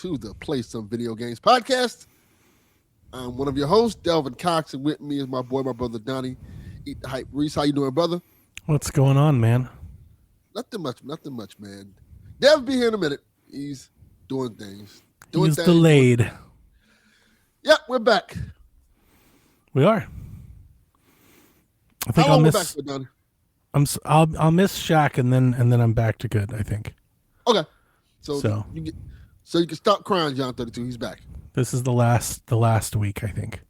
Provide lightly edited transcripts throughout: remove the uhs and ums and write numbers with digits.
to the Play Some Video Games podcast. I'm one of your hosts, Delvin Cox, and with me is my brother Donnie. Eat the Hype. Reese, how you doing, brother? What's going on, man? Nothing much, man. Dev will be here in a minute. He's doing things. He's delayed. Yep, we're back. We are. I think I'll miss. I'll miss Shaq, and then I'm back to good. I think. Okay. So you can stop crying, John 32. He's back. This is the last week, I think.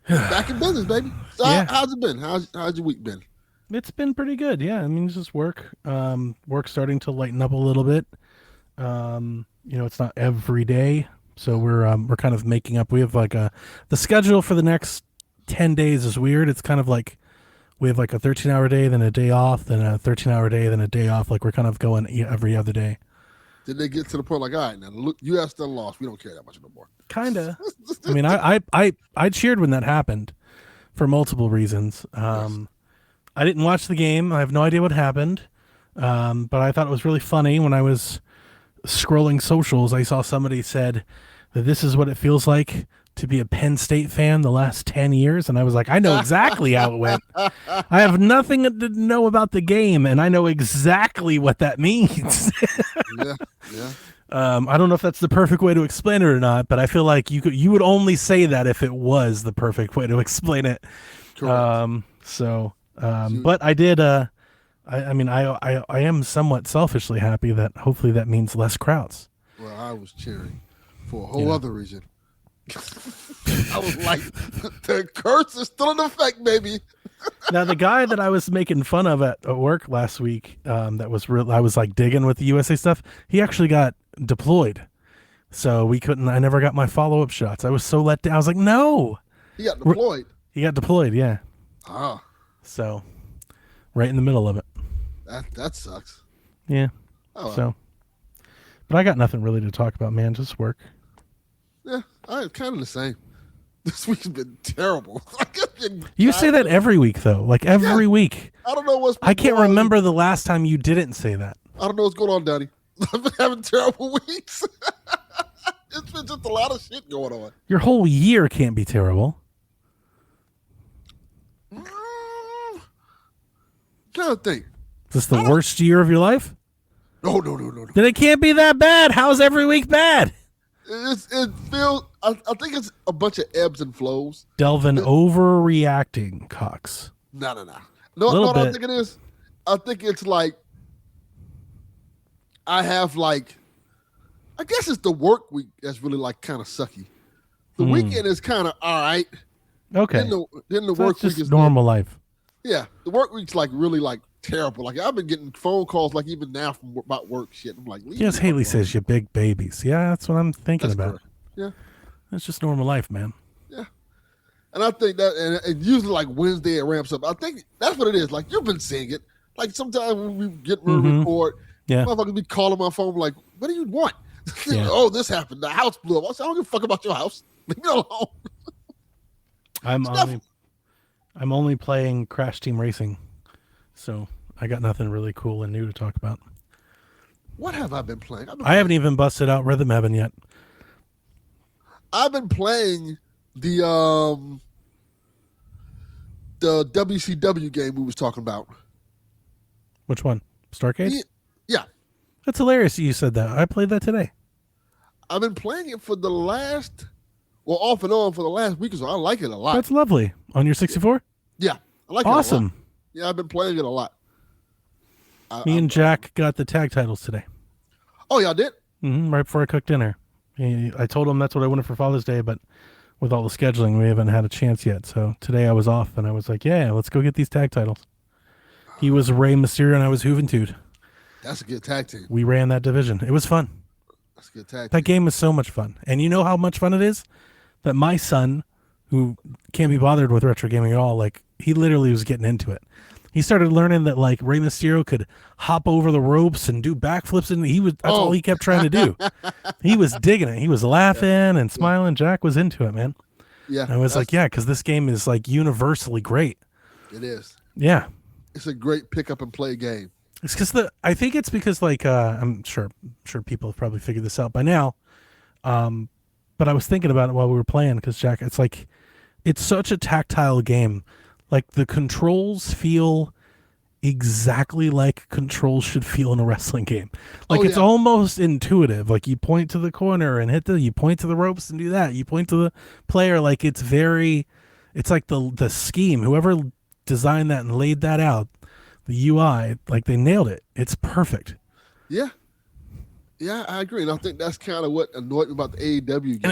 Back in business, baby. So yeah. How's it been? How's your week been? It's been pretty good. Yeah, I mean, it's just work. Work starting to lighten up a little bit. It's not every day, so we're kind of making up. We have like the schedule for the next 10 days is weird. It's kind of like we have like a 13-hour day, then a day off, then a 13-hour day, then a day off. Like we're kind of going every other day. Did they get to the point like, all right, now look, U.S. still lost. We don't care that much no more. Kinda. I mean, I cheered when that happened for multiple reasons. I didn't watch the game. I have no idea what happened. But I thought it was really funny when I was scrolling socials. I saw somebody said that this is what it feels like to be a Penn State fan the last 10 years. And I was like, I know exactly how it went. I have nothing to know about the game, and I know exactly what that means. Yeah. I don't know if that's the perfect way to explain it or not, but I feel like you would only say that if it was the perfect way to explain it. Correct. But I did. I am somewhat selfishly happy that hopefully that means less crowds. Well, I was cheering for a whole other reason. I was like, the curse is still in effect, baby. Now, the guy that I was making fun of at work last week, that was real. I was like digging with the USA stuff. He actually got deployed, so I never got my follow-up shots. I was so let down. I was like, no. He got deployed. He got deployed, yeah. Ah. So, right in the middle of it. That sucks. Yeah. Oh, well. So, but I got nothing really to talk about, man. Just work. Yeah, I kind of the same. This week's been terrible. You say that every week, though. Like every week. I don't know what's been I can't going on. remember the last time you didn't say that. I don't know what's going on, Daddy. I've been having terrible weeks. It's been just a lot of shit going on. Your whole year can't be terrible. Trying to think. Is this the worst year of your life? No. Then it can't be that bad. How's every week bad? It feels. I think it's a bunch of ebbs and flows. Delvin overreacting, Cox. No. No, I think it is. I think it's like I guess it's the work week that's really like kind of sucky. The weekend is kind of all right. Okay. Then the So work it's week just is normal life. Yeah, the work week's like really like terrible. Like I've been getting phone calls like even now from about work shit. I'm like, Yes, Haley says you big babies. Yeah, that's what I'm thinking that's about. correct. Yeah, It's just normal life, man. yeah. And I think that, and usually like Wednesday it ramps up. I think that's what it is. Like you've been seeing it. Like sometimes when we get ready to record, motherfuckers be calling my phone like, "What do you want?" Yeah. Oh, this happened. The house blew up. I said, "I don't give a fuck about your house. Leave me alone." I'm only playing Crash Team Racing, so I got nothing really cool and new to talk about. What have I been playing? I haven't even busted out Rhythm Heaven yet. I've been playing the WCW game we was talking about. Which one? Starcade? Yeah. That's hilarious you said that. I played that today. I've been playing it for off and on for the last week or so. I like it a lot. That's lovely. On your 64? Yeah. I like it awesome. a lot. Yeah, I've been playing it a lot. Me and Jack got the tag titles today. Oh, y'all did? Right before I cooked dinner. I told him that's what I wanted for Father's Day, but with all the scheduling, we haven't had a chance yet. So today I was off, and I was like, yeah, let's go get these tag titles. He was Rey Mysterio, and I was Juventud. That's a good tag team. We ran that division. It was fun. That's a good tag team. That game is so much fun. And you know how much fun it is? That my son, who can't be bothered with retro gaming at all, like, he literally was getting into it. He started learning that like Rey Mysterio could hop over the ropes and do backflips, and that's all he kept trying to do. He was digging it. He was laughing and smiling. Jack was into it, man. Yeah. And I was like, yeah, because this game is like universally great. It is. Yeah. It's a great pick up and play game. It's because I think it's because like I'm sure people have probably figured this out by now. But I was thinking about it while we were playing because Jack, it's like it's such a tactile game. Like the controls feel exactly like controls should feel in a wrestling game. Like it's almost intuitive. Like you point to the corner and you point to the ropes and do that. You point to the player. Like it's like the scheme. Whoever designed that and laid that out, the UI, like they nailed it. It's perfect. Yeah. Yeah, I agree. And I think that's kind of what annoyed me about the AEW game.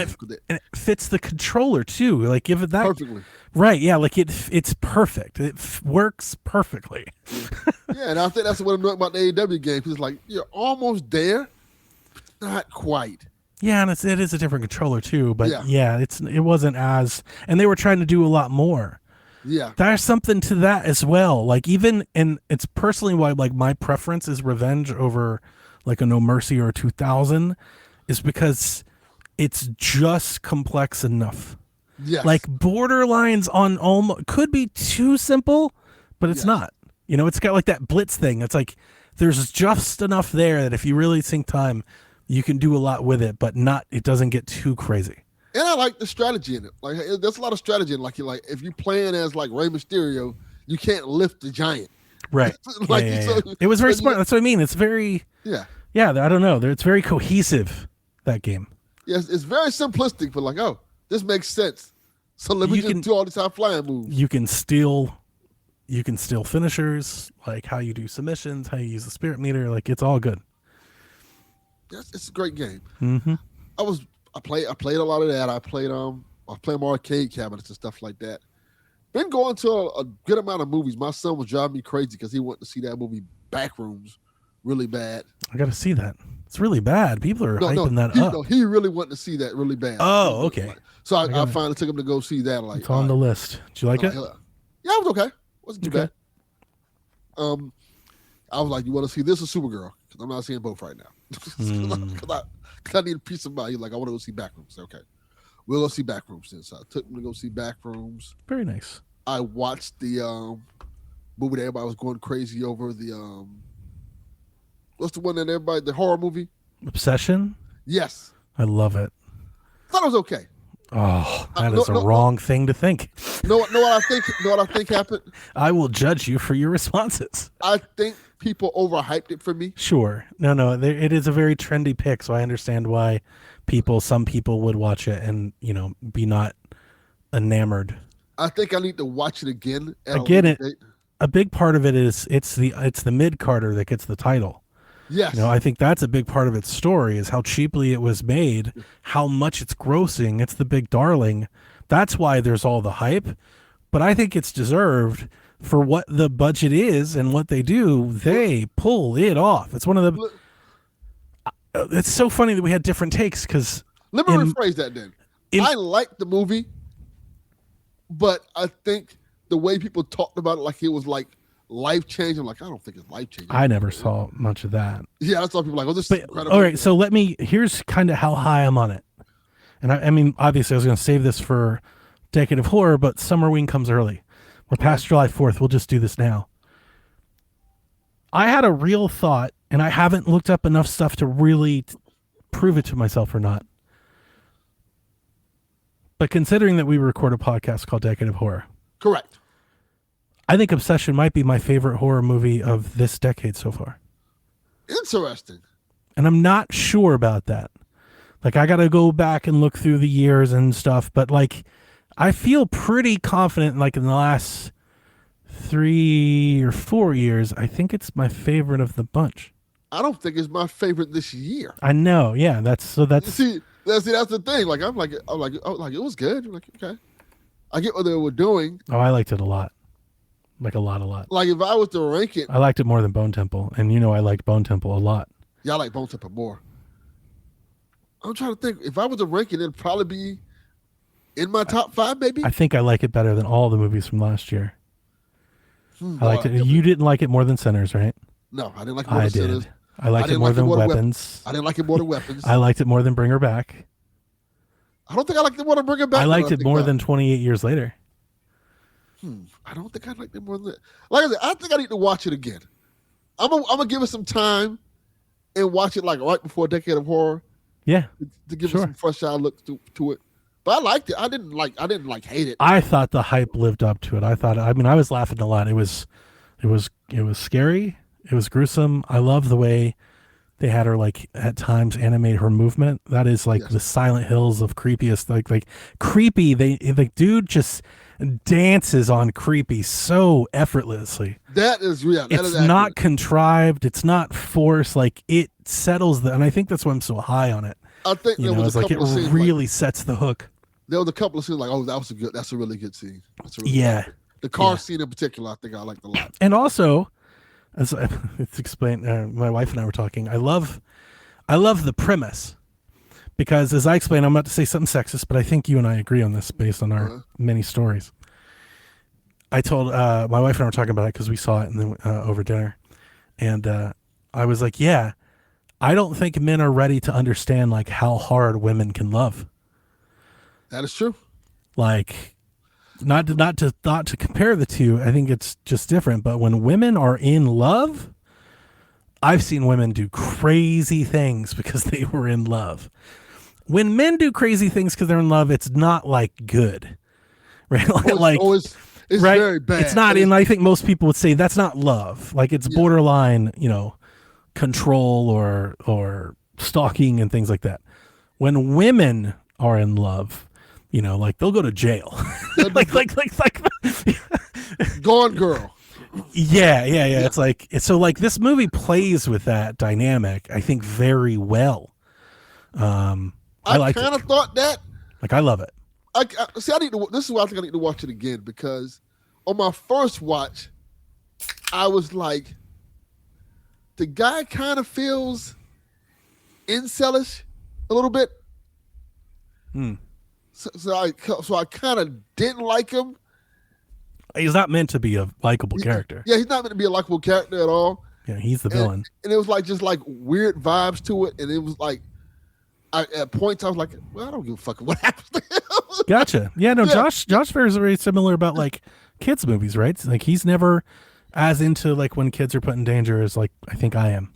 And it fits the controller too. Like give it that perfectly. Right, yeah, like it's perfect. It works perfectly. Yeah, and I think that's what annoyed about the AEW game. It's like you're almost there, but not quite. Yeah, and it is a different controller too. But yeah, it wasn't as, and they were trying to do a lot more. Yeah, there's something to that as well. Like even, and it's personally why like my preference is Revenge over like a No Mercy or a 2000, is because it's just complex enough. Yes. Like borderlines on almost could be too simple, but it's not. You know, it's got like that blitz thing. It's like there's just enough there that if you really sink time, you can do a lot with it, but it doesn't get too crazy. And I like the strategy in it. Like there's a lot of strategy in it. Like if you're playing as like Rey Mysterio, you can't lift the giant. Right. Like yeah. It was very smart. That's what I mean. It's very yeah. I don't know. It's very cohesive, that game. Yes, it's very simplistic, but like, oh, this makes sense. So let me just do all these high flying moves. You can steal finishers, like how you do submissions, how you use the spirit meter. Like it's all good. Yes, it's a great game. Mm-hmm. I played a lot of that. I played more arcade cabinets and stuff like that. Been going to a good amount of movies. My son was driving me crazy because he wanted to see that movie Backrooms really bad. I got to see that. It's really bad. People are hyping that up. No, he really wanted to see that really bad. Oh, okay. So I finally took him to go see that. Like it's on the list. Did you like it? Yeah, it was okay. Wasn't too bad. I was like, you want to see this or Supergirl? Because I'm not seeing both right now. Because I need a peace of mind. He's like, I want to go see Backrooms. Okay. We'll go see Backrooms then. So I took him to go see Backrooms. Very nice. I watched the movie that everybody was going crazy over. The what's the one that the horror movie? Obsession? Yes. I love it. I thought it was okay. Oh, that is a wrong thing to think. Know what I think happened? I will judge you for your responses. I think people overhyped it for me. Sure. No, it is a very trendy pick, so I understand why some people would watch it and, be not enamored. I think I need to watch it again. A big part of it is it's the mid-carder that gets the title. Yes. I think that's a big part of its story is how cheaply it was made, how much it's grossing. It's the big darling. That's why there's all the hype. But I think it's deserved for what the budget is and what they do. They pull it off. It's one of the... It's so funny that we had different takes because... Let me rephrase that then. I liked the movie, but I think the way people talked about it like it was like life-changing. Like, I don't think it's life-changing. I never saw much of that. Yeah, I saw people like, oh, this is incredible. All right, so here's kind of how high I'm on it. And I mean, obviously I was going to save this for Decade of Horror, but Summer Wing comes early. We're past July 4th. We'll just do this now. I had a real thought, and I haven't looked up enough stuff to really prove it to myself or not. But considering that we record a podcast called Decade of Horror. Correct. I think Obsession might be my favorite horror movie of this decade so far. Interesting. And I'm not sure about that. Like, I got to go back and look through the years and stuff, but like, I feel pretty confident, like in the last 3 or 4 years, I think it's my favorite of the bunch. I don't think it's my favorite this year. I know. Yeah. See, that's the thing. Like, I'm like, it was good. I'm like, okay. I get what they were doing. Oh, I liked it a lot. Like a lot. Like if I was to rank it, I liked it more than Bone Temple, and I liked Bone Temple a lot. Yeah, I like Bone Temple more. I'm trying to think. If I was to rank it, it'd probably be in my top 5, maybe. I think I like it better than all the movies from last year. I liked it. You didn't like it more than Sinners, right? No, I didn't like it more than Sinners. I liked it more than Weapons. I didn't like it more than Weapons. I liked it more than Bring Her Back. I don't think I liked it more than Bring Her Back. I liked it more than 28 Years Later. I don't think I liked it more than that. Like I said, I think I need to watch it again. gonna give it some time and watch it like right before Decade of Horror. Yeah, to give it some fresh eye look to it. But I liked it. I didn't hate it. I thought the hype lived up to it. I mean, I was laughing a lot. It was scary. It was gruesome. I love the way they had her like at times animate her movement. That is like the Silent Hills of creepiest. Like creepy. Dude just dances on creepy so effortlessly. That is real. It's not contrived. It's not forced. Like it settles and I think that's why I'm so high on it. I think it's like it really sets the hook. There was a couple of scenes like, oh, that's a really good scene. The car scene in particular, I think I liked a lot. And also, as it's explained, my wife and I were talking. I love the premise because, as I explained, I'm about to say something sexist, but I think you and I agree on this based on our many stories. I told my wife and I were talking about it because we saw it and then over dinner, and I was like, "Yeah, I don't think men are ready to understand like how hard women can love." That is true. Like, not to compare the two. I think it's just different. But when women are in love, I've seen women do crazy things because they were in love. When men do crazy things because they're in love, it's not like good, right? It's right? very bad. It's not. And I think most people would say that's not love. Like it's borderline, control or stalking and things like that. When women are in love, like they'll go to jail. like Gone Girl. Yeah. It's like so like this movie plays with that dynamic, I think, very well. I kind of thought that. Like I love it. See. This is why I think I need to watch it again because on my first watch, I was like, the guy kind of feels incelish a little bit. So I kind of didn't like him. He's not meant to be a likable character. Yeah, he's not meant to be a likable character at all. Yeah, he's the villain. And it was like just like weird vibes to it. And it was like, at points I was like, well, I don't give a fuck what happens to him. Gotcha. Yeah, no, yeah. Josh Fair is very similar about like kids movies, right? Like he's never as into like when kids are put in danger as like I think I am.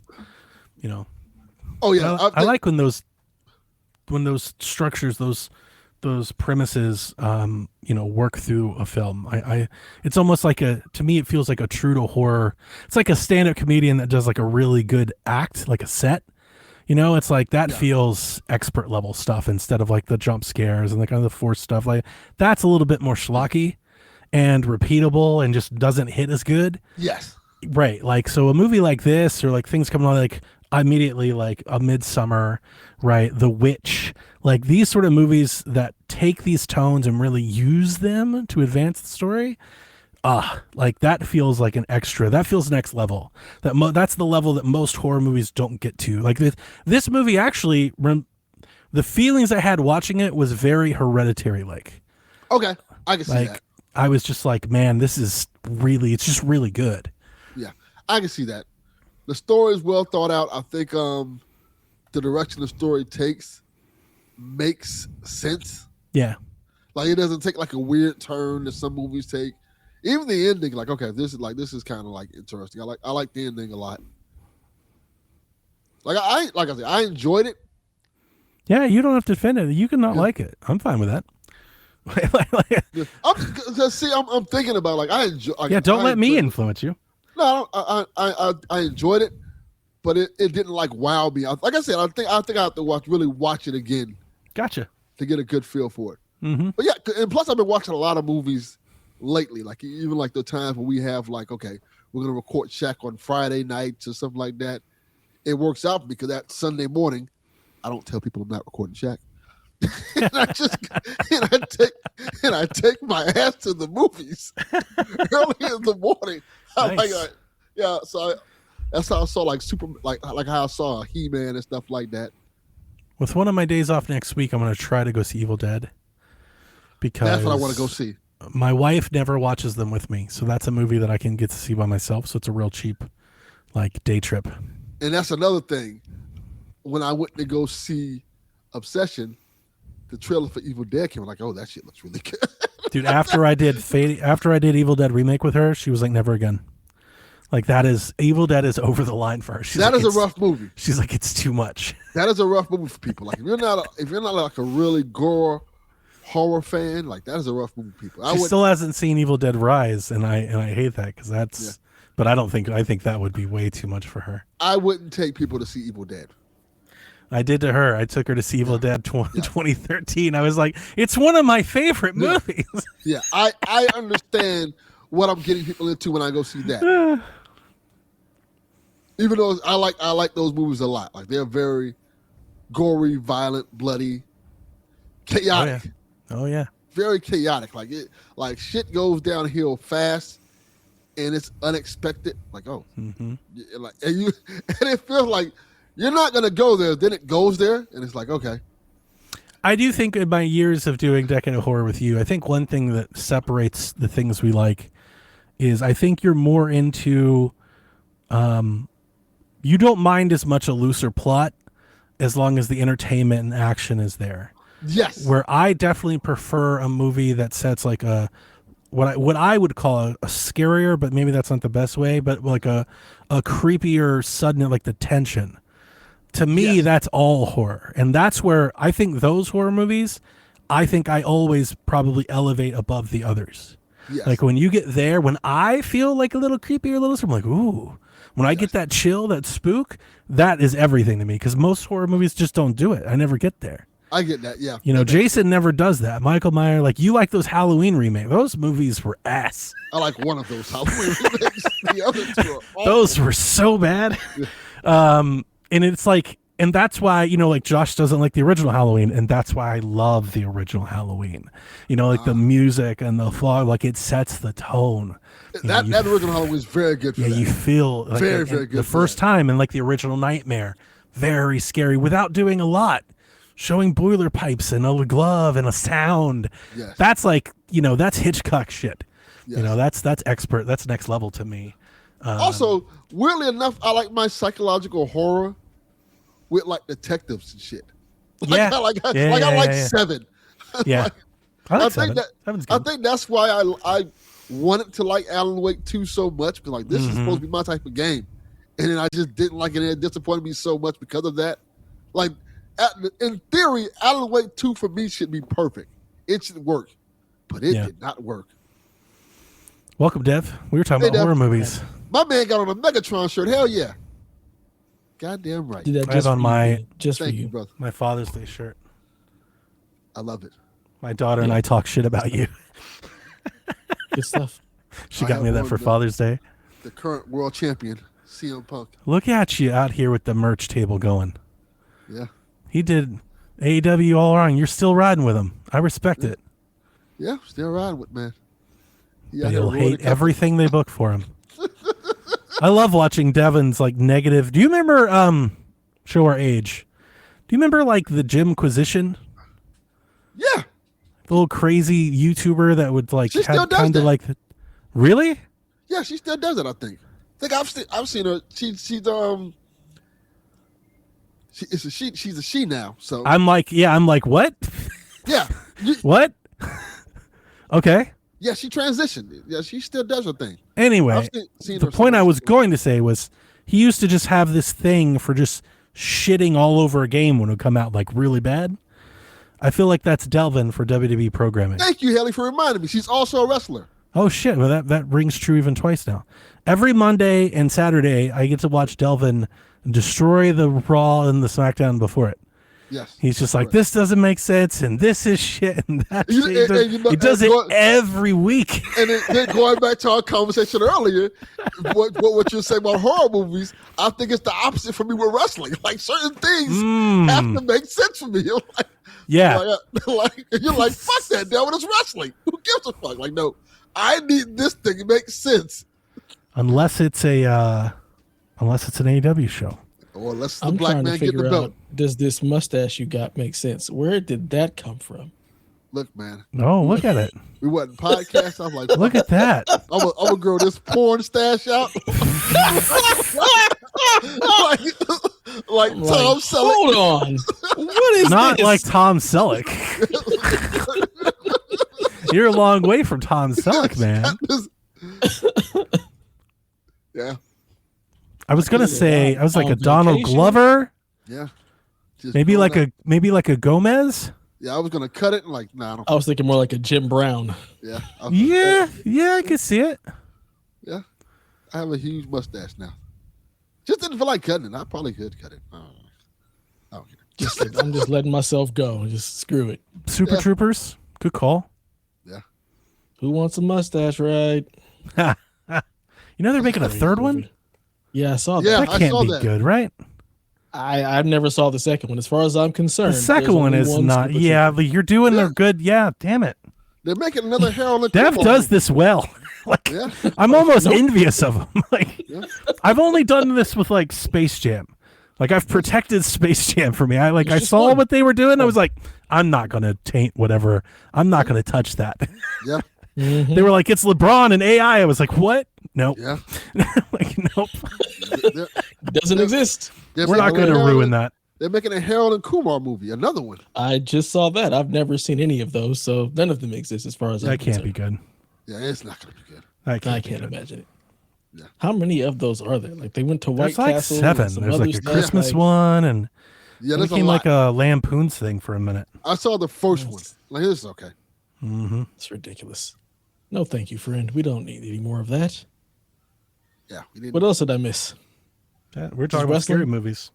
Oh yeah, I like when those structures, those premises, work through a film. It's almost like to me, it feels like a true to horror. It's like a stand-up comedian that does like a really good act, like a set. It's like that feels expert level stuff instead of like the jump scares and the kind of the forced stuff. Like that's a little bit more schlocky and repeatable and just doesn't hit as good. Yes. Right. Like, so a movie like this or like things coming on like immediately like a Midsummer, right? The Witch, like these sort of movies that take these tones and really use them to advance the story. Like that feels like an extra. That feels next level. That's the level that most horror movies don't get to. Like this movie actually, the feelings I had watching it was very Hereditary like. Okay, I can see that. I was just like, man, it's just really good. Yeah, I can see that. The story is well thought out. I think the direction the story takes makes sense. Yeah. Like it doesn't take like a weird turn that some movies take. Even the ending, like, okay, this is kind of like interesting. I like the ending a lot. Like I said, I enjoyed it. Yeah, you don't have to defend it. You can not like it. I'm fine with that. I'm thinking about like I enjoy. Like, don't let me influence you. No, I enjoyed it, but it didn't like wow me. Like I said, I think I have to watch it again. Gotcha. To get a good feel for it. Mm-hmm. But yeah, and plus I've been watching a lot of movies lately. Like even like the times when we have like, okay, we're gonna record Shaq on Friday nights or something like that. It works out because that Sunday morning, I don't tell people I'm not recording Shaq. and I take my ass to the movies early in the morning. Nice. That's how I saw like how I saw He-Man and stuff like that. With one of my days off next week, I'm going to try to go see Evil Dead because that's what I want to go see. My wife never watches them with me, so that's a movie that I can get to see by myself. So it's a real cheap, like day trip. And that's another thing. When I went to go see Obsession, the trailer for Evil Dead came. I'm like, oh, that shit looks really good. Dude, after I did Evil Dead remake with her, she was like, never again. Like that is Evil Dead is over the line for her. That is a rough movie. She's like, it's too much. That is a rough movie for people. Like if you're not like a really gore horror fan, like that is a rough movie for people. She still hasn't seen Evil Dead Rise, and I hate that because that's. Yeah. But I think that would be way too much for her. I wouldn't take people to see Evil Dead. I did to her. I took her to see Evil Dead 2013. I was like, it's one of my favorite movies. Yeah, I understand what I'm getting people into when I go see that. Even though I like those movies a lot. Like they're very gory, violent, bloody, chaotic. Oh yeah. Very chaotic. Like shit goes downhill fast, and it's unexpected. Like and it feels like you're not gonna go there. Then it goes there, and it's like okay. I do think in my years of doing Decade of Horror with you, I think one thing that separates the things we like is I think you're more into. You don't mind as much a looser plot as long as the entertainment and action is there. Yes. Where I definitely prefer a movie that sets like what I would call a scarier, but maybe that's not the best way, but like a creepier, sudden, like the tension. To me, that's all horror. And that's where I think those horror movies, I think I always probably elevate above the others. Yes. Like when you get there, when I feel like a little creepy or a little, I'm like, ooh. When I get that chill, that spook, that is everything to me because most horror movies just don't do it. I never get there. I get that, yeah. You know, Jason never does that. Michael Myers, like you like those Halloween remakes. Those movies were ass. I like one of those Halloween remakes. The other two are awful. Those were so bad. And it's like, and that's why, you know, like Josh doesn't like the original Halloween, and that's why I love the original Halloween. You know, like the music and the fog, like it sets the tone. That original Halloween is very good for that. You feel like very good. The first time and like the original Nightmare, very scary without doing a lot. Showing boiler pipes and a glove and a sound. Yes. That's like, you know, that's Hitchcock shit. Yes. You know, that's expert. That's next level to me. Also, weirdly enough, I like my psychological horror with like detectives and shit. Like, yeah. I like Seven. Yeah. I like think Seven. I think that's why I wanted to like Alan Wake 2 so much because like this is supposed to be my type of game, and then I just didn't like it, and it disappointed me so much because of that. Like in theory, Alan Wake 2 for me should be perfect. It should work, but it did not work. Welcome, Dev. We were talking about horror movies. My man got on a Megatron shirt. Hell yeah! Goddamn right. I have on my Thank you, brother. My Father's Day shirt. I love it. My daughter and I talk shit about you. Good stuff. She got me that for Father's Day. The current world champion, CM Punk. Look at you out here with the merch table going. Yeah. He did AEW all wrong. You're still riding with him. I respect it. Yeah, still riding with man. But he'll hate everything they book for him. I love watching Devin's like negative. Do you remember show our age? Do you remember like the Jimquisition? Yeah. The little crazy YouTuber that would like she still does kind of that. like really? Yeah, she still does it, I think. I've seen her. She's a she now. So I'm like what? Yeah. What? Okay. Yeah, she transitioned. Yeah, she still does her thing. Anyway, the point I was going to say was he used to just have this thing for just shitting all over a game when it would come out like really bad. I feel like that's Delvin for WWE programming. Thank you, Haley, for reminding me. She's also a wrestler. Oh shit! Well, that rings true even twice now. Every Monday and Saturday, I get to watch Delvin destroy the Raw and the SmackDown before it. Yes, he's just like, this doesn't make sense, and this is shit, and that shit. He does it every week. And then going back to our conversation earlier, what you're saying about horror movies, I think it's the opposite for me with wrestling. Like certain things have to make sense for me. You're like, you're like, fuck that, Delvin, it's wrestling. Who gives a fuck? Like, no, I need this thing to make sense. Unless it's an AEW show. Or unless the black man get the belt. Does this mustache you got make sense? Where did that come from? Look, man. Oh, look at it. We wasn't podcast. I was like, look at that. I'm gonna grow this porn stash out. like Tom Selleck. Hold on. What is not this? like Tom Selleck? You're a long way from Tom Selleck, man. Yeah. I was gonna say I was like On a Donald vacation? Glover, Yeah. Just maybe growing like up. a Gomez. Yeah, I was gonna cut it and like, nah, I don't. I was thinking more like a Jim Brown. Yeah. I was gonna cut Yeah, it. yeah, I could see it. Yeah. I have a huge mustache now. Just didn't feel like cutting it. I probably could cut it. I don't care. I'm just letting myself go. Just screw it. Super Yeah. Troopers, good call. Who wants a mustache, right? You know they're making a Great third movie. one. Yeah, I saw Yeah. that. That I can't saw be that. good, right? I never saw the second one. As far as I'm concerned, The second there's one only is one not. Super Yeah, Trooper. like, you're doing Yeah. the good. Yeah, damn it. They're making another Harold and Dev Kumar does movie. this well. Like, Yeah. I'm almost envious of him. Like, Yeah. I've only done this with like Space Jam. Like, I've protected Space Jam for me. I It's just saw fun. what they were doing. I was like, I'm not gonna taint whatever. I'm not gonna touch that. Yeah. Mhm. They were like, it's LeBron and AI. I was like, what? Nope. Yeah. Like, nope. They're, Doesn't exist. they're We're not making a gonna Harold ruin and- that. They're making a Harold and Kumar movie, another one. I just saw that. I've never seen any of those, so none of them exist as far as I'm That can't be concerned. good. Yeah, it's not gonna be good. That I can't. can't be good. imagine it. Yeah. How many of those are there? Like they went to White There's like Castle. and 7. some There's other like a stuff, Christmas like- one, and Yeah, it there's a became lot. like a Lampoon's thing for a minute. I saw the first one. Yes. Like, this is okay. Mm-hmm. It's ridiculous. No, thank you, friend. We don't need any more of that. Yeah, we didn't. What else did I miss? Yeah, we're talking about wrestling? scary movies.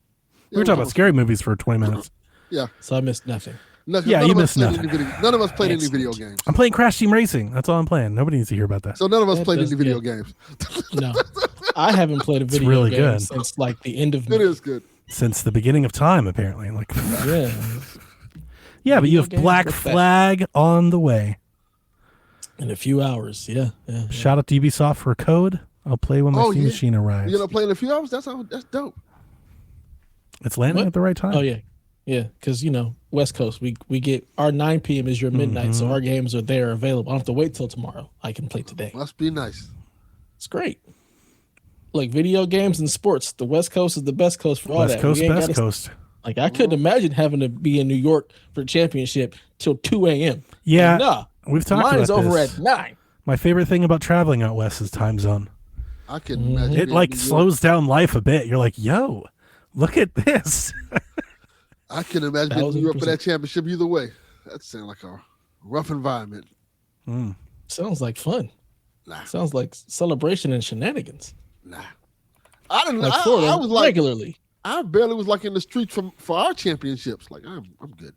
yeah, We were talking about scary movies for 20 minutes. Yeah, So I missed nothing. Yeah, none you of us missed played nothing. any video- none of us played any Excellent. video games. I'm playing Crash Team Racing. That's all I'm playing. Nobody needs to hear about that. So none of us That played does any video good. games. No, I haven't played a video really game good. since like the end of It May. is good. Since the beginning of time, apparently. Like, Yeah, yeah, but you Video have games, Black what's that? Flag on the way. in a few hours. Yeah. Shout out to Ubisoft for a code. I'll play when my Oh, Steam yeah. machine arrives. You're gonna play in a few hours. That's dope. It's landing What? at the right time. Oh yeah. Because West Coast, we get our 9 p.m. is your midnight, so Mhm. our games are there available. I don't have to wait till tomorrow. I can play today. Must be nice. It's great. Like video games and sports, the West Coast is the best coast for all West that. Coast, We ain't Best gotta- Coast. Like I couldn't imagine having to be in New York for the championship till 2 a.m. Yeah, Like, nah, we've talked mine's about over this. at 9. My favorite thing about traveling out west is time zone. I can Mhm. imagine. It being like in New York. slows down life a bit. You're like, yo, look at this. I can imagine being in New York for 1000%. that championship either way. That sounds like a rough environment. Mm. Sounds like fun. Nah, Sounds like celebration and shenanigans. nah. I didn't. Like I Florida, was like, regularly. I barely was like in the streets for our championships. Like I'm good.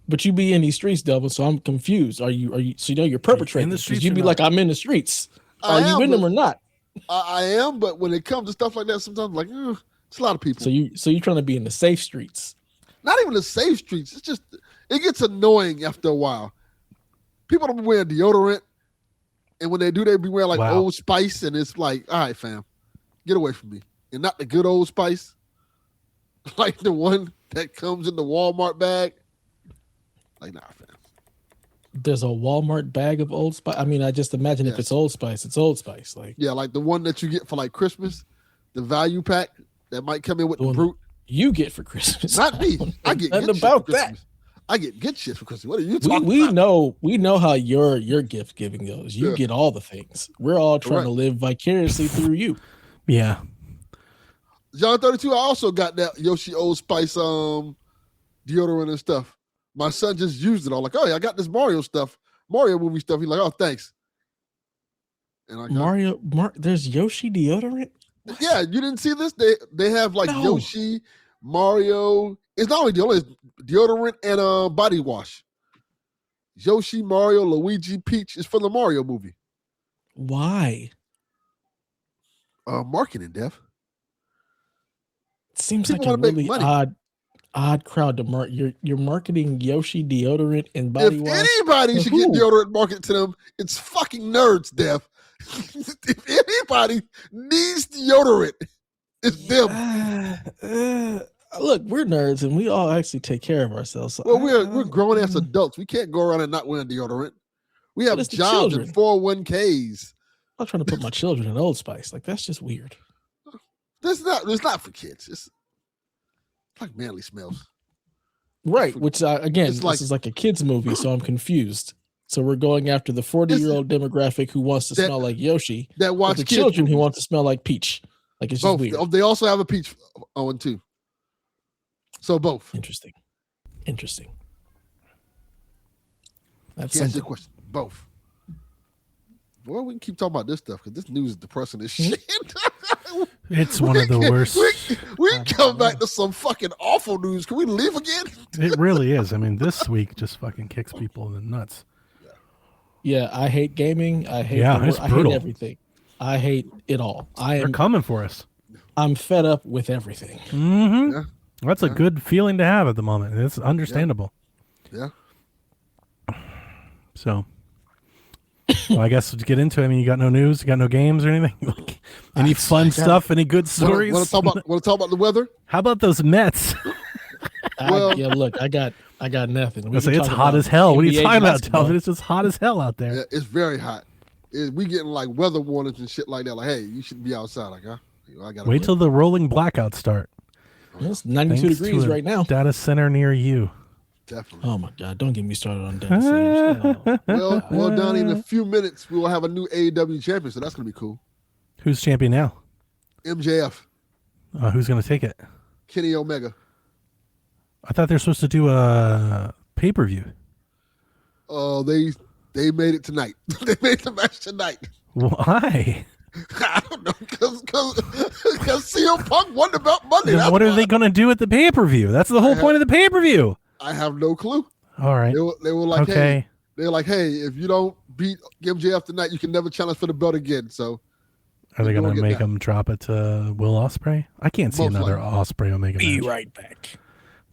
But you be in these streets, Delvin, so I'm confused. Are you so you're perpetrating the this? 'Cause streets you or be not? like, I'm in the streets. I Are you am, in them but- or not? I am, but when it comes to stuff like that, sometimes like it's a lot of people. So you're trying to be in the safe streets. Not even the safe streets. It's just it gets annoying after a while. People don't be wearing deodorant, and when they do, they be wearing like Wow. Old Spice, and it's like, all right, fam, get away from me, and not the good Old Spice, like the one that comes in the Walmart bag. Like, nah, fam. There's a Walmart bag of Old Spice. I mean, I just imagine if Yes. it's Old Spice, it's Old Spice. Like Yeah, like the one that you get for like Christmas, the value pack that might come in with The the one- brute. you get for Christmas. Not me. don't I know get nothing good shit about for that. Christmas. I get good shit for Christmas. What are you We, talking we about? know how your gift giving goes. You Yeah. get all the things. We're all trying to Correct. live vicariously through you. Yeah. John 32, I also got that Yoshi Old Spice deodorant and stuff. My son just used it. I'm like, oh yeah, I got this Mario stuff, Mario movie stuff. He's like, oh, thanks. And I got, There's Yoshi deodorant. yeah, you didn't see this? They have like No. Yoshi, Mario. It's not only deodorant, it's deodorant and body wash. Yoshi, Mario, Luigi, Peach is from the Mario movie. Why? Marketing, Dev. It seems People like a wanna make really money. odd crowd to You're marketing Yoshi deodorant and body If wash. anybody To should get who? deodorant marketed to them, it's fucking nerds, Dev. If anybody needs deodorant, it's them. Look, we're nerds and we all actually take care of ourselves. So Well, we're grown ass adults. We can't go around and not wearing deodorant. We have it's the jobs children. and 401ks. I'm not trying to put my children in Old Spice. Like that's just weird. It's not for kids. It's like manly smells. Right, which again, It's this like- is like a kids movie, so I'm confused. So we're going after the 40-year-old demographic who wants to That- smell like Yoshi, That but watch the kids children who movies. want to smell like Peach. Like it's just Both. weird. They also have a peach one too. So both. Interesting. That's Can't answer something. your question. Both. Boy, we can keep talking about this stuff because this news is depressing as shit. It's one of the worst. We can come back to some fucking awful news. Can we leave again? It really is. I mean, this week just fucking kicks people in the nuts. Yeah, I hate gaming. I hate it's I brutal. hate everything. I hate it all. They're coming for us. I'm fed up with everything. Mm-hmm. Yeah. That's a good feeling to have at the moment. It's understandable. Yeah. So, well, I guess to get into it, I mean, you got no news, you got no games or anything? Like, any fun stuff, any good stories? Want to talk about the weather? How about those Mets? Yeah, look, I got nothing. I say it's hot as hell. What are you talking about, Telvin? It's just hot as hell out there. Yeah, it's very hot. We getting like weather warnings and shit like that. Like, hey, you shouldn't be outside. Like, huh? I gotta Wait till the rolling blackouts start. It's 92 Thanks degrees to a right now. Data center near you. Definitely. Oh my God! Don't get me started on data centers. Well, Donnie, in a few minutes we will have a new AEW champion, so that's gonna be cool. Who's champion now? MJF, Who's going to take it? Kenny Omega. I thought they're supposed to do a pay-per-view. They made it tonight. They made the match tonight. Why? I don't know, because CM Punk won the belt Monday. Then what are they going to do at the pay-per-view? That's the whole point of the pay-per-view. I have no clue. All right. They were like, okay. hey, if you don't beat MJF tonight, you can never challenge for the belt again. So, Are they going to make that. him drop it to Will Ospreay? I can't see Most another likely. Ospreay Omega Be match. right back.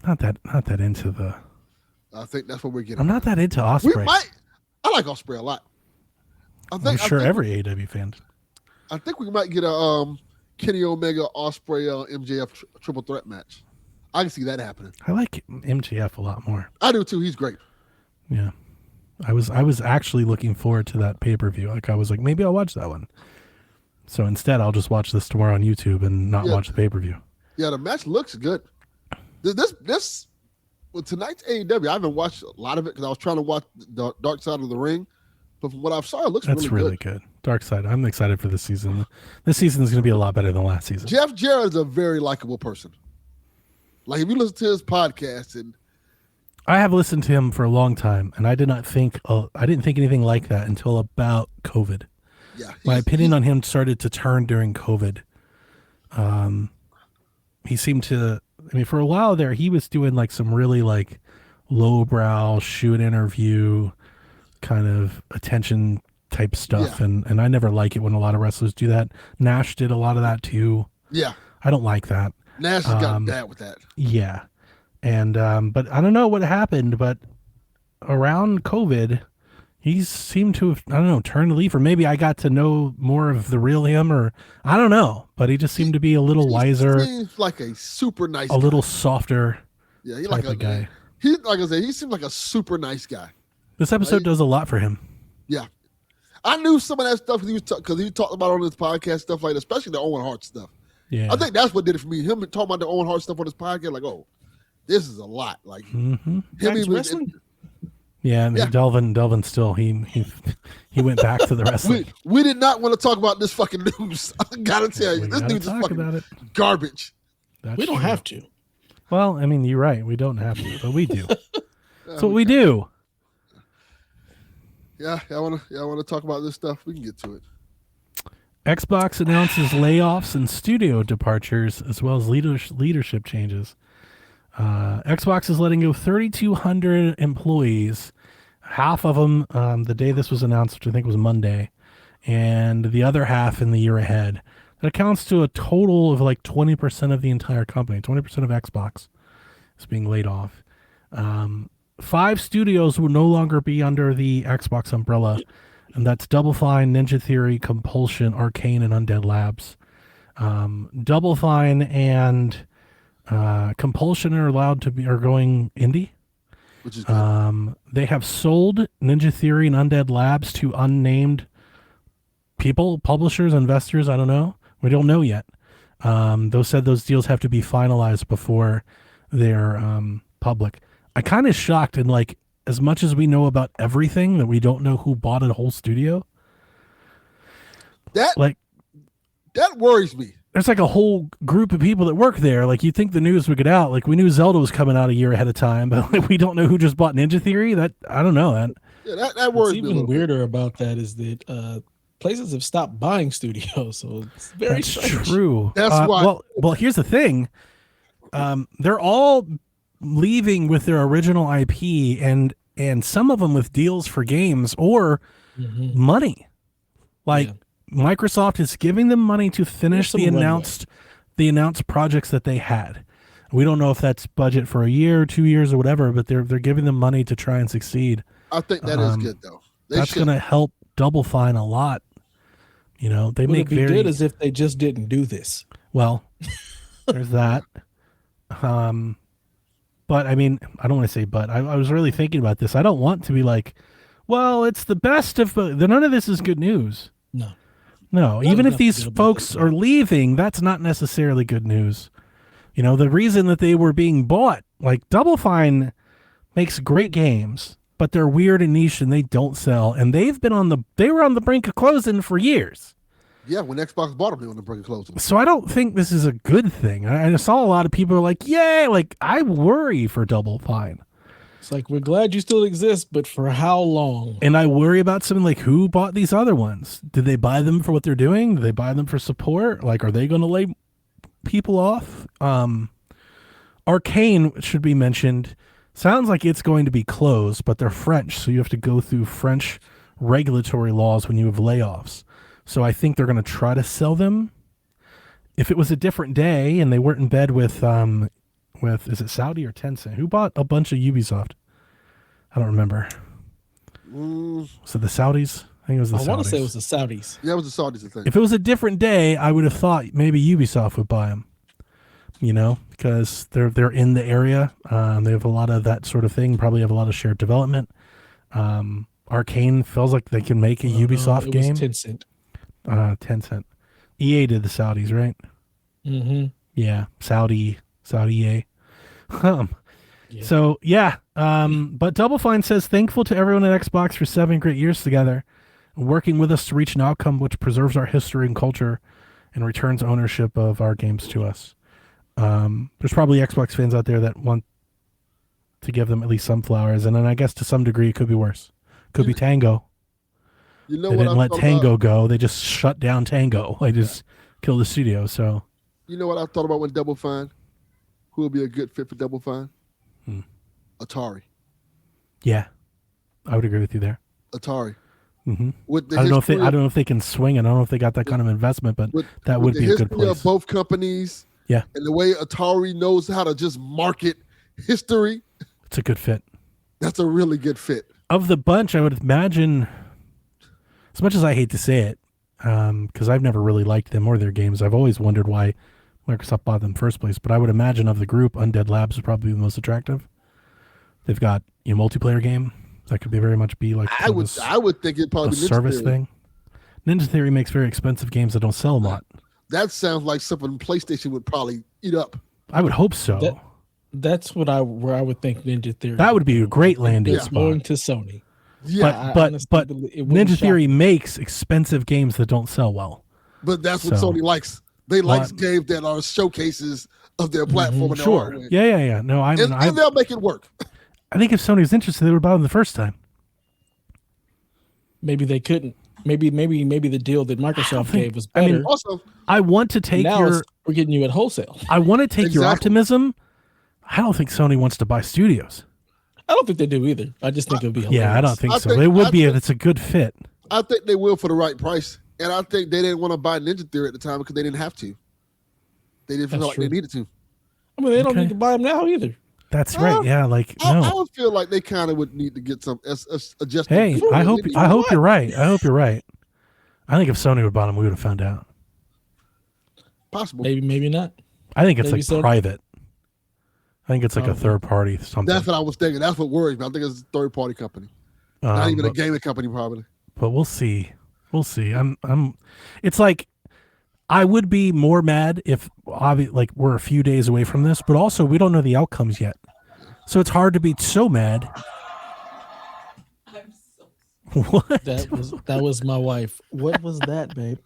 Not that into the. I think that's what we're getting. I'm not that into We Ospreay. might. I like Ospreay a lot. I'm sure every AW fan. I think we might get a Kenny Omega Ospreay MJF triple threat match. I can see that happening. I like MJF a lot more. I do too. He's great. Yeah. I was actually looking forward to that pay-per-view. Like I was like, maybe I'll watch that one. So instead, I'll just watch this tomorrow on YouTube and not watch the pay-per-view. Yeah, the match looks good. This well, tonight's AEW, I haven't watched a lot of it because I was trying to watch the Dark Side of the Ring. But from what I saw, it looks That's really good. Dark Side. I'm excited for this season. This season is going to be a lot better than last season. Jeff Jarrett is a very likable person. Like if you listen to his podcast, and I have listened to him for a long time, and I didn't think anything like that until about COVID. yeah, My opinion on him started to turn during COVID. He seemed to. I mean, for a while there, he was doing like some really like lowbrow shoot interview kind of attention type stuff, and I never like it when a lot of wrestlers do that. Nash did a lot of that too. Yeah, I don't like that. Nash has got bad with that. Yeah, and but I don't know what happened, but around COVID, he seemed to have, I don't know, turned a leaf, or maybe I got to know more of the real him, or I don't know, but he just seemed to be a little wiser, He seems like a super nice, a little softer. yeah, he type like a of guy. He like I said, he seems like a super nice guy. This episode does a lot for him. Yeah, I knew some of that stuff because he talked about it on his podcast, stuff like that, especially the Owen Hart stuff. Yeah, I think that's what did it for me. Him talking about the Owen Hart stuff on his podcast, like, oh, this is a lot. Like him even. Yeah, and Delvin still he went back to the wrestling. We did not want to talk about this fucking news. I gotta tell you, We this gotta news is talk fucking about it. garbage. We don't have to. Well, I mean, you're right. We don't have to, but we do. That's what we do. Yeah, I want to talk about this stuff. We can get to it. Xbox announces layoffs and studio departures, as well as leadership changes. Xbox is letting go 3,200 employees, half of them the day this was announced, which I think was Monday, and the other half in the year ahead. That accounts to a total of like 20% of the entire company. 20% of Xbox is being laid off. 5 studios will no longer be under the Xbox umbrella, and that's Double Fine, Ninja Theory, Compulsion, Arcane, and Undead Labs. Double Fine and Compulsion are going indie, Which is good. They have sold Ninja Theory and Undead Labs to unnamed people, publishers, investors. I don't know. We don't know yet. Those deals have to be finalized before they're public. I kind of shocked, and like as much as we know about everything, that we don't know who bought a whole studio. That Like worries me. there's like a whole group of people that work there. Like you'd think the news would get out. Like we knew Zelda was coming out a year ahead of time, but like, we don't know who just bought Ninja Theory. That I don't know that. Yeah, that What's worries me a even little bit. weirder about that is that places have stopped buying studios, so it's very That's strange. true. That's why- Well, here's the thing. They're all leaving with their original IP, and some of them with deals for games or money. Like Microsoft is giving them money to finish the announced projects that they had. We don't know if that's budget for a year, 2 years, or whatever, but they're giving them money to try and succeed. I think that is good though. That's going to help Double Fine a lot. You know, they Would make it be good as if they just didn't do this. well. There's that. But I mean, I don't want to say but. I was really thinking about this. I don't want to be like, well, it's the best of. None of this is good news. No. Even if these folks are leaving, that's not necessarily good news. You know, the reason that they were being bought, like Double Fine, makes great games, but they're weird and niche and they don't sell. And they were on the brink of closing for years. Yeah, when Xbox bought them, they were on the brink of closing. So I don't think this is a good thing. I saw a lot of people are like, yay, like I worry for Double Fine. It's like, we're glad you still exist, but for how long? And I worry about something like who bought these other ones? Did they buy them for what they're doing? Did they buy them for support? Like, are they going to lay people off? Arcane should be mentioned. Sounds like it's going to be closed, but they're French, so you have to go through French regulatory laws when you have layoffs. So I think they're going to try to sell them. If it was a different day and they weren't in bed with is it Saudi or Tencent? Who bought a bunch of Ubisoft? I don't remember. Was it the Saudis? I think it was the Saudis. I want to say it was the Saudis. Yeah, it was the Saudis, I think. If it was a different day, I would have thought maybe Ubisoft would buy them. You know, because they're in the area. They have a lot of that sort of thing. Probably have a lot of shared development. Arcane feels like they can make a Ubisoft game. It was Tencent. Tencent. EA did the Saudis, right? Mm-hmm. Yeah, Saudi EA. So yeah, but Double Fine says thankful to everyone at Xbox for 7 great years together, working with us to reach an outcome which preserves our history and culture and returns ownership of our games to us. There's probably Xbox fans out there that want to give them at least some flowers, and then I guess to some degree it could be worse. Could be Tango. You know they what didn't let Tango about? go. They just shut down Tango. They just killed the studio. So You know what I thought about with Double Fine? Who would be a good fit for Double Fine? Atari. yeah, I would agree with you there. Atari. Mm-hmm. With the I don't know if they can swing it. I don't know if they got that kind of investment, but that would be a good place. Of both companies. Yeah. And the way Atari knows how to just market history. It's a good fit. That's a really good fit. Of the bunch, I would imagine, as much as I hate to say it, because I've never really liked them or their games, I've always wondered why Microsoft bought them in the first place. But I would imagine of the group, Undead Labs is probably the most attractive. They've got a multiplayer game that could very much be like I would think it'd probably a be Ninja service Theory. thing. Ninja Theory makes very expensive games that don't sell a lot. That sounds like something PlayStation would probably eat up. I would hope so. That's where I would think Ninja Theory. That would be a great landing It's spot. going to Sony. Yeah, but Ninja Theory makes expensive games that don't sell well. but that's what Sony likes. They like games that are showcases of their platform. And their Sure. hardware. Yeah. No, And they'll make it work. I think if Sony was interested, they would buy them the first time. Maybe they couldn't. Maybe the deal that Microsoft gave was better. I mean, Also, I want to take now we're getting you at wholesale. I want to take your Exactly. optimism. I don't think Sony wants to buy studios. I don't think they do either. I just think it would be hilarious. Yeah, I don't think I so. think- It would I be think- it's a good fit. I think they will for the right price. And I think they didn't want to buy Ninja Theory at the time because they didn't have to. They didn't feel That's like true. they needed to. I mean, they don't Okay. need to buy them now either. That's right. Yeah, like I no. would feel like they kind of would need to get some adjustment. Hey, I hope you're right. I hope you're right. I think if Sony would buy them, we would have found out. Possible. Maybe not. I think it's Maybe like so. private. I think it's like a Probably. third party something. That's what I was thinking. That's what worries me. I think it's a third party company, not even a gaming company, probably. But we'll see. We'll see. It's like I would be more mad if like we're a few days away from this, but also we don't know the outcomes yet. So it's hard to be so mad. What? That was my wife. What was that, babe?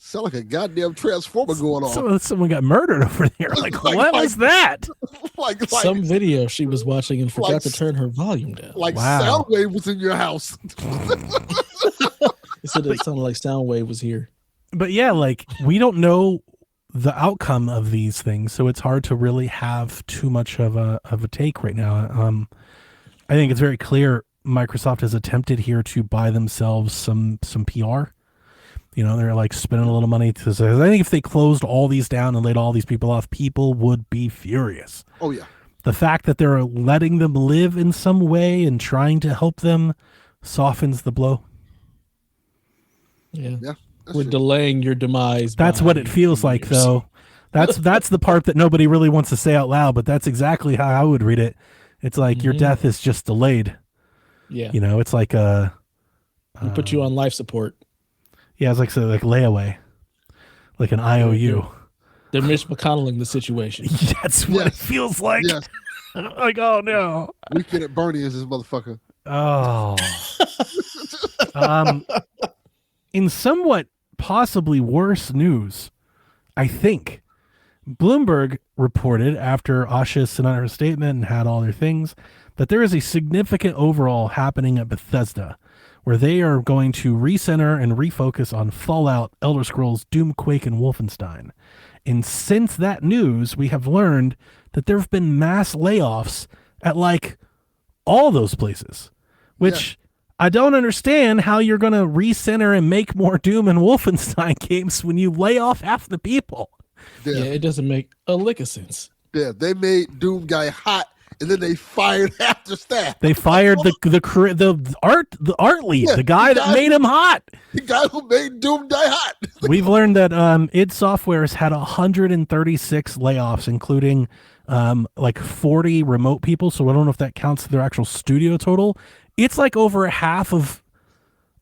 Sound like a goddamn transformer going on. So someone got murdered over there. Like what was that? like Some video she was watching and forgot like- to turn her volume down. like Wow. Soundwave was in your house. It said it sounded like Soundwave was here. But yeah, like we don't know the outcome of these things, so it's hard to really have too much of a take right now. I think it's very clear Microsoft has attempted here to buy themselves some PR. You know, they're like spending a little money to say, I think if they closed all these down and laid all these people off, people would be furious. Oh yeah. The fact that they're letting them live in some way and trying to help them softens the blow. Yeah. Yeah. We're delaying your demise. That's by what it feels like, years. though. That's the part that nobody really wants to say out loud, but that's exactly how I would read it. It's like your death is just delayed. Yeah. You know, it's like a We put you on life support. yeah, it's like layaway, like an IOU. They're Mitch McConnelling the situation. That's what it Yes. feels like. Yes. Like, oh no. Weekend at Bernie is this motherfucker. Oh. In somewhat possibly worse news, I think Bloomberg reported after Asha sent out her statement and had all their things that there is a significant overhaul happening at Bethesda where they are going to recenter and refocus on Fallout, Elder Scrolls, Doom, Quake, and Wolfenstein. And since that news, we have learned that there have been mass layoffs at like all those places, which I don't understand how you're going to recenter and make more Doom and Wolfenstein games when you lay off half the people. Yeah. Yeah, it doesn't make a lick of sense. Yeah. They made Doom guy hot, and then they fired half the staff. They fired the art lead, Yeah, the guy the that guy made him hot. The guy who made Doom die hot. We've learned that id Software has had 136 layoffs, including like 40 remote people. So I don't know if that counts their actual studio total. It's like over half of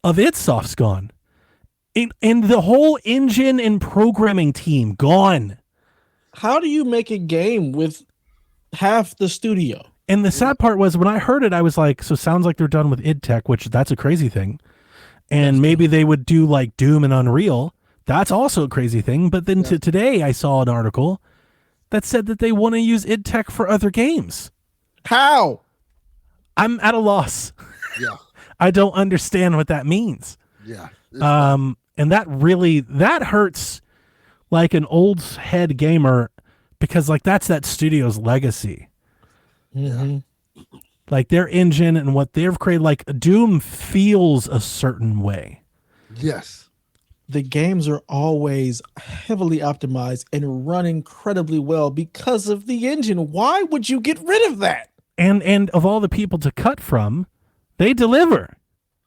id Soft's gone. And the whole engine and programming team gone. How do you make a game with half the studio? And the sad part was when I heard it, I was like, so sounds like they're done with id Tech, which that's a crazy thing. And maybe they would do like Doom and Unreal. That's also a crazy thing. But then today I saw an article that said that they want to use id Tech for other games. How? I'm at a loss. Yeah. I don't understand what that means. Yeah. And that hurts like an old head gamer because like that's that studio's legacy. Mm-hmm. Like their engine and what they've created, like Doom feels a certain way. Yes. The games are always heavily optimized and run incredibly well because of the engine. Why would you get rid of that? And of all the people to cut from, they deliver.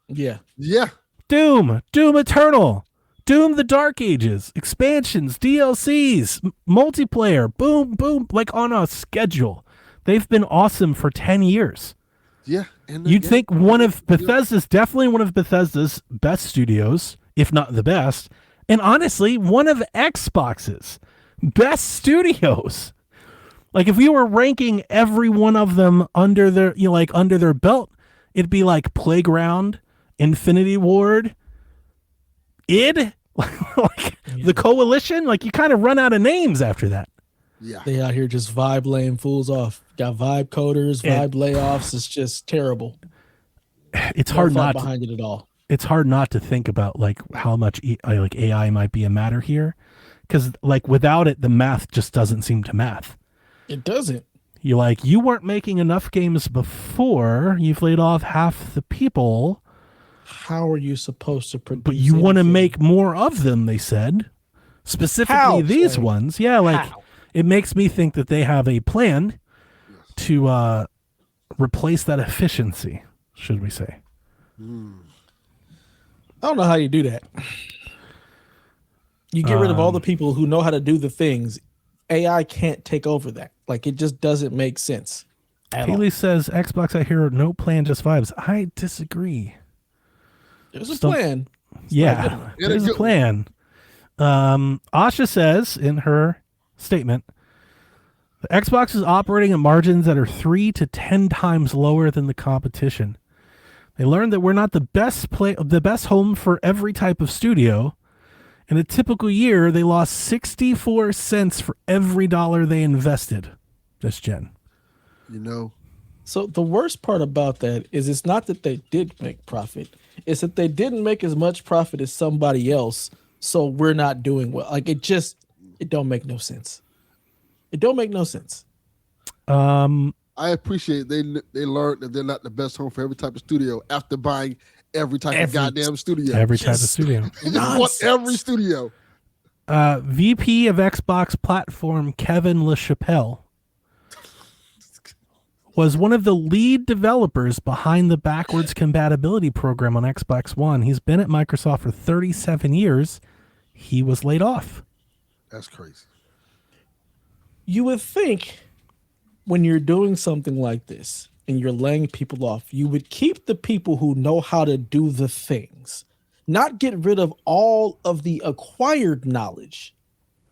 Yeah. Yeah. Doom Eternal, Doom the Dark Ages, expansions, DLCs, multiplayer, boom, like on a schedule. They've been awesome for 10 years. Yeah. And You'd think definitely one of Bethesda's best studios, if not the best, and honestly, one of Xbox's best studios. Like if we were ranking every one of them under their, under their belt, it'd be like Playground, Infinity Ward, id, the Coalition. Like you kind of run out of names after that. Yeah. They out here just vibe laying fools off. Got vibe coders, vibe layoffs. It's just terrible. It's No hard thought not behind it at all. It's hard not to think about like how much like AI might be a matter here, because like without it, the math just doesn't seem to math. It doesn't. You weren't making enough games before. You've laid off half the people. How are you supposed to produce? But you want to anything? make more of them, they said. Specifically How, these Sway? ones. Yeah, like How? it makes me think that they have a plan to replace that efficiency, should we say. I don't know how you do that. You get rid of all the people who know how to do the things. AI can't take over that. Like it just doesn't make sense. At all. Haley says Xbox, I hear no plan, just vibes. I disagree. There's a plan. Yeah, there's a plan. Asha says in her statement, the Xbox is operating at margins that are 3 to 10 times lower than the competition. They learned that we're not the best home for every type of studio, In a typical year, they lost 64 cents for every dollar they invested this gen. You know, So the worst part about that is it's not that they did make profit. It's that they didn't make as much profit as somebody else. So we're not doing well. Like it don't make no sense. It don't make no sense. I appreciate they learned that they're not the best home for every type of studio after buying every type of goddamn studio. Every type of studio. They just want every studio. VP of Xbox platform Kevin LaChapelle was one of the lead developers behind the backwards compatibility program on Xbox One. He's been at Microsoft for 37 years. He was laid off. That's crazy. You would think when you're doing something like this and you're laying people off, you would keep the people who know how to do the things, not get rid of all of the acquired knowledge.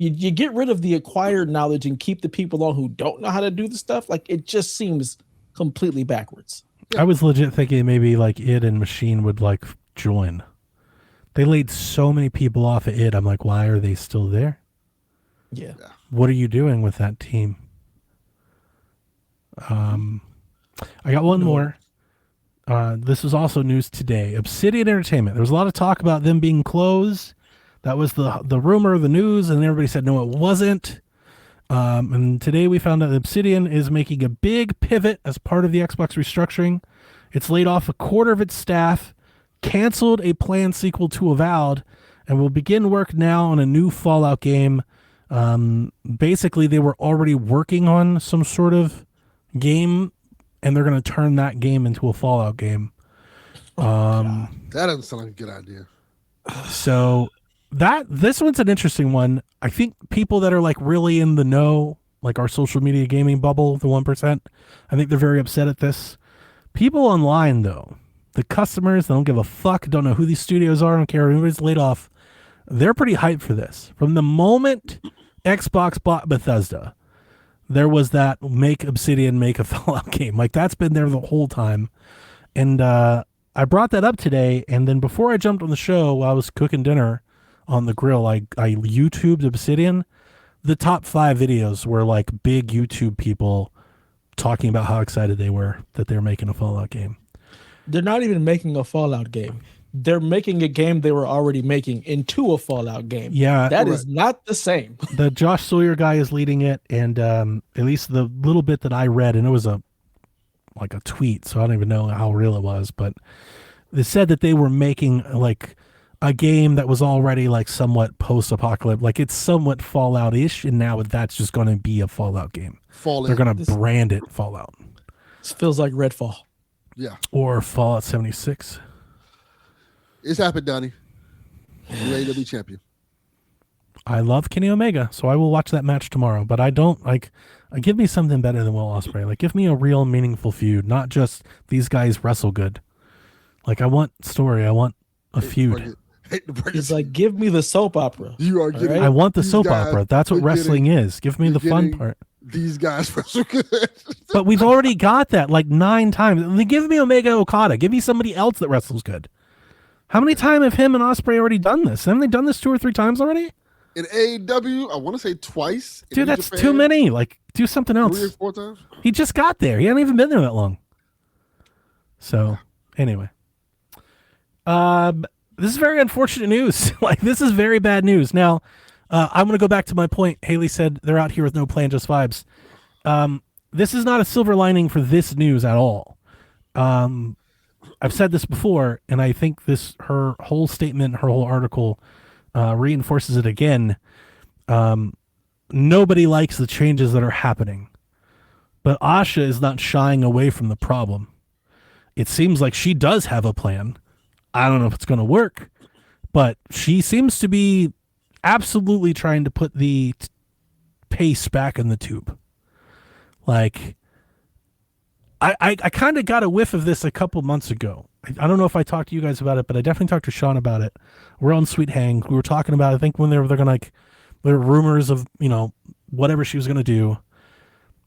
You get rid of the acquired knowledge and keep the people on who don't know how to do the stuff. Like it just seems completely backwards. I was legit thinking maybe like id and Machine would like join. They laid so many people off at id. I'm like, why are they still there? Yeah. What are you doing with that team? I got one more. This was also news today. Obsidian Entertainment. There was a lot of talk about them being closed. That was the rumor, the news, and everybody said no, it wasn't. And today we found out that Obsidian is making a big pivot as part of the Xbox restructuring. It's laid off a quarter of its staff, canceled a planned sequel to Avowed, and will begin work now on a new Fallout game. Basically, they were already working on some sort of game, and they're going to turn that game into a Fallout game. That doesn't sound like a good idea. So this one's an interesting one. I think people that are like really in the know, like our social media gaming bubble, the 1%, I think they're very upset at this. People online, though, the customers, they don't give a fuck, don't know who these studios are, don't care if anybody's laid off. They're pretty hyped for this. From the moment Xbox bought Bethesda, there was that make Obsidian make a Fallout game. Like that's been there the whole time. And I brought that up today, and then before I jumped on the show, while I was cooking dinner on the grill, I YouTubed Obsidian. The top 5 videos were like big YouTube people talking about how excited they were that they're making a Fallout game. They're not even making a Fallout game. They're making a game they were already making into a Fallout game. Yeah. That is not the same. The Josh Sawyer guy is leading it, and at least the little bit that I read, and it was a tweet, so I don't even know how real it was, but they said that they were making like a game that was already like somewhat post-apocalyptic, like it's somewhat Fallout-ish, and now that's just going to be a Fallout game. They're going to brand it Fallout. This feels like Redfall. Yeah. Or Fallout 76. It's happened, Donnie. You're ready to be champion. I love Kenny Omega, so I will watch that match tomorrow. But I don't give me something better than Will Ospreay. Like, give me a real meaningful feud, not just these guys wrestle good. Like, I want story. I want a feud. It's like, give me the soap opera. You are getting. I want the soap opera. That's what wrestling is. Give me the fun part. These guys wrestle good. But we've already got that like 9 times. Give me Omega Okada. Give me somebody else that wrestles good. How many times have him and Ospreay already done this? Haven't they done this 2 or 3 times already? In AEW, I want to say twice. Dude, that's too many. Like, do something else. 3 or 4 times. He just got there. He hasn't even been there that long. So, anyway. This is very unfortunate news. Like, this is very bad news. Now, I'm going to go back to my point. Haley said they're out here with no plan, just vibes. This is not a silver lining for this news at all. I've said this before, and I think her whole statement, her whole article reinforces it again. Nobody likes the changes that are happening, but Asha is not shying away from the problem. It seems like she does have a plan. I don't know if it's going to work, but she seems to be absolutely trying to put the pace back in the tube. Like, I kind of got a whiff of this a couple months ago. I don't know if I talked to you guys about it, but I definitely talked to Sean about it. We're on Sweet Hang. We were talking about, I think when they're going to there were rumors of, whatever she was going to do.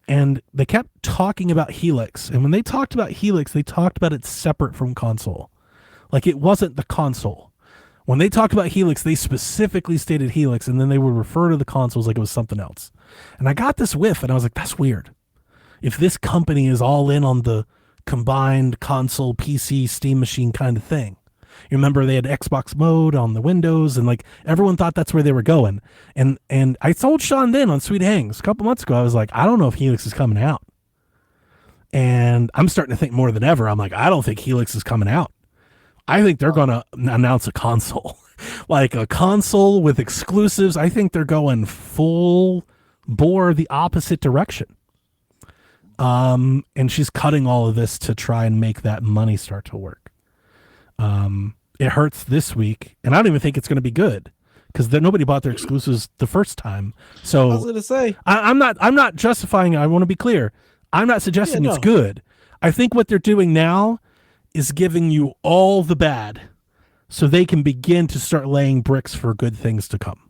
And they kept talking about Helix. And when they talked about Helix, they talked about it separate from console. Like, it wasn't the console. When they talked about Helix, they specifically stated Helix, and then they would refer to the consoles like it was something else. And I got this whiff, and I was like, that's weird. If this company is all in on the combined console, PC, Steam machine kind of thing. You remember they had Xbox mode on the Windows, and like everyone thought that's where they were going. And I told Sean then on Sweet Hangs a couple months ago, I was like, I don't know if Helix is coming out. And I'm starting to think more than ever. I'm like, I don't think Helix is coming out. I think they're going to announce a console, like a console with exclusives. I think they're going full bore the opposite direction. And she's cutting all of this to try and make that money start to work. It hurts this week, and I don't even think it's going to be good because nobody bought their exclusives the first time. So I was going to say, I'm not justifying it. I want to be clear. I'm not suggesting it's good. I think what they're doing now is giving you all the bad so they can begin to start laying bricks for good things to come.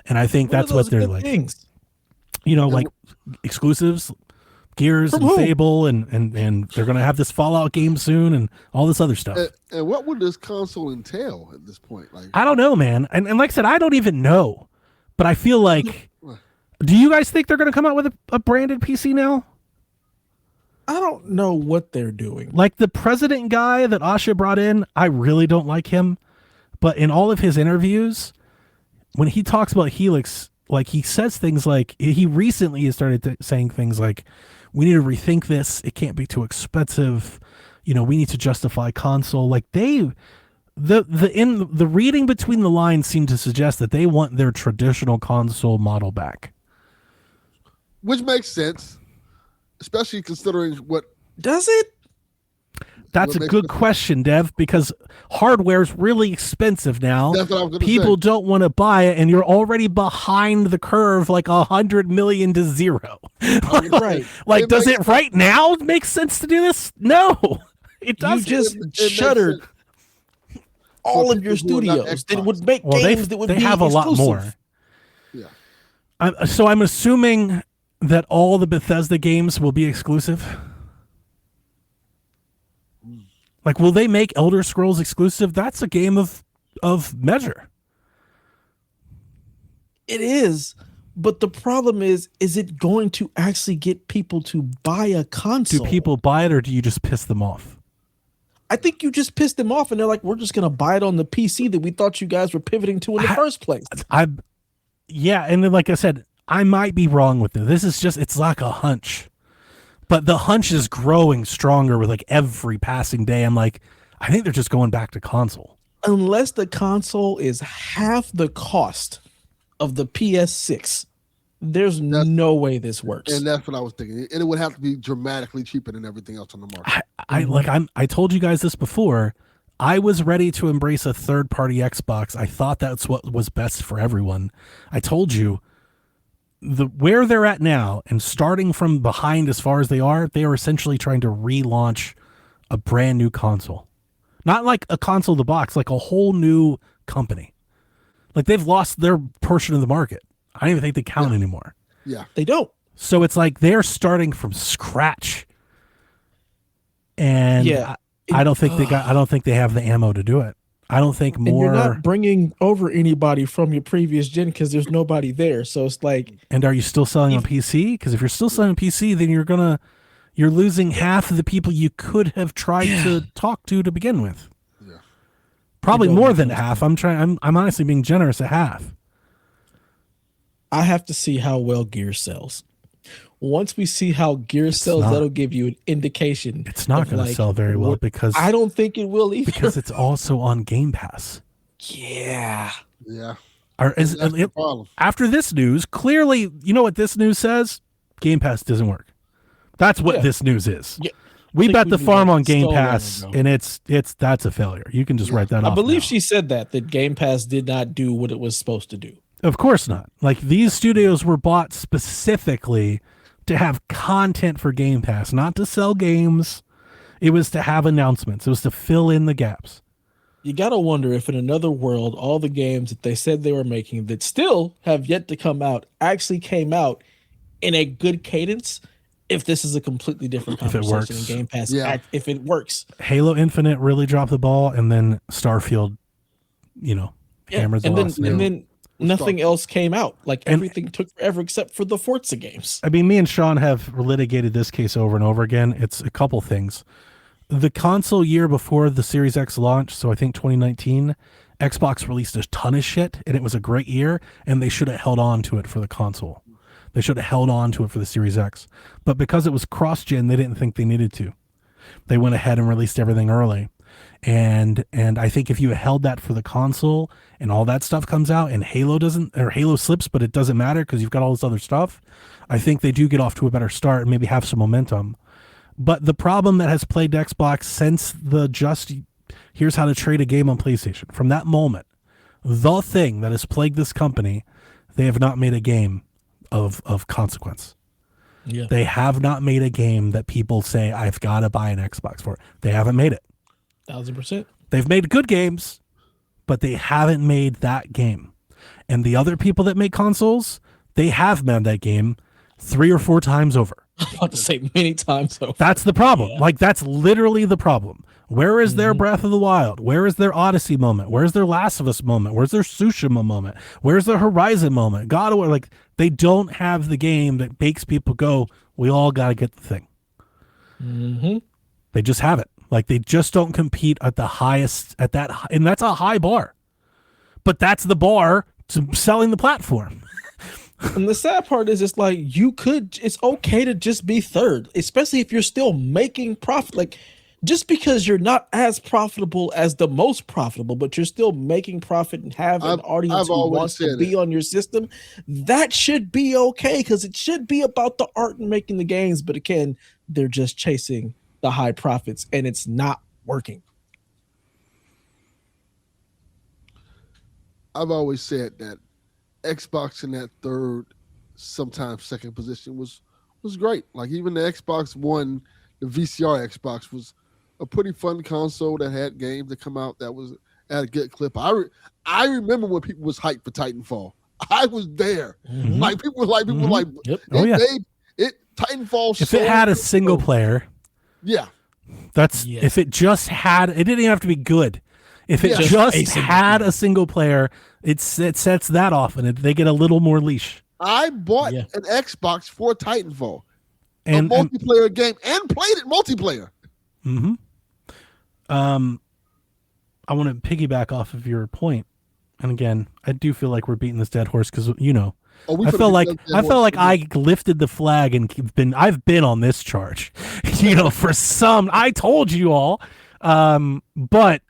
And I think that's what they're like. Things? You know, like exclusives, Gears and Fable, and they're going to have this Fallout game soon and all this other stuff. And what would this console entail at this point? Like, I don't know, man. And like I said, I don't even know. But I feel like, do you guys think they're going to come out with a branded PC now? I don't know what they're doing. Like the president guy that Asha brought in, I really don't like him. But in all of his interviews, when he talks about Helix, like he says things like, he recently has started saying things like, we need to rethink this. It can't be too expensive. You know, we need to justify console. Like the reading between the lines seem to suggest that they want their traditional console model back. Which makes sense. Especially considering what... Does it? That's a good question, Dev, because hardware's really expensive now. That's what I was gonna People say. don't want to buy it, and you're already behind the curve like 100 million to 0. Right. Like, does it right now make sense to do this? No, it doesn't. You just shuttered all of your studios that would make games that would be They have a lot more. Yeah. So I'm assuming that all the Bethesda games will be exclusive. Like, will they make Elder Scrolls exclusive? That's a game of measure. It is, but the problem is it going to actually get people to buy a console? Do people buy it, or do you just piss them off? I think you just pissed them off, and they're like, we're just going to buy it on the PC that we thought you guys were pivoting to in the first place. Yeah, and then, like I said, I might be wrong with it. This is just, it's like a hunch. But the hunch is growing stronger with like every passing day. I'm like, I think they're just going back to console. Unless the console is half the cost of the PS6, there's no way this works. And that's what I was thinking. And it would have to be dramatically cheaper than everything else on the market. I told you guys this before. I was ready to embrace a third-party Xbox. I thought that's what was best for everyone. I told you, where they're at now and starting from behind as far as they are essentially trying to relaunch a brand new console. Not like a console in the box, like a whole new company. Like they've lost their portion of the market. I don't even think they count anymore. Yeah. They don't. So it's like they're starting from scratch. And I don't think they have the ammo to do it. I don't think more. And you're not bringing over anybody from your previous gen because there's nobody there. So it's like. And are you still selling on PC? Because if you're still selling on PC, then you're losing half of the people you could have tried to talk to begin with. Yeah. Probably more than half. I'm honestly being generous at half. I have to see how well Gear sells. Once we see how Gear sells, that'll give you an indication. It's not going to sell very well because I don't think it will either. Because it's also on Game Pass. Yeah. Yeah. After this news, clearly, you know what this news says? Game Pass doesn't work. That's what this news is. Yeah. We bet the farm on Game Pass, and that's a failure. You can just write that off. I believe she said that Game Pass did not do what it was supposed to do. Of course not. Like, these studios were bought specifically to have content for Game Pass, not to sell games. It was to have announcements. It was to fill in the gaps. You got to wonder if in another world, all the games that they said they were making that still have yet to come out actually came out in a good cadence. If this is a completely different conversation in Game Pass, if it works. Halo Infinite really dropped the ball, and then Starfield hammers off. And then nothing else came out. Like And- everything took forever except for the Forza games. I mean, me and Sean have litigated this case over and over again. It's a couple things. The console year before the Series X launch, so I think 2019, Xbox released a ton of shit, and it was a great year, and they should have held on to it for the console. They should have held on to it for the Series X. But because it was cross-gen, they didn't think they needed to. They went ahead and released everything early. And I think if you held that for the console and all that stuff comes out and Halo slips, but it doesn't matter because you've got all this other stuff, I think they do get off to a better start and maybe have some momentum. But the problem that has plagued Xbox since here's how to trade a game on PlayStation, from that moment, the thing that has plagued this company, they have not made a game of consequence. Yeah. They have not made a game that people say, I've got to buy an Xbox for. They haven't made it. 1000%. They've made good games, but they haven't made that game. And the other people that make consoles, they have made that game 3 or 4 times over. I'm about to say many times over. That's the problem. Yeah. Like, that's literally the problem. Where is their Breath of the Wild? Where is their Odyssey moment? Where's their Last of Us moment? Where's their Tsushima moment? Where's their Horizon moment? God of War, like, they don't have the game that makes people go, we all got to get the thing. Mm-hmm. They just haven't. Like, they just don't compete at the highest, and that's a high bar. But that's the bar to selling the platform. And the sad part is, it's like it's okay to just be third, especially if you're still making profit. Like, just because you're not as profitable as the most profitable, but you're still making profit and have an audience who wants to be on your system, that should be okay, because it should be about the art and making the games. But again, they're just chasing the high profits, and it's not working. I've always said that Xbox in that third, sometimes second position was great. Like, even the Xbox One, the VCR Xbox was a pretty fun console that had games that come out that was at a good clip. I remember when people was hyped for Titanfall. I was there. Mm-hmm. Like, people were like, Yep. Titanfall. If it had a single player, yeah, if it just had, it didn't even have to be good. If it just had a single player, it sets that off, and they get a little more leash. I bought an Xbox for Titanfall, and a multiplayer game, and played it multiplayer. Mm-hmm. I want to piggyback off of your point, and again, I do feel like we're beating this dead horse because I felt like I lifted the flag and I've been on this charge, for some. I told you all, but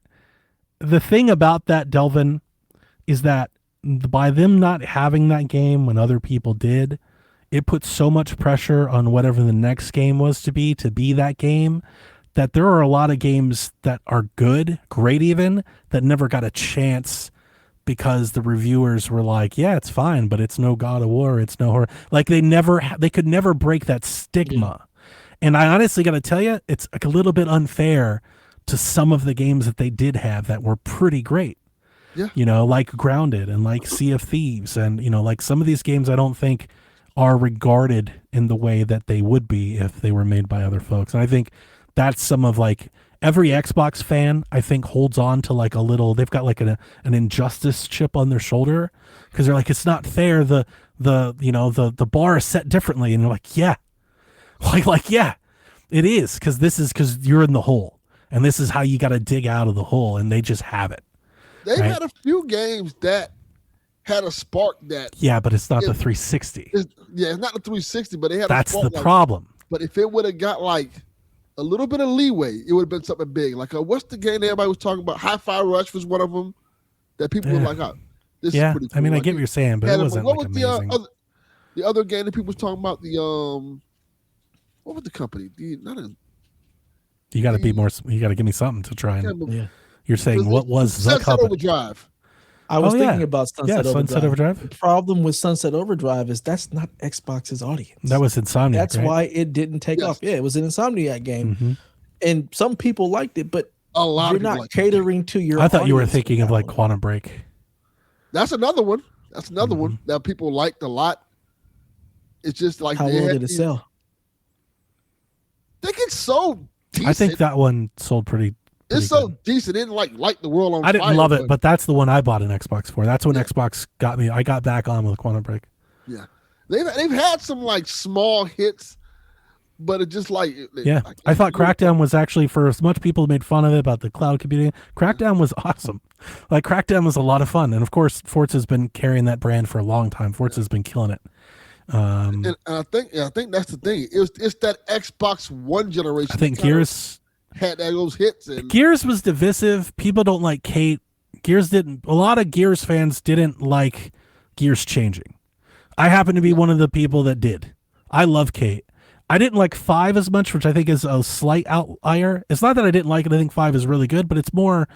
the thing about that, Delvin, is that by them not having that game when other people did, it put so much pressure on whatever the next game was to be that game, that there are a lot of games that are great even, that never got a chance because the reviewers were like, yeah, it's fine, but it's no God of War, it's no horror. Like, they could never break that stigma. And I honestly got to tell you, it's a little bit unfair to some of the games that they did have that were pretty great. Yeah. Like Grounded and like Sea of Thieves, and like some of these games I don't think are regarded in the way that they would be if they were made by other folks. And I think that's some of, like, every Xbox fan, I think, holds on to like a little, they've got like an injustice chip on their shoulder, because they're like, it's not fair, the bar is set differently, and they're like, yeah, yeah, it is, because you're in the hole. And this is how you got to dig out of the hole, and they just have it. They've had a few games that had a spark that. Yeah, but it's not the 360. It's not the 360, but they had. That's a spark, the problem. But if it would have got like a little bit of leeway, it would have been something big. Like, what's the game that everybody was talking about? Hi-Fi Rush was one of them that people were like, this is pretty cool. I mean, I get what you're saying, but it wasn't what like was amazing. The other game that people was talking about, what was the company? You got to be more. You got to give me something to try and. You're saying what was the Sunset company? Overdrive. I was thinking about Sunset Overdrive. The problem with Sunset Overdrive is that's not Xbox's audience. That was Insomniac. That's right? why it didn't take off. Yeah, it was an Insomniac game, Mm-hmm. and some people liked it, but a lot you're not catering to your. I thought you were thinking of like Quantum Break. That's another one. One that people liked a lot. It's just like, how well did it sell? I think it sold decent. I think that one sold pretty pretty It's so good. decent. It didn't light the world on fire. I didn't love it, but that's the one I bought an Xbox for. That's when Xbox got me. I got back on with Quantum Break. yeah, they've had some like small hits, but it just like Yeah, I thought Crackdown was actually, for as much people made fun of it about the cloud computing, Crackdown was awesome. Like Crackdown was a lot of fun, and of course, Forza's been carrying that brand for a long time. Forza's been killing it. And I think that's the thing. It's that Xbox One generation. I think Gears had those hits. And Gears was divisive. People don't like Kate. Gears didn't. A lot of Gears fans didn't like Gears changing. I happen to be one of the people that did. I love Kate. I didn't like 5 as much, which I think is a slight outlier. It's not that I didn't like it. I think 5 is really good, but it's more.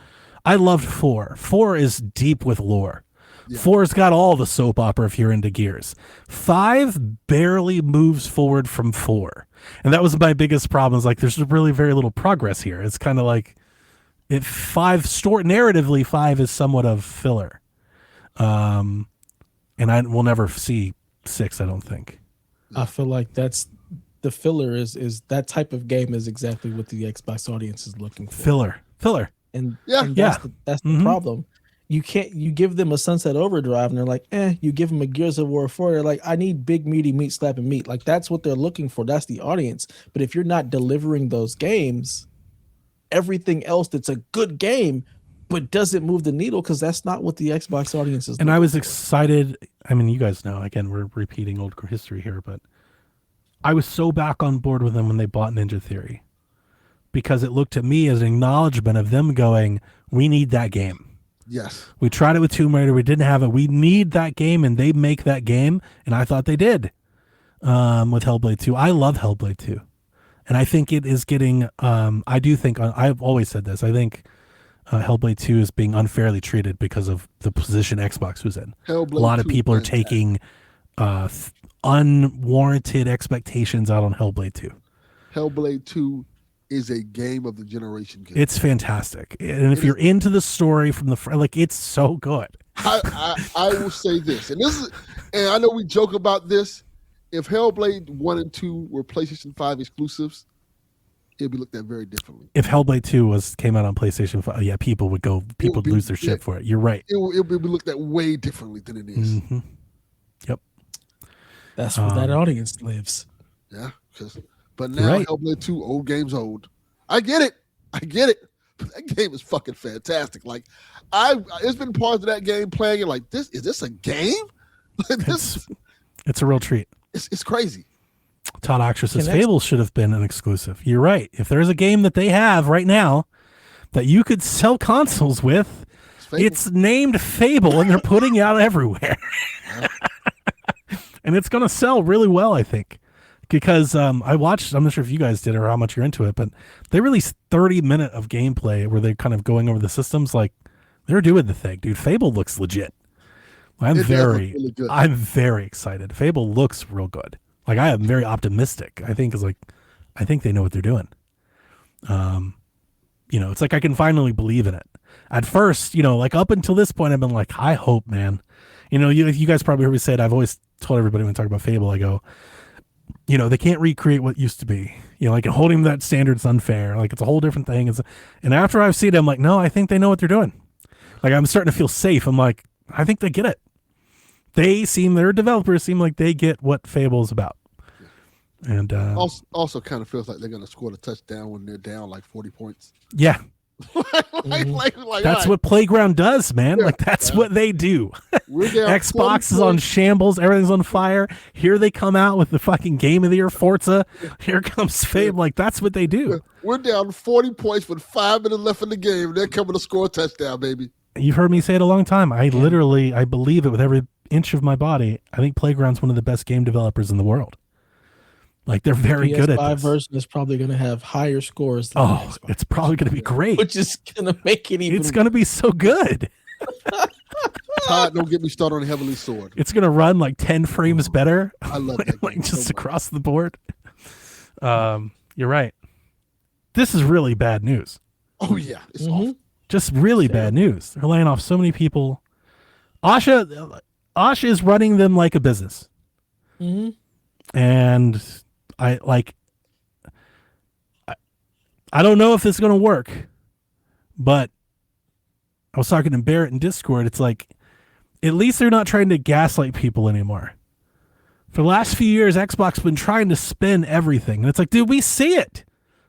I loved 4. 4 is deep with lore. Yeah. 4's got all the soap opera if you're into Gears. 5 barely moves forward from 4. And that was my biggest problem, is like there's really very little progress here. It's kind of like if 5 narratively 5 is somewhat of filler. And we'll never see 6, I don't think. I feel like that's the filler is that type of game is exactly what the Xbox audience is looking for. Filler. And that's the problem. You give them a Sunset Overdrive and they're like, you give them a Gears of War 4, they're like, I need big meaty meat slapping meat. Like that's what they're looking for. That's the audience. But if you're not delivering those games, everything else that's a good game but doesn't move the needle, because that's not what the Xbox audience is. And I was excited. I mean, you guys know, again, we're repeating old history here, but I was so back on board with them when they bought Ninja Theory, because it looked to me as an acknowledgement of them going, we need that game. Yes. We tried it with Tomb Raider. We didn't have it. We need that game, and they make that game, and I thought they did with Hellblade 2. I love Hellblade 2. And I think it is getting, I do think, I've always said this, I think Hellblade 2 is being unfairly treated because of the position Xbox was in. A lot of people are taking unwarranted expectations out on Hellblade 2. Hellblade 2 is a game of the generation. It's fantastic. And if you're into the story from the front, like, it's so good. I will say this, and I know we joke about this. If Hellblade 1 and 2 were PlayStation 5 exclusives, it'd be looked at very differently. If Hellblade 2 came out on PlayStation 5, yeah, people would lose their shit for it. You're right. It would be looked at way differently than it is. Mm-hmm. Yep. That's where that audience lives. Yeah, but now Hellblade 2, old game's old. I get it. But that game is fucking fantastic. Like, it's been parts of that game playing it like, is this a game? It's a real treat. It's crazy. Todd Actress says Fable should have been an exclusive. You're right. If there's a game that they have right now that you could sell consoles with, it's named Fable, and they're putting it out everywhere. And it's going to sell really well, I think. Because I watched, I'm not sure if you guys did or how much you're into it, but they released 30-minute of gameplay where they're kind of going over the systems. Like, they're doing the thing, dude. Fable looks legit. I'm very excited. Fable looks real good. Like, I am very optimistic. I think they know what they're doing. It's like I can finally believe in it. At first, like up until this point, I've been like, I hope, man. You guys probably heard me say it. I've always told everybody when I talk about Fable, I go, they can't recreate what used to be. Like holding that standard's unfair. Like, it's a whole different thing. And after I've seen it, I'm like, no, I think they know what they're doing. Like, I'm starting to feel safe. I'm like, I think they get it. Their developers seem like they get what Fable's about. And also kind of feels like they're going to score the touchdown when they're down like 40 points. Yeah. like, that's what Playground does, man. Yeah, that's what they do. Xbox is on shambles. Everything's on fire. Here they come out with the fucking game of the year, Forza. Here comes Fable. Like, that's what they do. We're down 40 points with 5 minutes left in the game. They're coming to score a touchdown, baby. You've heard me say it a long time. I believe it with every inch of my body. I think Playground's one of the best game developers in the world. Like, they're very good at this. PS5 version is probably going to have higher scores than it's probably going to be great. Which is going to make it even... It's going to be so good. Todd, don't get me started on Heavenly Sword. It's going to run like 10 frames better. I love that like just across the board. You're right. This is really bad news. Oh, yeah. It's awful. Just really bad news. They're laying off so many people. Asha is running them like a business. Mm-hmm. And I don't know if this is going to work, But I was talking to Barrett in Discord. It's like, at least they're not trying to gaslight people anymore. For the last few years, Xbox has been trying to spin everything. And it's like, dude, we see it.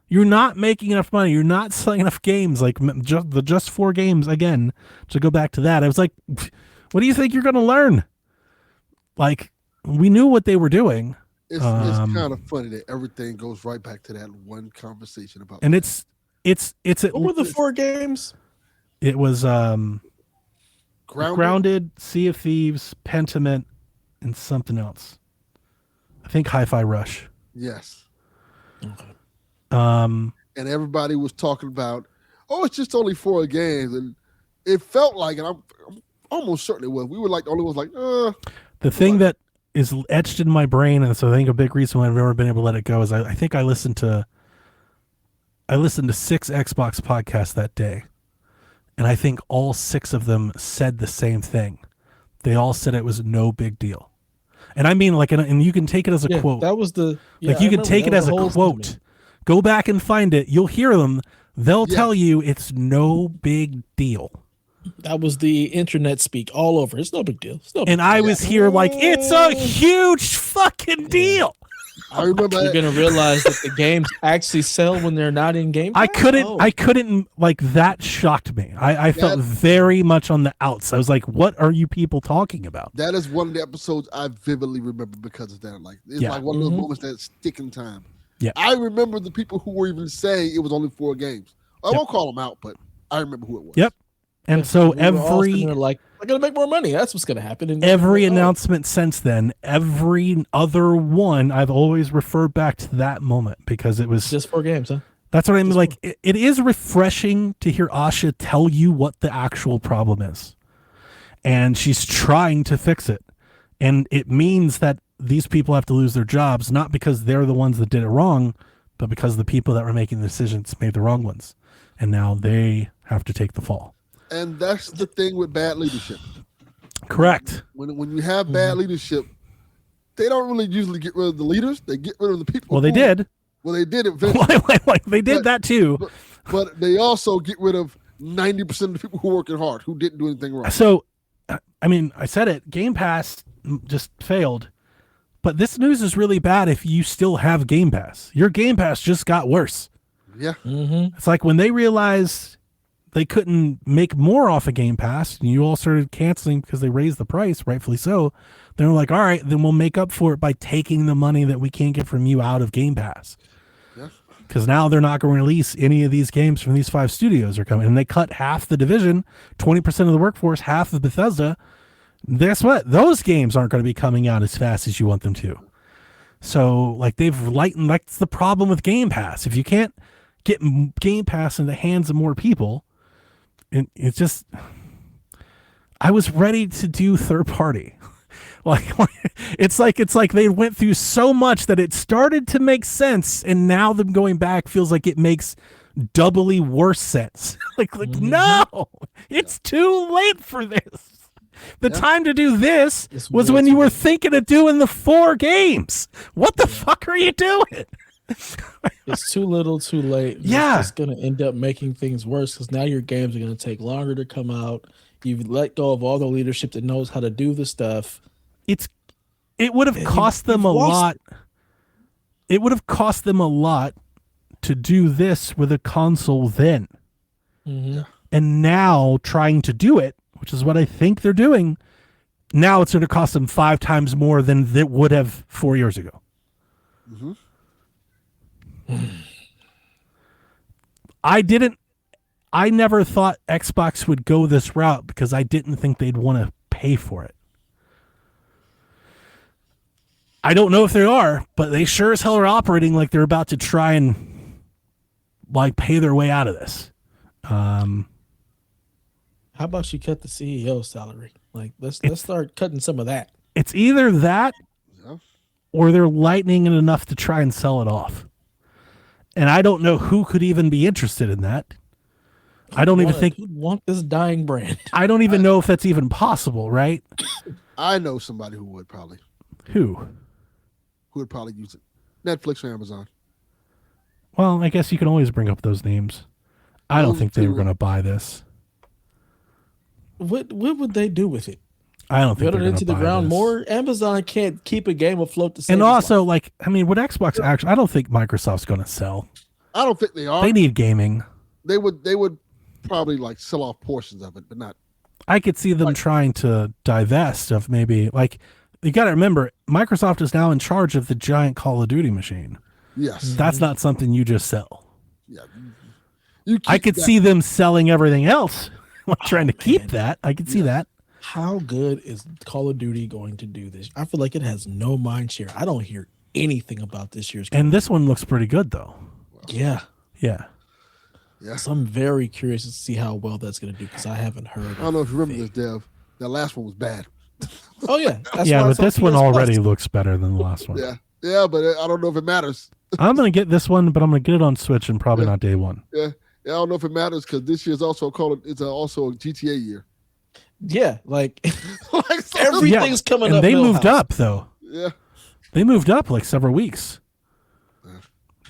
You're not making enough money. You're not selling enough games. Like the just 4 games, again, to go back to that. I was like, what do you think you're going to learn? Like, we knew what they were doing. It's kind of funny that everything goes right back to that one conversation about. And it's What were the 4 games? It was Grounded, Sea of Thieves, Pentiment, and something else. I think Hi-Fi Rush. Yes. Okay. And everybody was talking about, oh, it's just only 4 games, and it felt like, and I'm almost certain it was. We were like the only ones like, The thing that is etched in my brain, and so I think a big reason why I've never been able to let it go is I think I listened to 6 Xbox podcasts that day, and I think all 6 of them said the same thing. They all said it was no big deal. And I mean, like, and you can take it as a quote. That was the like you can take it as a quote. Go back and find it. You'll hear them. They'll tell you it's no big deal. That was the internet speak all over. It's no big deal. And I was here like, it's a huge fucking deal. I remember you're gonna realize that the games actually sell when they're not in game. I couldn't like that shocked me. I felt very much on the outs. I was like, what are you people talking about? That is one of the episodes I vividly remember because of that. Like it's like one of those moments that stick in time. Yeah. I remember the people who were even saying it was only 4 games. I won't call them out, but I remember who it was. Yep. And so every like, I'm gonna make more money. That's what's gonna happen. And every announcement since then, every other one, I've always referred back to that moment because it was just 4 games, huh? That's what I mean. Like it is refreshing to hear Asha tell you what the actual problem is, and she's trying to fix it. And it means that these people have to lose their jobs, not because they're the ones that did it wrong, but because the people that were making the decisions made the wrong ones, and now they have to take the fall. And that's the thing with bad leadership. Correct. When you have bad leadership, they don't really usually get rid of the leaders. They get rid of the people. Well, they did. Well, they did eventually. They did that too. But they also get rid of 90% of the people who are working hard, who didn't do anything wrong. So, I mean, I said it. Game Pass just failed. But this news is really bad if you still have Game Pass. Your Game Pass just got worse. Yeah. Mm-hmm. It's like when they realized they couldn't make more off of Game Pass, and you all started canceling because they raised the price, rightfully so. They were like, all right, then we'll make up for it by taking the money that we can't get from you out of Game Pass. Yeah. Because now they're not going to release any of these games from these 5 studios are coming. And they cut half the division, 20% of the workforce, half of Bethesda. Guess what? Those games aren't going to be coming out as fast as you want them to. So, like, they've lightened, that's the problem with Game Pass. If you can't get Game Pass in the hands of more people, it's just, I was ready to do third party. Like it's like they went through so much that it started to make sense, and now them going back feels like it makes doubly worse sense. like no, it's too late for this. The time to do this was when you were thinking of doing the 4 games. What the fuck are you doing? It's too little, too late. Yeah, it's going to end up making things worse because now your games are going to take longer to come out. You've let go of all the leadership that knows how to do the stuff. It would have cost them a lot. It would have cost them a lot to do this with a console then. Mm-hmm. And now trying to do it, which is what I think they're doing, now it's going to cost them 5 times more than it would have 4 years ago. Mm-hmm. I never thought Xbox would go this route because I didn't think they'd want to pay for it. I don't know if they are, but they sure as hell are operating like they're about to try and like pay their way out of this. How about you cut the CEO salary? Like let's start cutting some of that. It's either that or they're lightening it enough to try and sell it off. And I don't know who could even be interested in that. I don't even think want this dying brand. I don't even know if that's even possible, right? I know somebody who would probably. Who would probably use it? Netflix or Amazon. Well, I guess you can always bring up those names. I don't Those think they were two- going to buy this. What would they do with it? I don't think Put they're it going to into the buy ground this. more? Amazon can't keep a game afloat to save And its also, life. like, I mean, would Xbox actually? I don't think Microsoft's going to sell. I don't think they are. They need gaming. They would probably like sell off portions of it, but not. I could see them trying to divest of maybe like. You got to remember, Microsoft is now in charge of the giant Call of Duty machine. Yes. That's not something you just sell. Yeah. You I keep could that- see them selling everything else, like trying to keep that. I could see that. How good is Call of Duty going to do this? I feel like it has no mind share. I don't hear anything about this year's. And this one looks pretty good, though. Yeah. Yeah. Yeah. So I'm very curious to see how well that's going to do because I haven't heard. I don't know if you remember this, Dev. That last one was bad. Oh yeah, that's Yeah, why but it's on this one PS already Plus. looks better than the last one. Yeah. Yeah, but I don't know if it matters. I'm going to get this one, but I'm going to get it on Switch and probably not day one. Yeah. Yeah, I don't know if it matters because this year's also also a GTA year. Yeah, like Like, so- everything's coming And up. they moved Millhouse. up, though. Yeah. They moved up like several weeks.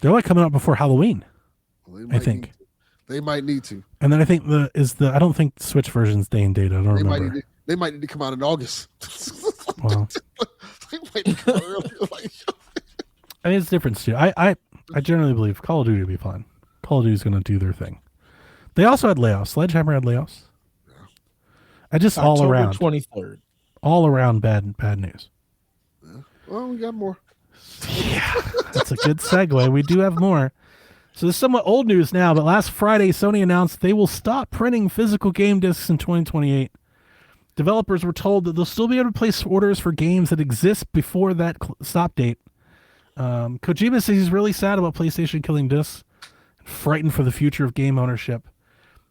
They're like coming up before Halloween, Well, they I might think. need to. They might need to. And then I think I don't think Switch version's day and date. I don't They might remember. need to. They might need to come out in August. Wow. They might need to come out early. Like, I mean, it's different too. I generally believe Call of Duty will be fine. Call of Duty's going to do their thing. They also had layoffs. Sledgehammer had layoffs. I just October all 23rd. bad news. well, we got more. Yeah, that's a good segue. We do have more. So this is somewhat old news now, but last Friday, Sony announced they will stop printing physical game discs in 2028. Developers were told that they'll still be able to place orders for games that exist before that stop date. Kojima says he's really sad about PlayStation killing discs, frightened for the future of game ownership.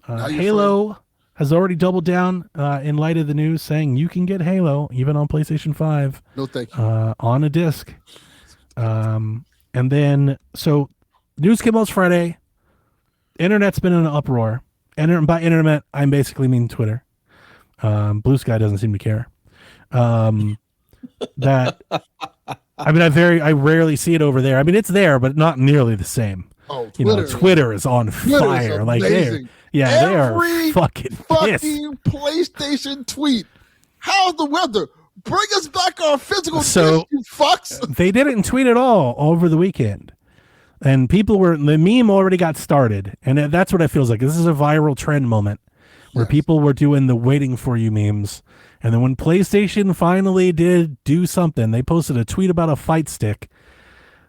Now you're Halo has already doubled down in light of the news, saying you can get Halo even on PlayStation 5 No, thank you. on a disc. And then, so news came out Friday. Internet's been in an uproar. And by internet, I basically mean Twitter. Blue Sky doesn't seem to care. That I mean, I rarely see it over there. I mean, it's there, but not nearly the same. Oh, You know, Twitter is on Twitter is fire. Like amazing. they Every are fucking pissed. fucking PlayStation tweet. How's the weather? Bring us back our physical So- disc, you fucks. They didn't tweet at all over the weekend. And the meme already got started. And that's what it feels like. This is a viral trend moment where Yes. people were doing the waiting for you memes. And then when PlayStation finally did do something, they posted a tweet about a fight stick.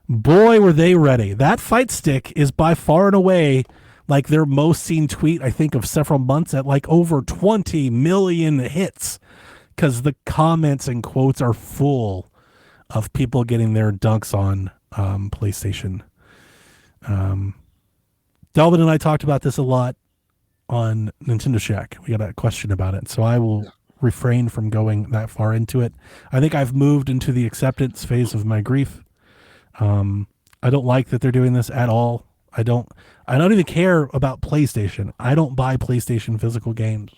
Boy, were they ready. That fight stick is by far and away like their most seen tweet, I think, of several months at like over 20 million hits. Because the comments and quotes are full of people getting their dunks on PlayStation. Delvin and I talked about this a lot on Nintendo Shack. We got a question about it, so I will refrain from going that far into it. I think I've moved into the acceptance phase of my grief. I don't like that they're doing this at all. I don't even care about PlayStation. I don't buy PlayStation physical games.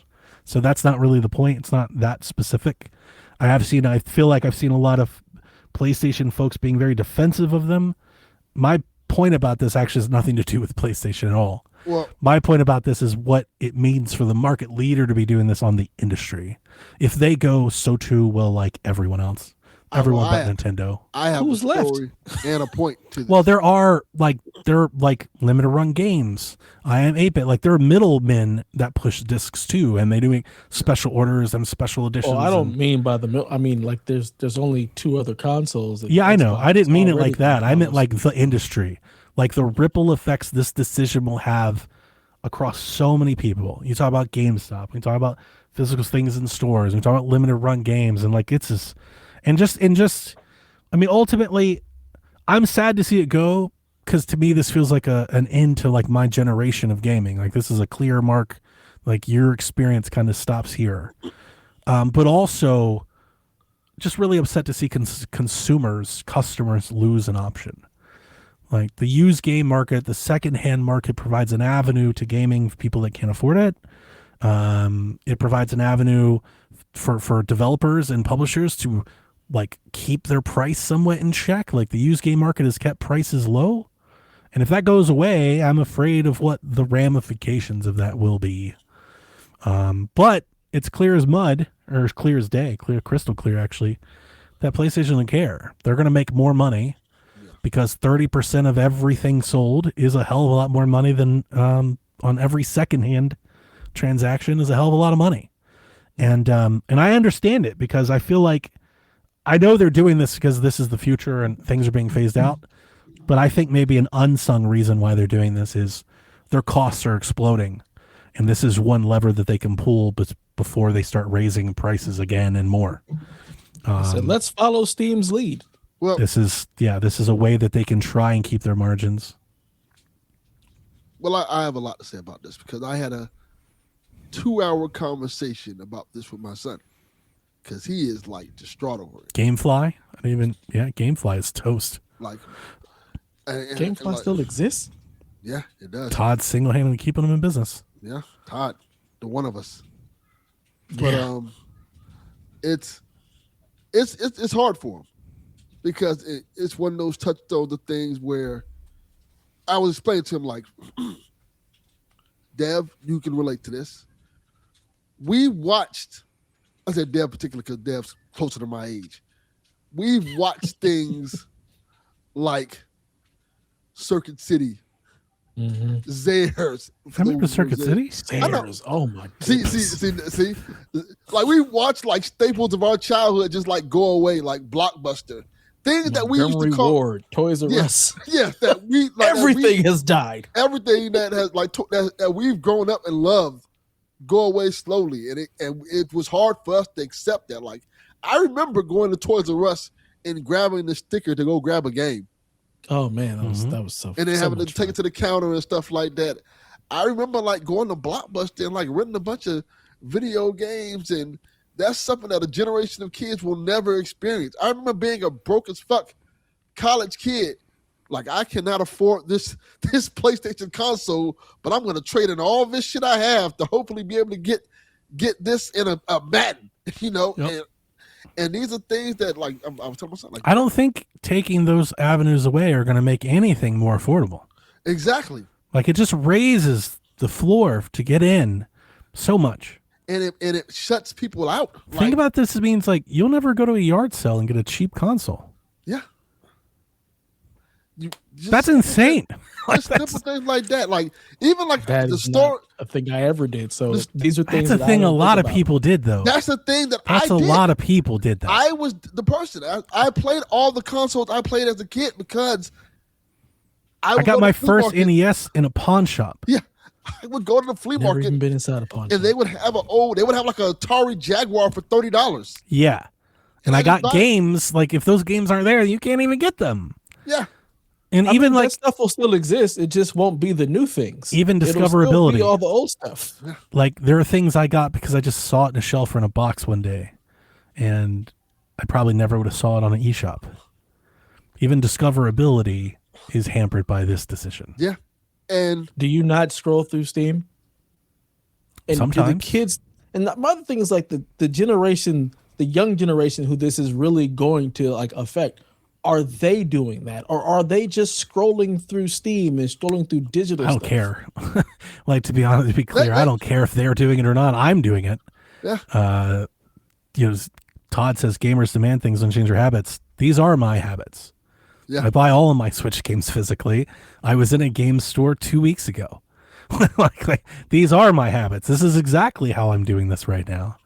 So that's not really the point. It's not that specific. I feel like I've seen a lot of PlayStation folks being very defensive of them. My point about this actually has nothing to do with PlayStation at all. Well, My point about this is what it means for the market leader to be doing this on the industry. If they go, so too will like everyone else. Everyone but Nintendo. I have Who's a left? story and a point to this. Well, there are limited run games. I am 8-bit. Like there are middlemen that push discs too, and they doing special orders and special editions. Oh, I don't and- mean by the middle. I mean like there's only 2 other consoles. that Yeah, I know. Xbox I didn't mean it already like that. I meant controls. like the industry, like the ripple effects this decision will have across so many people. You talk about GameStop. We talk about physical things in stores. We talk about limited run games, and like it's just, and just. I mean, ultimately, I'm sad to see it go because to me this feels like an end to like my generation of gaming. Like this is a clear mark. Like your experience kind of stops here, but also just really upset to see customers lose an option. Like the used game market, the secondhand market provides an avenue to gaming for people that can't afford it. It provides an avenue for developers and publishers to like keep their price somewhat in check. Like the used game market has kept prices low, And if that goes away, I'm afraid of what the ramifications of that will be. But it's clear as mud, or as clear as day, crystal clear actually, that PlayStation doesn't care. They're going to make more money because 30% of everything sold is a hell of a lot more money than on every secondhand transaction is a hell of a lot of money. And I understand it because I feel like I know they're doing this because this is the future and things are being phased out. But I think maybe an unsung reason why they're doing this is their costs are exploding. And this is one lever that they can pull before they start raising prices again and more. So let's follow Steam's lead. Well, this is a way that they can try and keep their margins. Well, I have a lot to say about this because I had a 2-hour conversation about this with my son because he is like distraught over it. Gamefly? Gamefly is toast. Like, Gamefly like, still exists? Yeah, it does. Todd's single-handedly keeping them in business. Yeah, Todd, the one of us. But it's hard for him because it's one of those touchstones of things where I was explaining to him like, Dev, you can relate to this. We watched, I said Dev particularly because Dev's closer to my age. We've watched things like Circuit City, Zares. I remember Circuit City. Zares. Oh my goodness. See. Like we watched like staples of our childhood just like go away, like Blockbuster. Things that we used to call Ward, Toys R Us. Yeah, that we like everything has died. Everything that has like that we've grown up and loved go away slowly, and it was hard for us to accept that. Like I remember going to Toys R Us and grabbing the sticker to go grab a game. Oh man, that was so. And then so having to much take fun. it to the counter and stuff like that. I remember like going to Blockbuster and like renting a bunch of video games, and that's something that a generation of kids will never experience. I remember being a broke as fuck college kid. Like I cannot afford this PlayStation console, but I'm going to trade in all this shit I have to hopefully be able to get this in a Madden, you know. Yep. And these are things that like I was telling myself. Like I don't think taking those avenues away are going to make anything more affordable. Exactly. Like it just raises the floor to get in so much. And it shuts people out. Think about this as means like you'll never go to a yard sale and get a cheap console. Yeah. That's insane. Just simple things like that. Like even like that the store. A thing I ever did. So these are things. That's a thing a lot of people did though. That's the thing that That's a lot of people did that. I was the person. I played all the consoles I played as a kid because I got my first NES in a pawn shop. Yeah. I would go to the flea Never market. Even been inside a pawn shop. And they would have like an Atari Jaguar for $30. Yeah. And I got games, like if those games aren't there, you can't even get them. Yeah. And even like that stuff will still exist. It just won't be the new things. Even It'll discoverability. still be all the old stuff. Like there are things I got because I just saw it in a shelf or in a box one day. And I probably never would have saw it on an eShop. Even discoverability is hampered by this decision. Yeah. And do you not scroll through Steam? And sometimes. Do the kids, and my other thing is like the generation, the young generation who this is really going to like affect, are they doing that? Or are they just scrolling through Steam and scrolling through digital I don't stuff? care. Like to be honest, to be clear, I don't care if they're doing it or not. I'm doing it. Yeah. Todd says gamers demand things and change their habits. These are my habits. Yeah. I buy all of my Switch games physically. I was in a game store 2 weeks ago. like these are my habits. This is exactly how I'm doing this right now.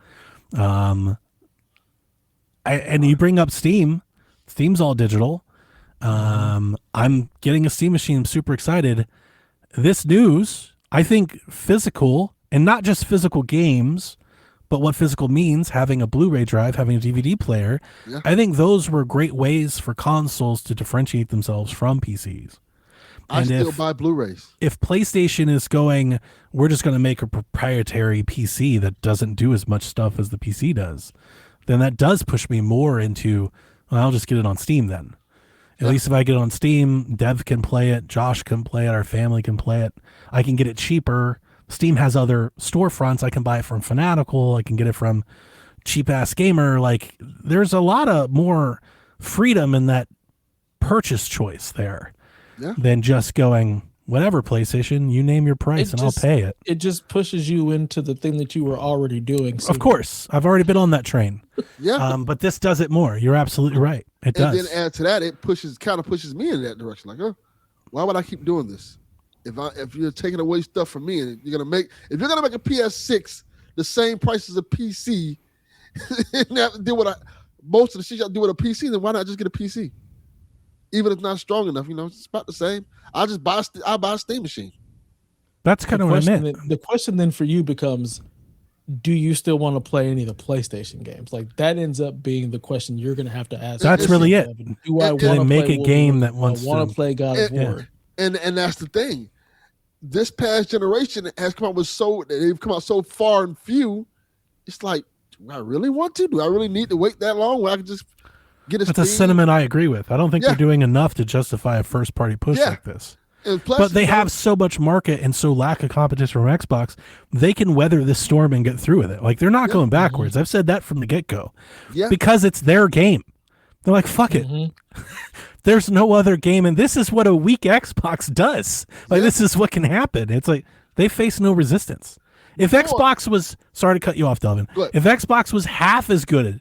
And you bring up Steam. Steam's all digital. I'm getting a Steam machine. I'm super excited. This news, I think physical, and not just physical games, but what physical means, having a Blu-ray drive, having a DVD player. Yeah. I think those were great ways for consoles to differentiate themselves from PCs. I still buy Blu-rays. If PlayStation is going, we're just going to make a proprietary PC that doesn't do as much stuff as the PC does, then that does push me more into, well, I'll just get it on Steam then. At least if I get it on Steam, Dev can play it, Josh can play it, our family can play it. I can get it cheaper. Steam has other storefronts. I can buy it from Fanatical. I can get it from Cheap Ass Gamer. Like there's a lot of more freedom in that purchase choice there. than just going, whatever, PlayStation, you name your price and I'll pay it. It just pushes you into the thing that you were already doing. So of course. I've already been on that train. Yeah. But this does it more. You're absolutely right. It does. And then add to that, it kind of pushes me in that direction. Like, why would I keep doing this? If you're taking away stuff from me and if you're gonna make a PS6 the same price as a PC, and have to do most of the shit I do with a PC, then why not just get a PC? Even if it's not strong enough, it's about the same. I'll buy a Steam machine. That's kind of what I meant. The question then for you becomes, do you still want to play any of the PlayStation games? Like that ends up being the question you're going to have to ask. That's really it. Do I want to make a game that wants to play God of War? And that's the thing. This past generation has come out they've come out so far and few. It's like, do I really want to? Do I really need to wait that long where I can just get a That's a sentiment I agree with. I don't think they're doing enough to justify a first party push like this. Plus, but they have so much market and so lack of competition from Xbox, they can weather this storm and get through with it. Like they're not going backwards. I've said that from the get-go. Yeah. Because it's their game. They're like, fuck it. There's no other game, and this is what a weak Xbox does. Like this is what can happen. It's like they face no resistance. If Xbox was, sorry to cut you off, Delvin. If Xbox was half as good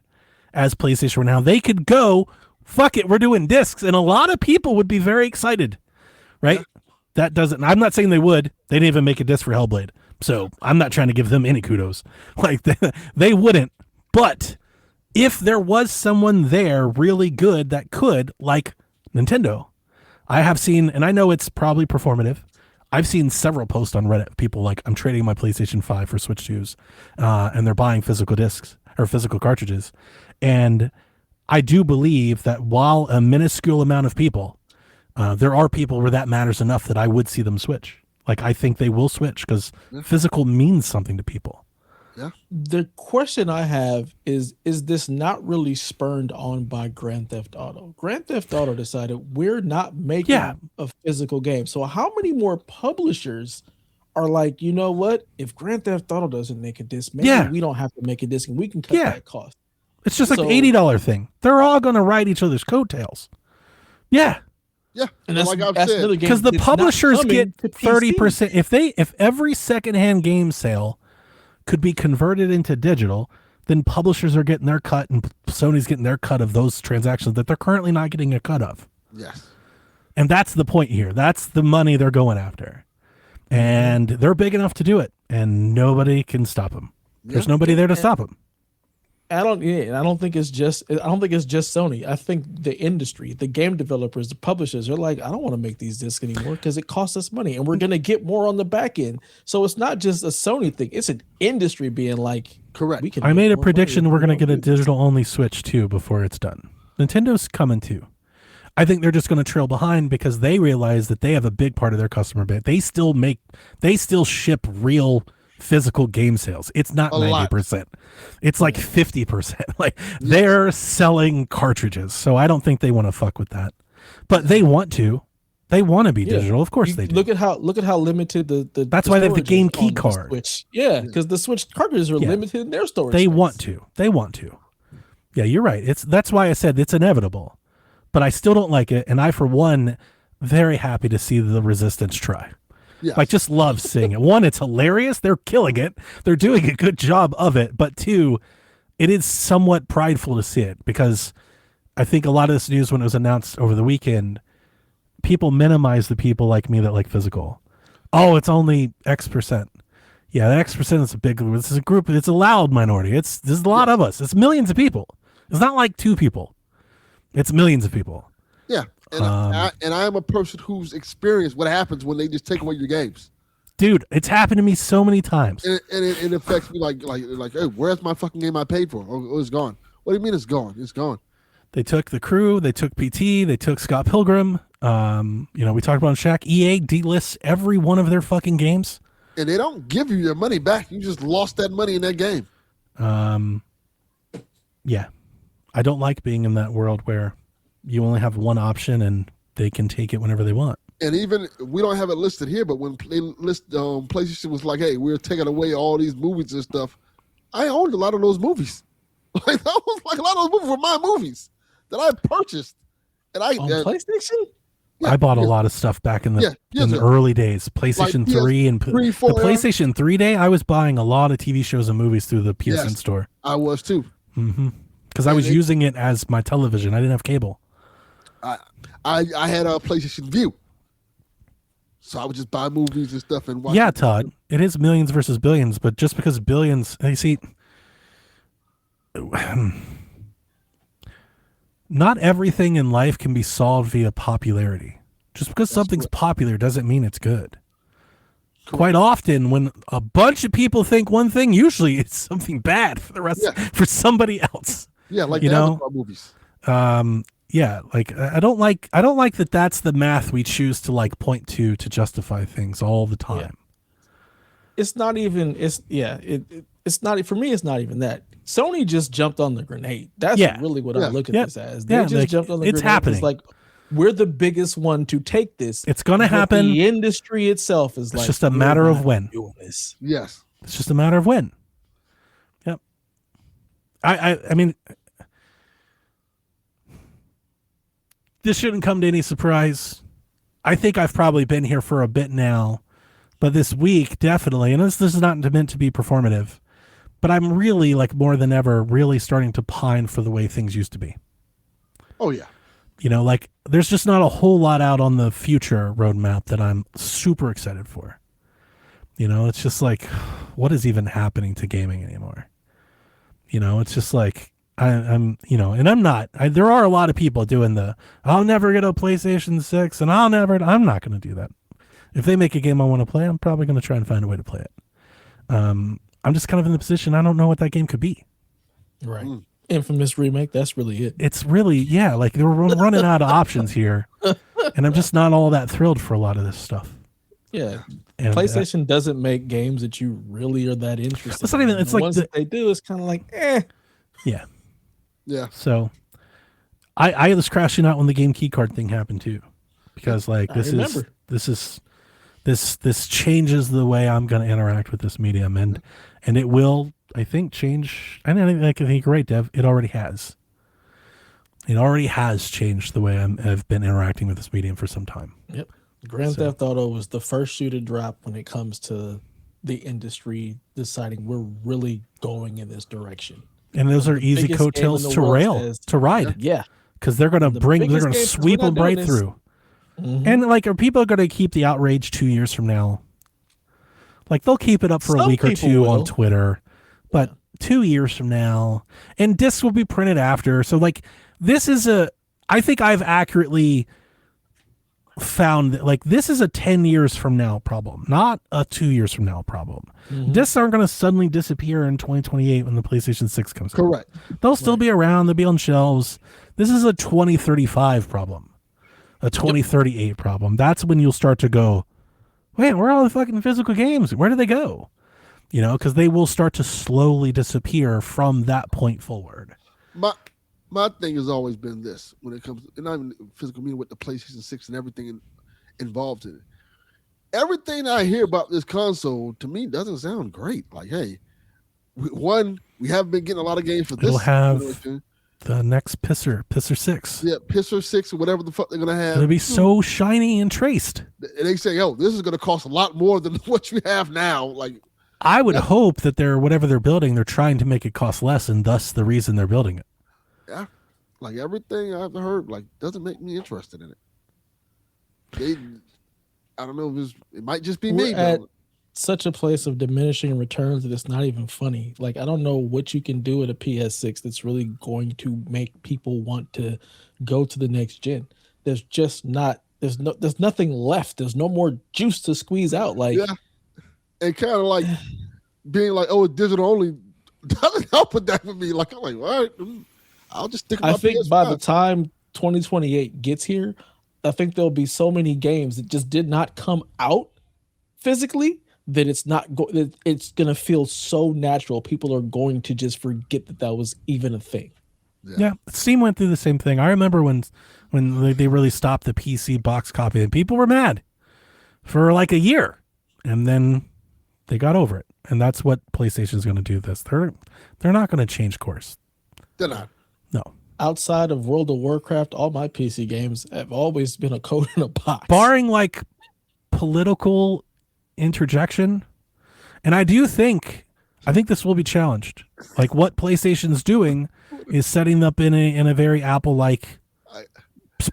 as PlayStation right now, they could go, fuck it, we're doing discs, and a lot of people would be very excited, right? That doesn't, I'm not saying they would. They didn't even make a disc for Hellblade, so I'm not trying to give them any kudos. Like they wouldn't. But if there was someone there really good that could, like Nintendo, I have seen, and I know it's probably performative, I've seen several posts on Reddit, people like, I'm trading my PlayStation 5 for Switch 2s, and they're buying physical discs or physical cartridges. And I do believe that while a minuscule amount of people, there are people where that matters enough that I would see them switch. Like, I think they will switch because physical means something to people. Yeah. The question I have is this not really spurned on by Grand Theft Auto? Grand Theft Auto decided we're not making a physical game. So how many more publishers are like, you know what? If Grand Theft Auto doesn't make a disc, maybe we don't have to make a disc and we can cut that cost. It's just like the $80 thing. They're all going to ride each other's coattails. Yeah. Yeah. And that's like I've said. Because the publishers get 30%. If every secondhand game sale could be converted into digital, then publishers are getting their cut and Sony's getting their cut of those transactions that they're currently not getting a cut of. Yes. And that's the point here. That's the money they're going after. And they're big enough to do it, and nobody can stop them. There's nobody there to stop them. I don't think it's just Sony. I think the industry, the game developers, the publishers are like, I don't want to make these discs anymore because it costs us money and we're going to get more on the back end. So it's not just a Sony thing. It's an industry being like, correct. I made a prediction we're going to get a digital only Switch too before it's done. Nintendo's coming too. I think they're just going to trail behind because they realize that they have a big part of their customer base. They still ship real physical game sales. It's not 90%. It's like 50%. Like they're selling cartridges. So I don't think they want to fuck with that. But they want to. They want to be digital. Of course they do. Look at how limited the That's why they have the game key card. Switch. Yeah, because the Switch cartridges are limited in their storage. They want to. They want to. Yeah, you're right. That's why I said it's inevitable. But I still don't like it, and I, for one, very happy to see the Resistance try. Yes. Like, just love seeing it. One, it's hilarious. They're killing it. They're doing a good job of it. But two, it is somewhat prideful to see it because I think a lot of this news when it was announced over the weekend, people minimize the people like me that like physical. Oh, it's only X%. Yeah, that X% is a big, this is a group, it's a loud minority. There's a lot of us. It's millions of people. It's not like two people. It's millions of people. Yeah. And I am a person who's experienced what happens when they just take away your games. Dude, it's happened to me so many times. And it affects me like, hey, where's my fucking game I paid for? Oh, it's gone. What do you mean it's gone? It's gone. They took The Crew, they took PT, they took Scott Pilgrim. We talked about Shaq. EA delists every one of their fucking games. And they don't give you your money back. You just lost that money in that game. Yeah. I don't like being in that world where you only have one option and they can take it whenever they want. And even, we don't have it listed here, but when PlayStation was like, hey, we're taking away all these movies and stuff, I owned a lot of those movies. Like, that was like a lot of those movies were my movies that I purchased. And on PlayStation? Yeah, I bought a yeah. lot of stuff back in the Yeah, years in the ago. early days. PlayStation PS 3 and 3, the 4 era. PlayStation 3 day, I was buying a lot of TV shows and movies through the PSN Yes. store. I was too. Because I And was it- using it as my television. I didn't have cable. I had a PlayStation View, so I would just buy movies and stuff and watch. Yeah, Todd, it is millions versus billions, but just because billions, you see, not everything in life can be solved via popularity. Just because something's popular doesn't mean it's good. Quite often, when a bunch of people think one thing, usually it's something bad for the rest for somebody else. Yeah, like you the know, Avatar movies. Yeah, like I don't like that that's the math we choose to like point to justify things all the time. Yeah. It's not even. It's not for me. It's not even that. Sony just jumped on the grenade. That's really what I look at this as. They just like, jumped on the it's grenade. happening. It's like we're the biggest one to take this. It's gonna But happen. The industry itself is It's like just a matter of when. Doing this. Yes. It's just a matter of when. Yep. I mean, this shouldn't come to any surprise. I think I've probably been here for a bit now, but this week definitely, and this is not meant to be performative, but I'm really, like, more than ever, really starting to pine for the way things used to be. Oh yeah. You know, like, there's just not a whole lot out on the future roadmap that I'm super excited for. You know, it's just like, what is even happening to gaming anymore? You know, it's just like, I'm, you know, and I'm not, there are a lot of people doing I'll never get a PlayStation 6 and I'm not going to do that. If they make a game I want to play, I'm probably going to try and find a way to play it. I'm just kind of in the position, I don't know what that game could be. Right. Infamous remake. That's really it. It's really, like we're running out of options here. And I'm just not all that thrilled for a lot of this stuff. Yeah. And, PlayStation doesn't make games that you really are that interested It's not even, it's the like ones that they do is kind of like, Yeah. Yeah. So I was crashing out when the game keycard thing happened too. Because like this changes the way I'm going to interact with this medium, and it will, I think, change. I think you're right, Dev. It already has. It already has changed the way I've been interacting with this medium for some time. Yep. Grand Theft Auto was the first shoe to drop when it comes to the industry deciding we're really going in this direction. And those are easy coattails to ride. Yeah. Because they're going to sweep them right through. Mm-hmm. And like, are people going to keep the outrage 2 years from now? Like, they'll keep it up for a week or two on Twitter, but 2 years from now, and discs will be printed after. So like, I think I've accurately found that, like, this is a 10 years from now problem, not a 2 years from now problem. Mm-hmm. Discs aren't going to suddenly disappear in 2028 when the PlayStation 6 comes out. Correct. They'll still be around. They'll be on shelves. This is a 2035 problem, a 2038 problem. That's when you'll start to go, wait, where are all the fucking physical games? Where do they go? You know, because they will start to slowly disappear from that point forward. My thing has always been this when it comes to, not even physical media, with the PlayStation 6 and everything involved in it. Everything I hear about this console, to me, doesn't sound great. Like, hey, we haven't been getting a lot of games for this. It'll have the next Pisser 6. Yeah, Pisser 6 or whatever the fuck they're going to have. It'll be so shiny and traced. And they say, oh, this is going to cost a lot more than what you have now. Like, I would hope that whatever they're building, they're trying to make it cost less, and thus the reason they're building it. Yeah, like everything I've heard, like, doesn't make me interested in it. I don't know if it might just be me. At such a place of diminishing returns that it's not even funny. Like, I don't know what you can do at a PS6 that's really going to make people want to go to the next gen. There's just not. There's nothing left. There's no more juice to squeeze out. Like, yeah, and kind of like being like, oh, it's digital only doesn't help with that for me. Like, I'm like, all right. I'll just stick. I think PS5. by the time 2028 gets here, I think there'll be so many games that just did not come out physically that it's gonna feel so natural. People are going to just forget that was even a thing. Yeah, Steam went through the same thing. I remember when they really stopped the PC box copy, and people were mad for like a year, and then they got over it. And that's what PlayStation is going to do. They're not going to change course. They're not. No, outside of World of Warcraft, all my PC games have always been a code in a box. Barring like political interjection, and I think this will be challenged. Like what PlayStation's doing is setting up in a very Apple-like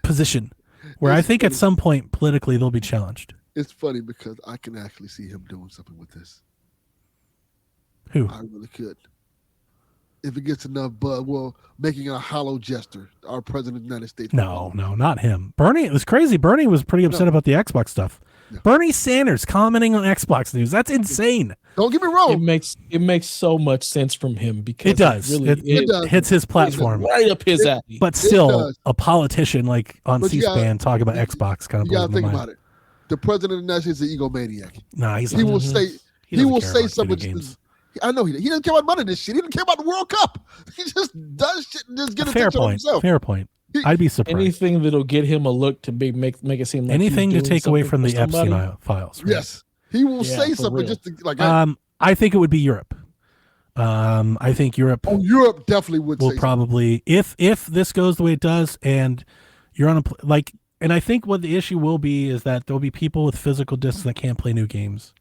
position, where I think at some point politically they'll be challenged. It's funny because I can actually see him doing something with this. Who? I really could. If it gets enough buzz, well, making a hollow gesture, our president of the United States. No, not him. Bernie, it was crazy. Bernie was pretty upset about the Xbox stuff. Yeah. Bernie Sanders commenting on Xbox news. That's insane. Don't get me wrong. It makes so much sense from him because It does. It does. hits his platform. right up his alley. But still, a politician like on C-SPAN talking about Xbox kind of You got to blows my think mind. about it. The president of the United States is an egomaniac. Nah, he's He not. will say. He doesn't will care say about something. video games. I know he doesn't care about none of this shit. He doesn't care about the World Cup. He just does shit and just get Fair attention on point. himself. Fair point. I'd be surprised. Anything that'll get him a look to make it seem like Anything he's to doing take away something from for the Epstein somebody. files. Right? Yes, he will Yeah, say for something real. just to, like. I think it would be Europe. I think Europe Europe definitely would will say probably, if this goes the way it does, and you're on and I think what the issue will be is that there'll be people with physical discs that can't play new games.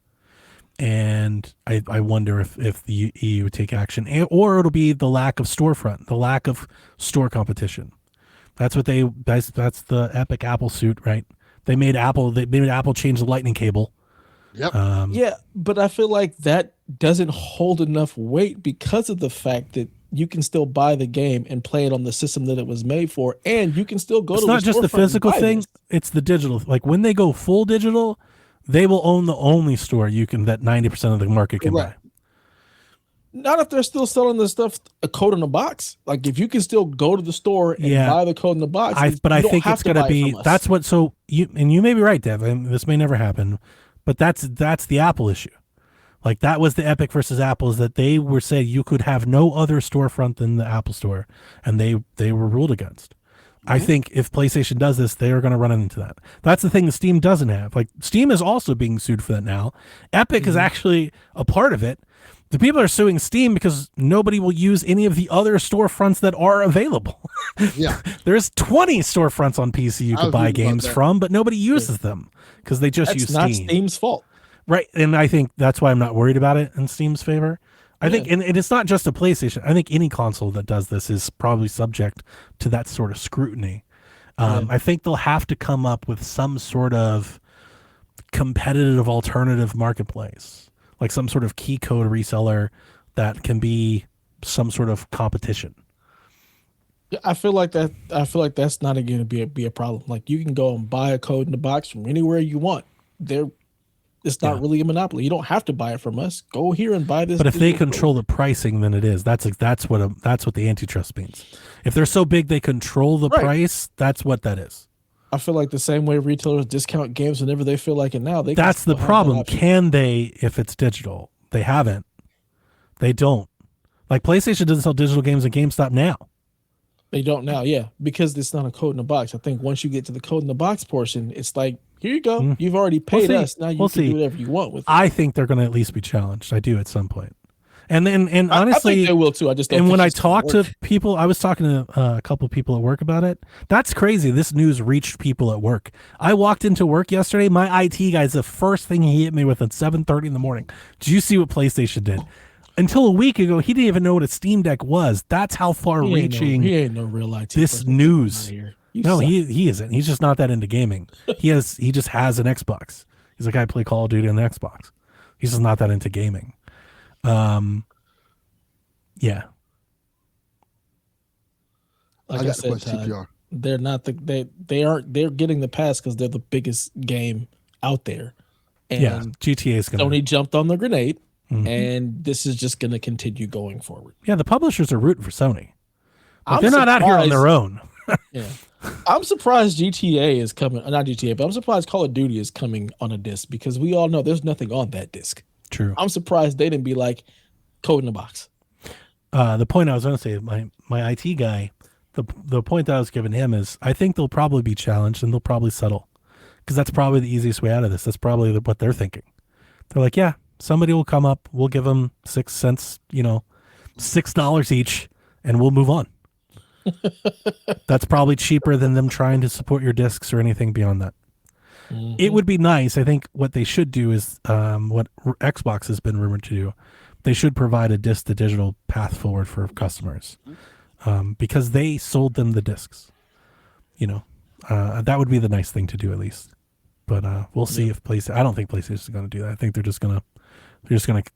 And I wonder if the EU would take action, or it'll be the lack of storefront, the lack of store competition. That's the epic Apple suit, right? They made Apple change the lightning cable. Yep. Yeah, but I feel like that doesn't hold enough weight because of the fact that you can still buy the game and play it on the system that it was made for, and you can still go It's to not the just the storefront and physical buy thing, this. it's the digital. Like when they go full digital, they will own the only store that 90% of the market can Correct. buy. Not if they're still selling the stuff a code in a box. Like if you can still go to the store and buy the code in the box. But you I don't think have it's to going to buy it be from us. that's what. So you may be right, Dev. And this may never happen, but that's the Apple issue. Like that was the Epic versus Apple, is that they were saying you could have no other storefront than the Apple Store, and they were ruled against. I think if PlayStation does this, they are going to run into that. That's the thing that Steam doesn't have. Like Steam is also being sued for that now. Epic is actually a part of it. The people are suing Steam because nobody will use any of the other storefronts that are available. Yeah. There's 20 storefronts on PC you I can was buy reading about games that. from, but nobody uses them because they just That's use not Steam. Steam's fault. Right. And I think that's why I'm not worried about it in Steam's favor. I think, and it's not just a PlayStation. I think any console that does this is probably subject to that sort of scrutiny. I think they'll have to come up with some sort of competitive alternative marketplace, like some sort of key code reseller that can be some sort of competition. Yeah, I feel like that's not going to be a problem. Like you can go and buy a code in the box from anywhere you want. It's not really a monopoly. You don't have to buy it from us. Go here and buy this. But if they digital control the pricing, then it is. That's what the antitrust means. If they're so big they control the price, that's what that is. I feel like the same way retailers discount games whenever they feel like it now. That's the problem. Can they if it's digital? They haven't. They don't. Like PlayStation doesn't sell digital games at GameStop now. They don't now, yeah, because it's not a code in the box. I think once you get to the code in the box portion, it's like, here you go. You've already paid see. us. Now you We'll can see. do whatever you want with it. I think they're going to at least be challenged. I do at some point. And honestly, I think they will too. I just don't and think when I it's gonna talk to work. people, I was talking to a couple of people at work about it. That's crazy. This news reached people at work. I walked into work yesterday. My IT guy's the first thing he hit me with at 7:30 in the morning. Did you see what PlayStation did? Until a week ago, he didn't even know what a Steam Deck was. That's how far-reaching he ain't no real IT this person. news. Get outta here. You No, suck. he isn't. He's just not that into gaming. He just has an Xbox. He's like, I play Call of Duty on the Xbox. He's just not that into gaming. Yeah. Like I I got to said, put CPR. they're not they're getting the pass because they're the biggest game out there. And Yeah. GTA is going Sony jumped on the grenade, Mhm. and this is just going to continue going forward. Yeah, the publishers are rooting for Sony. Like, I'm they're not out here on surprised- their own. Yeah, I'm surprised GTA is coming. Not GTA, but I'm surprised Call of Duty is coming on a disc because we all know there's nothing on that disc. True. I'm surprised they didn't be like code in a box. The point I was going to say, my IT guy, the point that I was giving him is I think they'll probably be challenged and they'll probably settle because that's probably the easiest way out of this. That's probably what they're thinking. They're like, yeah, somebody will come up. We'll give them 6 cents, $6 each, and we'll move on. That's probably cheaper than them trying to support your discs or anything beyond that. It would be nice. I think what they should do is what Xbox has been rumored to do. They should provide a disc to digital path forward for customers because they sold them the discs. You know, that would be the nice thing to do at least. But we'll see if PlayStation. I don't think PlayStation is going to do that. I think they're just gonna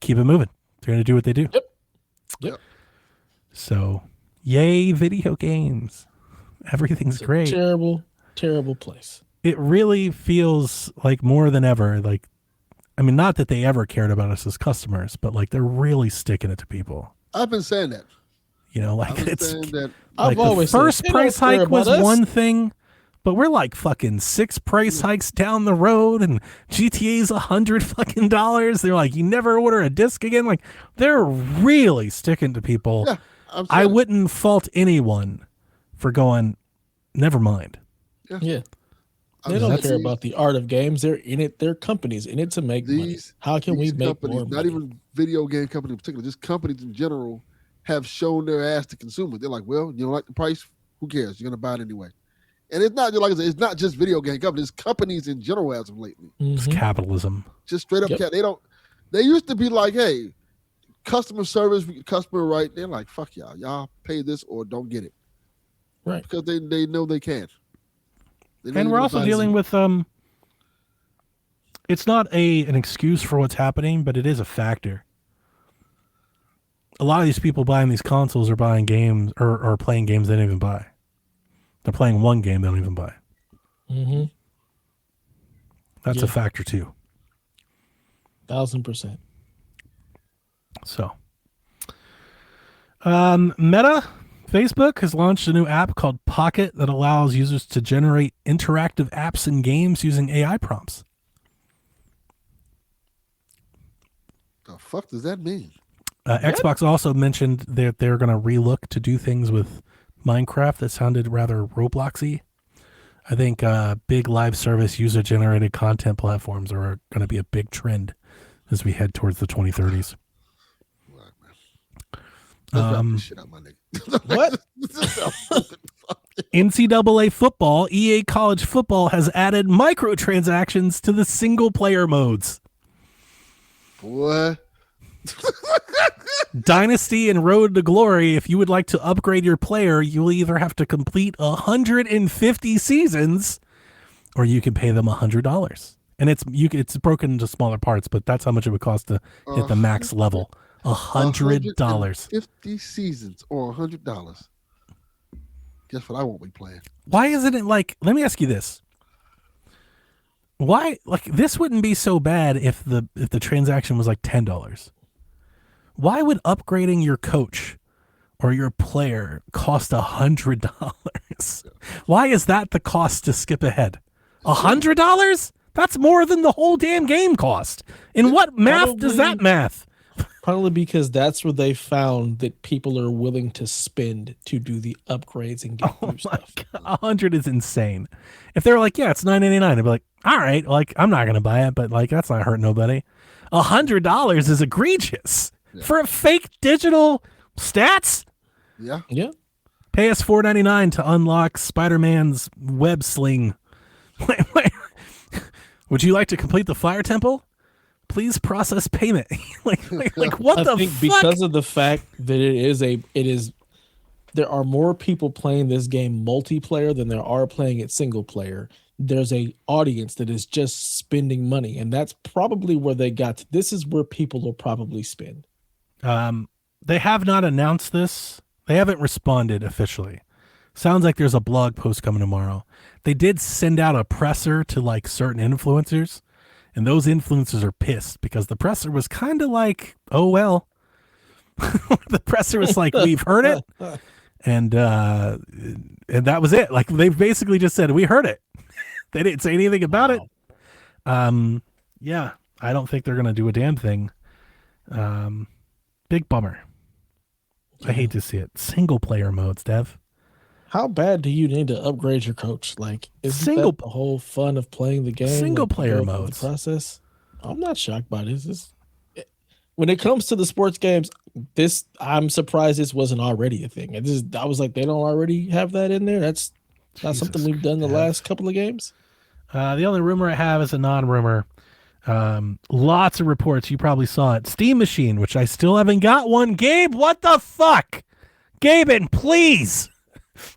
keep it moving. They're going to do what they do. Yep. So, yay, video games. Everything's great. Terrible, terrible place. It really feels like more than ever, like, I mean, not that they ever cared about us as customers, but like they're really sticking it to people. I've been saying that. You know, like it's that. like the first price hike was one thing, but we're like fucking 6 price hikes down the road, and GTA's $100 fucking dollars. They're like, you never order a disc again. Like they're really sticking to people. Yeah, I wouldn't fault anyone for going, never mind. Yeah. They don't care about the art of games. They're in it. They're companies in it to make money. How can we make more money? Not even video game companies in particular, just companies in general have shown their ass to consumers. They're like, well, you don't like the price? Who cares? You're going to buy it anyway. And it's not, like I said, it's not just video game companies. It's companies in general as of lately. It's capitalism. Just straight up. They used to be like, hey, customer service, customer right. They're like, fuck y'all. Y'all pay this or don't get it. Right. Because they know they can't. And we're also dealing with it's not an excuse for what's happening, but it is a factor. A lot of these people buying these consoles are buying games or playing games they don't even buy. They're playing one game they don't even buy. Mm-hmm. That's a factor too. 1000%. So, Meta, Facebook has launched a new app called Pocket that allows users to generate interactive apps and games using AI prompts. The fuck does that mean? Xbox also mentioned that they're going to relook to do things with Minecraft that sounded rather Robloxy. I think big live service user-generated content platforms are going to be a big trend as we head towards the 2030s. Shit out, my nigga. What? NCAA football, EA College Football has added microtransactions to the single-player modes. What? Dynasty and Road to Glory, if you would like to upgrade your player, you'll either have to complete 150 seasons or you can pay them $100. And it's broken into smaller parts, but that's how much it would cost to hit the max level. $100. 50 seasons or $100. Guess what I won't be playing. Why isn't it like, let me ask you this. Why, like, this wouldn't be so bad if the transaction was like $10. Why would upgrading your coach or your player cost $100? Why is that the cost to skip ahead? $100? That's more than the whole damn game cost. In what math does that math? Probably because that's where they found that people are willing to spend to do the upgrades and get new stuff. God, 100 is insane. If they were like, yeah, it's $9.99, I'd be like, all right, like I'm not gonna buy it, but like that's not hurting nobody. $100 is egregious for a fake digital stats. Yeah. Pay us $4.99 to unlock Spider-Man's web sling. Wait. Would you like to complete the Fire Temple? Please process payment. like what I the think fuck? because of the fact that there are more people playing this game multiplayer than there are playing it single player. There's a audience that is just spending money, and that's probably where they got. This is where people will probably spend. They have not announced this. They haven't responded officially. Sounds like there's a blog post coming tomorrow. They did send out a presser to like certain influencers, and those influencers are pissed because the presser was kind of like, oh, well, the presser was like, we've heard it. And that was it. Like they basically just said, we heard it. They didn't say anything about it. Yeah, I don't think they're going to do a damn thing. Big bummer. I hate to see it. Single player modes, Dev. How bad do you need to upgrade your coach? Like, is that the whole fun of playing the game? Single player modes. The process. I'm not shocked by this. when it comes to the sports games, I'm surprised this wasn't already a thing. I was like, they don't already have that in there. That's not something we've done the last couple of games. The only rumor I have is a non-rumor. Lots of reports. You probably saw it. Steam Machine, which I still haven't got one. Gabe, what the fuck? Gaben, please.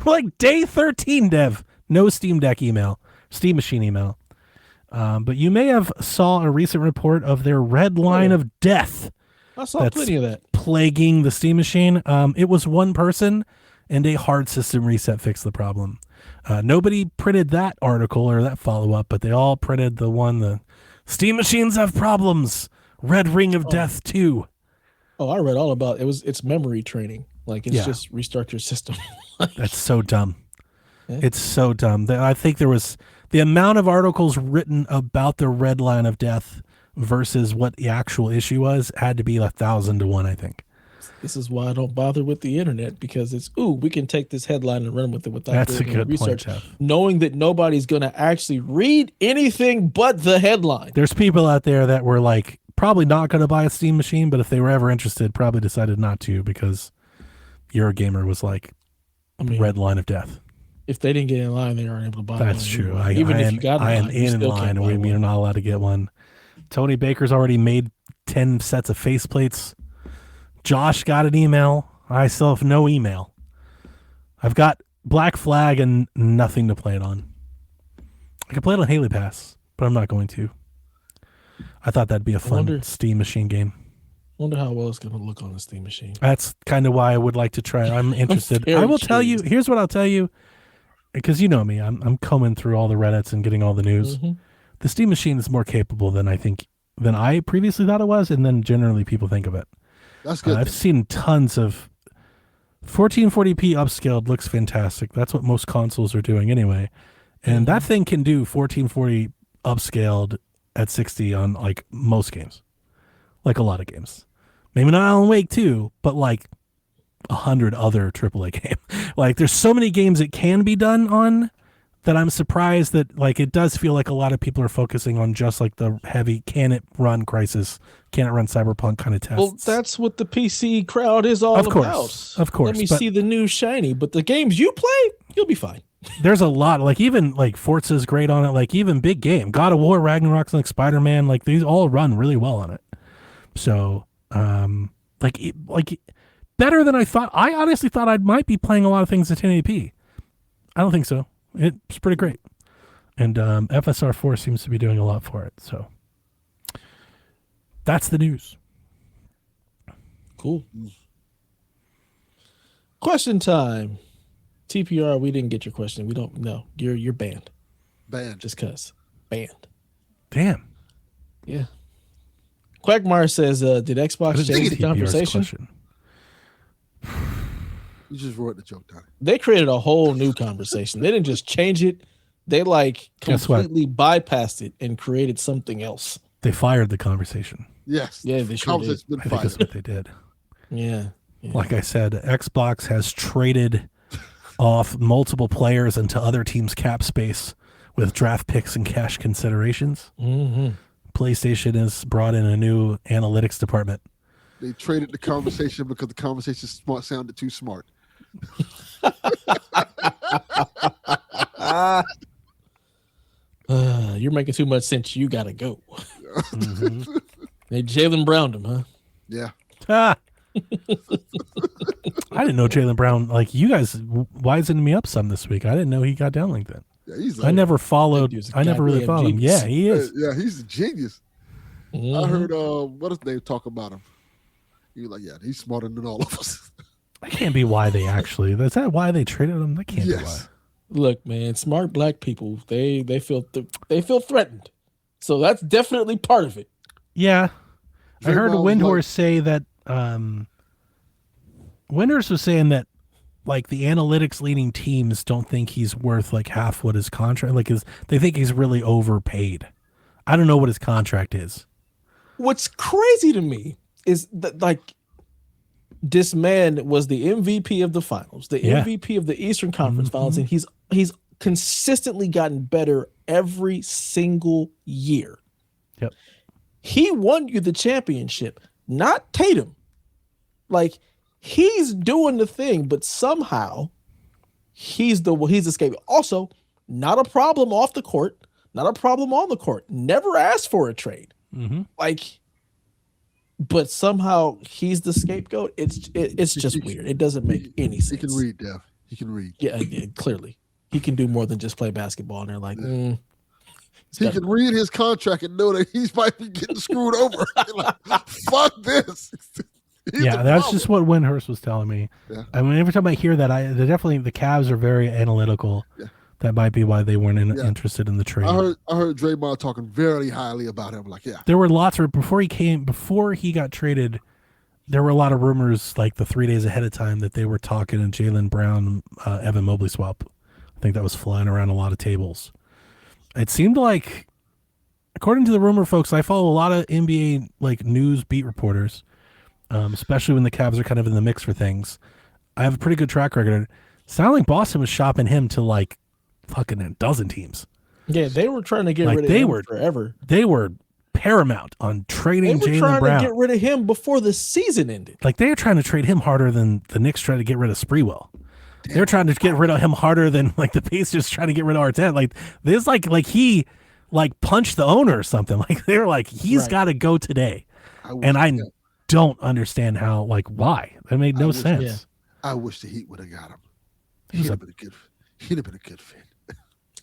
We're like day 13, Dev. No Steam Deck email. Steam Machine email. But you may have saw a recent report of their red line of death. I saw plenty of that. Plaguing the Steam Machine. It was one person, and a hard system reset fixed the problem. Nobody printed that article or that follow-up, but they all printed the Steam Machines have problems. Red Ring of Death 2. Oh, I read all about it. It's memory training. Like it's just restart your system. That's so dumb. Yeah. It's so dumb. I think there was the amount of articles written about the red line of death versus what the actual issue was had to be 1,000 to 1, I think. This is why I don't bother with the internet, because it's, we can take this headline and run with it without doing any research, knowing that nobody's going to actually read anything but the headline. There's people out there that were like probably not going to buy a Steam Machine, but if they were ever interested, probably decided not to because Eurogamer was like, red line of death. If they didn't get in line, they aren't able to buy one. That's true. If you got I am in line, and you're not allowed to get one. Tony Baker's already made 10 sets of faceplates. Josh got an email. I still have no email. I've got Black Flag and nothing to play it on. I could play it on Haley Pass, but I'm not going to. I thought that'd be a fun Steam Machine game. Wonder how well it's going to look on the Steam Machine. That's kind of why I would like to try it. I'm interested. I will tell you. Here's what I'll tell you, because you know me. I'm combing through all the Reddits and getting all the news. Mm-hmm. The Steam Machine is more capable than I previously thought it was, and then generally people think of it. That's good. I've seen tons of 1440p upscaled looks fantastic. That's what most consoles are doing anyway. And that thing can do 1440 upscaled at 60 on like most games. Like a lot of games. Maybe not Alan Wake 2, but like 100 other AAA games. Like there's so many games it can be done on that I'm surprised that like it does feel like a lot of people are focusing on just like the heavy can it run Crysis, can it run Cyberpunk kind of tests. Well, that's what the PC crowd is all about. Of course. Let me see the new shiny, but the games you play, you'll be fine. There's a lot, like even like Forza's great on it, like even big game, God of War, Ragnarok's like Spider-Man, like these all run really well on it. So, like better than I thought. I honestly thought I might be playing a lot of things at 1080p. I don't think so. It's pretty great. And FSR4 seems to be doing a lot for it. So that's the news. Cool. Question time. TPR, we didn't get your question. We don't know. You're banned. Banned. Just cuz. Banned. Damn. Yeah. Quagmire says, did Xbox change the conversation? You just wrote the joke, Donnie. They created a whole new conversation. They didn't just change it. They like completely bypassed it and created something else. They fired the conversation. Yes. Yeah, they sure did. I think that's what they did. Yeah. Like I said, Xbox has traded off multiple players into other teams' cap space with draft picks and cash considerations. Mm-hmm. PlayStation has brought in a new analytics department. They traded the conversation because the conversation sounded too smart. You're making too much sense. You gotta go. Mm-hmm. They Jaylen Browned him, huh? Yeah. I didn't know Jaylen Brown. Like you guys wisened me up some this week. I didn't know he got down like that. Yeah, I never followed. I never really followed him. Yeah, he is. Yeah, he's a genius. Mm-hmm. I heard what his name talk about him. He was like, yeah, he's smarter than all of us. That can't be why they actually. Is that why they traded him? That can't be why. Look, man, smart black people, they feel threatened. So that's definitely part of it. Yeah. I heard Windhorse say that Windhorse was saying that like the analytics leading teams don't think he's worth like half what his contract they think he's really overpaid. I don't know what his contract is. What's crazy to me is that like this man was the MVP of the finals, the MVP of the Eastern Conference Finals, and he's consistently gotten better every single year. Yep. He won you the championship, not Tatum. Like, he's doing the thing, but somehow he's escaping. Also, not a problem off the court, not a problem on the court. Never asked for a trade. Mm-hmm. Like, but somehow he's the scapegoat. It's just weird. It doesn't make any sense. He can read, Dev. He can read. Yeah, clearly. He can do more than just play basketball. And they're like, He can read his contract and know that he might be getting screwed over. Like, fuck this. That's just what Windhurst was telling me. Yeah. I mean, every time I hear that, the Cavs are very analytical. Yeah. That might be why they weren't interested in the trade. I heard Draymond talking very highly about him. Like, there were lots of before he got traded. There were a lot of rumors like the 3 days ahead of time that they were talking a Jaylen Brown, Evan Mobley swap. I think that was flying around a lot of tables. It seemed like, according to the rumor folks, I follow a lot of NBA like news beat reporters, especially when the Cavs are kind of in the mix for things. I have a pretty good track record. Sounded like Boston was shopping him to like fucking a dozen teams. Yeah, they were trying to get rid of him forever. They were paramount on trading Jaylen Brown. They were trying to get rid of him before the season ended. Like, they were trying to trade him harder than the Knicks tried to get rid of Sprewell. They're trying to get rid of him harder than like the Pacers trying to get rid of Arteta. Like, this, like he like punched the owner or something. Like, they were like, he's got to go today. I don't understand how, like, why. That made no sense. Yeah. I wish the Heat would have got him. He'd have been a good fit.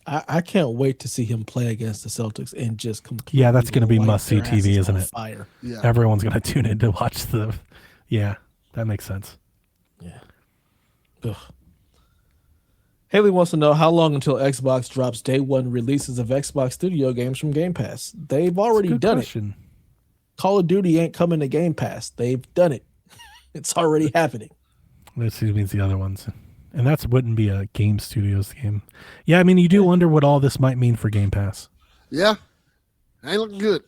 I can't wait to see him play against the Celtics and just completely. Yeah, that's going to be must-see TV, isn't it? Fire. Yeah. Everyone's going to tune in to watch the. Yeah, that makes sense. Yeah. Ugh. Haley wants to know how long until Xbox drops day one releases of Xbox Studio games from Game Pass. They've already done it. Call of Duty ain't coming to Game Pass. They've done it. It's already happening. That means the other ones. And that wouldn't be a Game Studios game. Yeah, I mean, you do wonder what all this might mean for Game Pass. Yeah. Ain't looking good.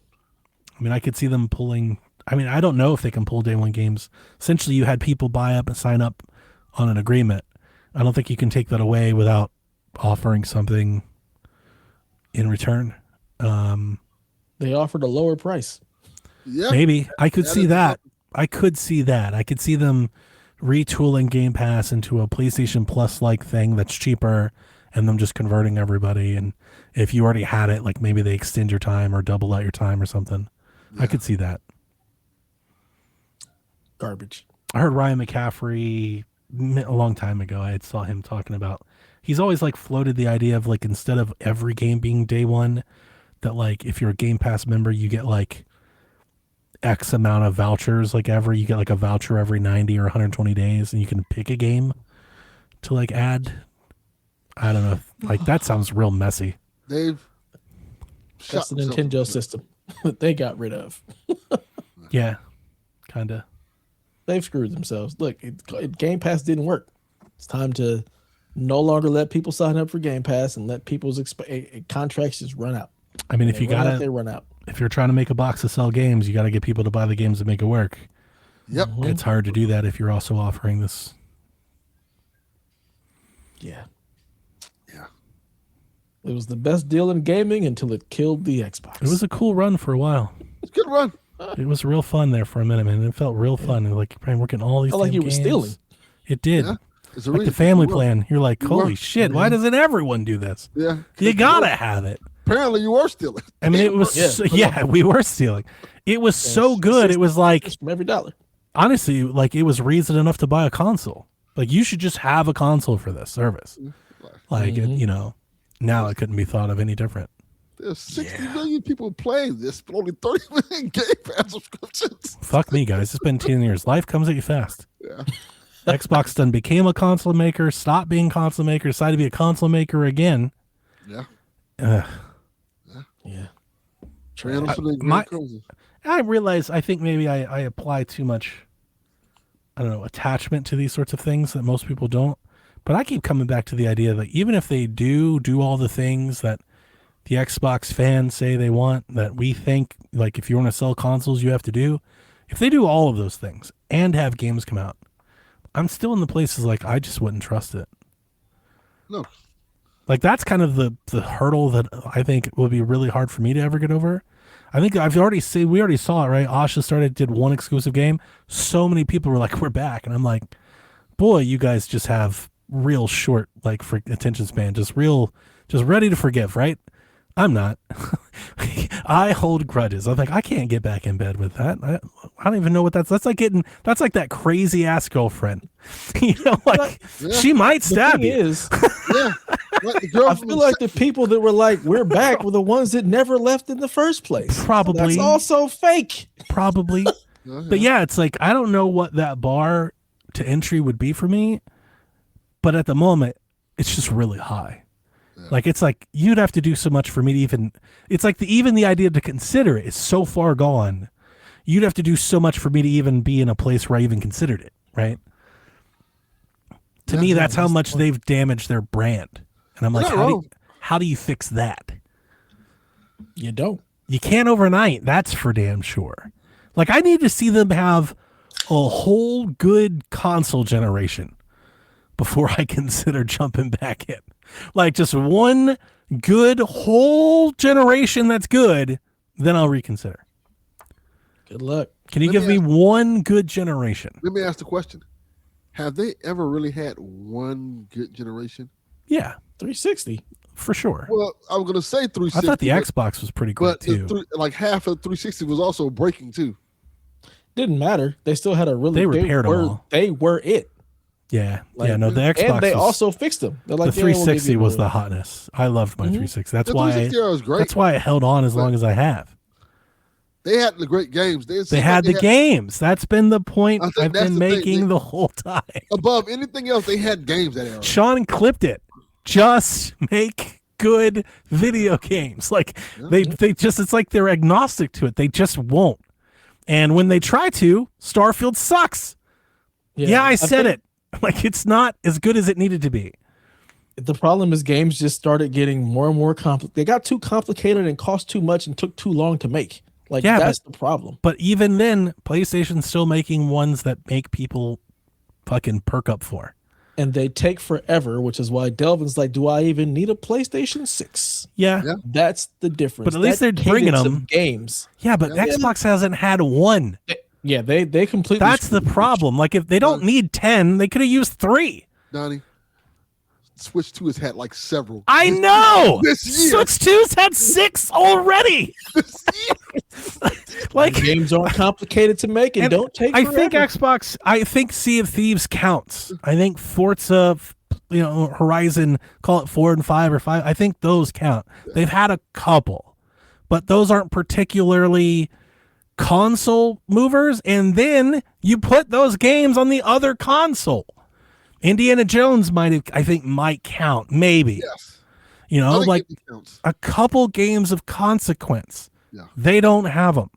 I mean, I could see them pulling. I mean, I don't know if they can pull day one games. Essentially, you had people buy up and sign up on an agreement. I don't think you can take that away without offering something in return. They offered a lower price. Yeah. Maybe. I could see that. I could see them retooling Game Pass into a PlayStation Plus like thing that's cheaper, and them just converting everybody. And if you already had it, like maybe they extend your time or double out your time or something. Yeah. I could see that. Garbage. I heard Ryan McCaffrey a long time ago. I had saw him talking about, he's always like floated the idea of like, instead of every game being day one, that like if you're a Game Pass member, you get like X amount of vouchers, like you get like a voucher every 90 or 120 days, and you can pick a game to like add. I don't know. Like, that sounds real messy. That's the Nintendo system that they got rid of. Yeah, kind of. They've screwed themselves. Look, Game Pass didn't work. It's time to no longer let people sign up for Game Pass and let people's contracts just run out. I mean, if you got they run out. If you're trying to make a box to sell games, you got to get people to buy the games to make it work. Yep. It's hard to do that if you're also offering this. Yeah. Yeah. It was the best deal in gaming until it killed the Xbox. It was a cool run for a while. It's a good run. It was real fun there for a minute, man. It felt real fun. Like, you're working all these. Felt like you were stealing. It did. Yeah. Like the family plan. You're like, holy shit! Why doesn't everyone do this? Yeah. You gotta have it. Apparently, you were stealing. I mean, it was. We were stealing. It was so good. It was like from every dollar. Honestly, like, it was reason enough to buy a console. Like, you should just have a console for this service. Like, now it couldn't be thought of any different. There's 60 million people playing this, but only 30 million Game Pass subscriptions. Fuck me, guys. It's been 10 years. Life comes at you fast. Yeah. Xbox then became a console maker, stopped being console maker, decided to be a console maker again. Yeah. Yeah. I realize, I think maybe I apply too much, I don't know, attachment to these sorts of things that most people don't. But I keep coming back to the idea that even if they do all the things that the Xbox fans say they want, that we think, like, if you want to sell consoles, you have to do, if they do all of those things and have games come out, I'm still in the places like, I just wouldn't trust it. No. Like, that's kind of the hurdle that I think will be really hard for me to ever get over. I think we already saw it, right? Asha did one exclusive game. So many people were like, we're back. And I'm like, boy, you guys just have real short, like, for attention span, just ready to forgive, right? I'm not. I hold grudges. I'm like, I can't get back in bed with that. I don't even know what that's like that crazy ass girlfriend. Like she might stab you. Yeah. I feel like the people that were like, we're back were the ones that never left in the first place. Probably. That's also fake. Probably. But yeah, it's like, I don't know what that bar to entry would be for me. But at the moment, it's just really high. Like, it's like, you'd have to do so much for me to even, it's like even the idea to consider it is so far gone. You'd have to do so much for me to even be in a place where I even considered it, right? To me, that's how much they've damaged their brand. And I'm like, how do you fix that? You don't. You can't overnight. That's for damn sure. Like, I need to see them have a whole good console generation before I consider jumping back in. Like, just one good whole generation that's good, then I'll reconsider. Good luck. Can you give me one good generation? Let me ask the question. Have they ever really had one good generation? Yeah. 360. For sure. Well, I was going to say 360. I thought the Xbox was pretty good, too. Like half of 360 was also breaking, too. Didn't matter. They still had a really They repaired them all. They were it. Yeah, the Xbox, and they also fixed them. They're like, the 360 was the hotness. I loved my 360. That's why. 360 was great. That's why it held on as long as I have. They had the great games. They had the games. That's been the point I've been making the whole time. Above anything else, they had games that era. Sean clipped it. Just make good video games. Like they just, it's like they're agnostic to it. They just won't. And when they try to, Starfield sucks. Yeah, I said it. Like, it's not as good as it needed to be. The problem is games just started getting more and more complicated. They got too complicated and cost too much and took too long to make. Like, that's the problem. But even then, PlayStation's still making ones that make people fucking perk up for. And they take forever, which is why Delvin's like, do I even need a PlayStation 6? Yeah. That's the difference. But at least they're bringing them. Games. Yeah, but Xbox hasn't had one. They completely. That's the problem. Like, if they don't need 10, they could have used 3. Donnie, Switch 2 has had like several. I know. This year. Switch 2's had 6 already. This year. Like, games aren't complicated to make and don't take forever. I think Sea of Thieves counts. I think Forza, Horizon, call it 4 and 5 or 5. I think those count. They've had a couple, but those aren't particularly console movers. And then you put those games on the other console. Indiana Jones might count, maybe. Yes. Like a couple games of consequence. Yeah. They don't have them.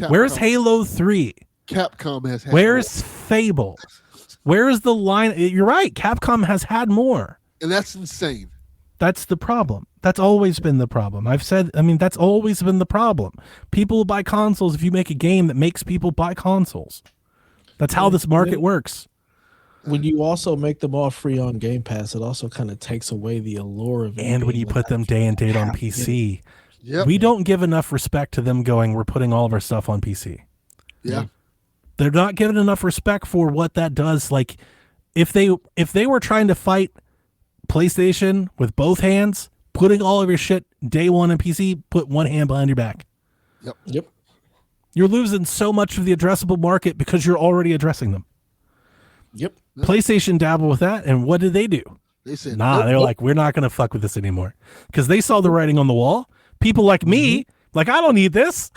Where's Halo 3? Capcom has had Where's Fable? Where's the line? You're right. Capcom has had more. And that's insane. That's the problem. That's always been the problem. That's always been the problem. People will buy consoles if you make a game that makes people buy consoles. That's how this market works. When you also make them all free on Game Pass, it also kind of takes away the allure of it. And when you put them day and date on PC, we don't give enough respect to them going, we're putting all of our stuff on PC. Yeah. They're not giving enough respect for what that does. Like, if they were trying to fight PlayStation with both hands, putting all of your shit day one on PC, put one hand behind your back. Yep. You're losing so much of the addressable market because you're already addressing them. Yep. PlayStation dabbled with that, and what did they do? They said, they're like, we're not going to fuck with this anymore. Because they saw the writing on the wall. People like me, like, I don't need this.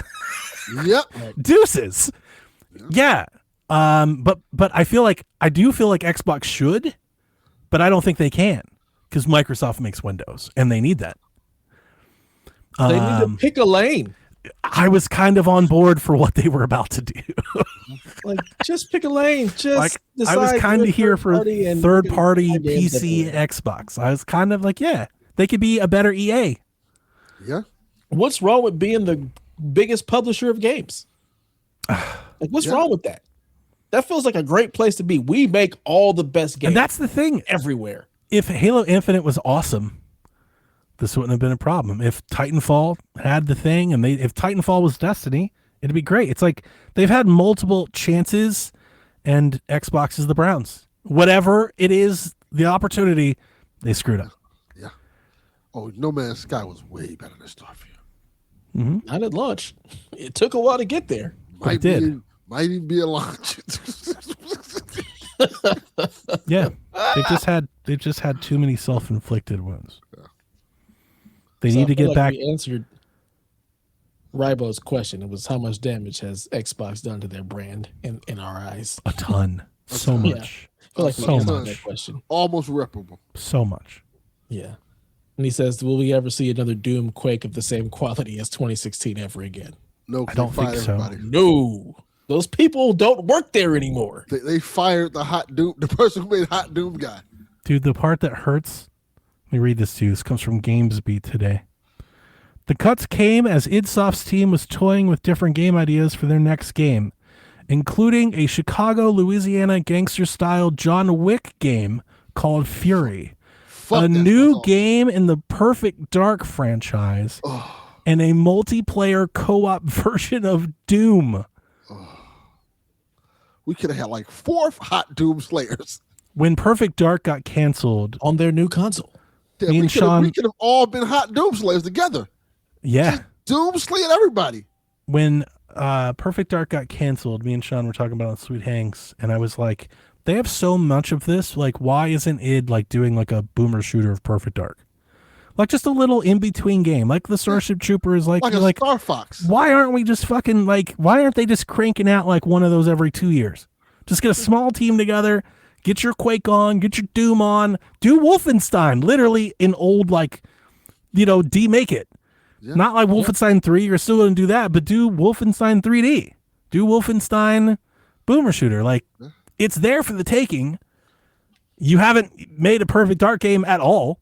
Yep. Deuces. Yeah. But I do feel like Xbox should, but I don't think they can because Microsoft makes Windows and they need that. They need to pick a lane. I was kind of on board for what they were about to do. Like, just pick a lane. Just I was kind of here for third-party PC Xbox. I was kind of like, yeah, they could be a better EA. Yeah. What's wrong with being the biggest publisher of games? Like, what's wrong with that? That feels like a great place to be. We make all the best games. And that's the thing. Everywhere. If Halo Infinite was awesome, this wouldn't have been a problem. If Titanfall had the thing, and if Titanfall was Destiny, it'd be great. It's like they've had multiple chances, and Xbox is the Browns. Whatever it is, the opportunity, they screwed up. Yeah. Oh, No Man's Sky was way better than Starfield. Mm-hmm. Not at launch. It took a while to get there. Might even be a launch. Yeah, they've just had too many self-inflicted wounds. Yeah. They need to get back. We answered Ribo's question. It was how much damage has Xbox done to their brand in our eyes? A ton. So much. I feel like So we answered much. that question. Almost irreparable. So much. Yeah. And he says, will we ever see another Doom Quake of the same quality as 2016 ever again? No, I don't think so. everybody. No. Those people don't work there anymore. They fired the person who made Hot Doom guy. Dude, the part that hurts, let me read this to you. This comes from GamesBeat today. The cuts came as idsoft's team was toying with different game ideas for their next game, including a Chicago, Louisiana gangster-style John Wick game called Fury, a new game in the Perfect Dark franchise, and a multiplayer co-op version of Doom. We could have had like 4 Hot Doom Slayers. When Perfect Dark got canceled on their new console, yeah, we could have all been Hot Doom Slayers together. Yeah. Just Doom slaying everybody. When Perfect Dark got canceled, me and Sean were talking about it on Sweet Hanks, and I was like, they have so much of this. Like, why isn't id like doing like a boomer shooter of Perfect Dark? Like just a little in-between game. Like the Starship Trooper is like a Star Fox. Why aren't we just fucking like, why aren't they just cranking out like one of those every 2 years? Just get a small team together, get your Quake on, get your Doom on, do Wolfenstein, literally in old like, demake it. Yeah. Not like Wolfenstein 3, you're still going to do that, but do Wolfenstein 3D. Do Wolfenstein Boomer Shooter. Like, it's there for the taking. You haven't made a Perfect Dark game at all,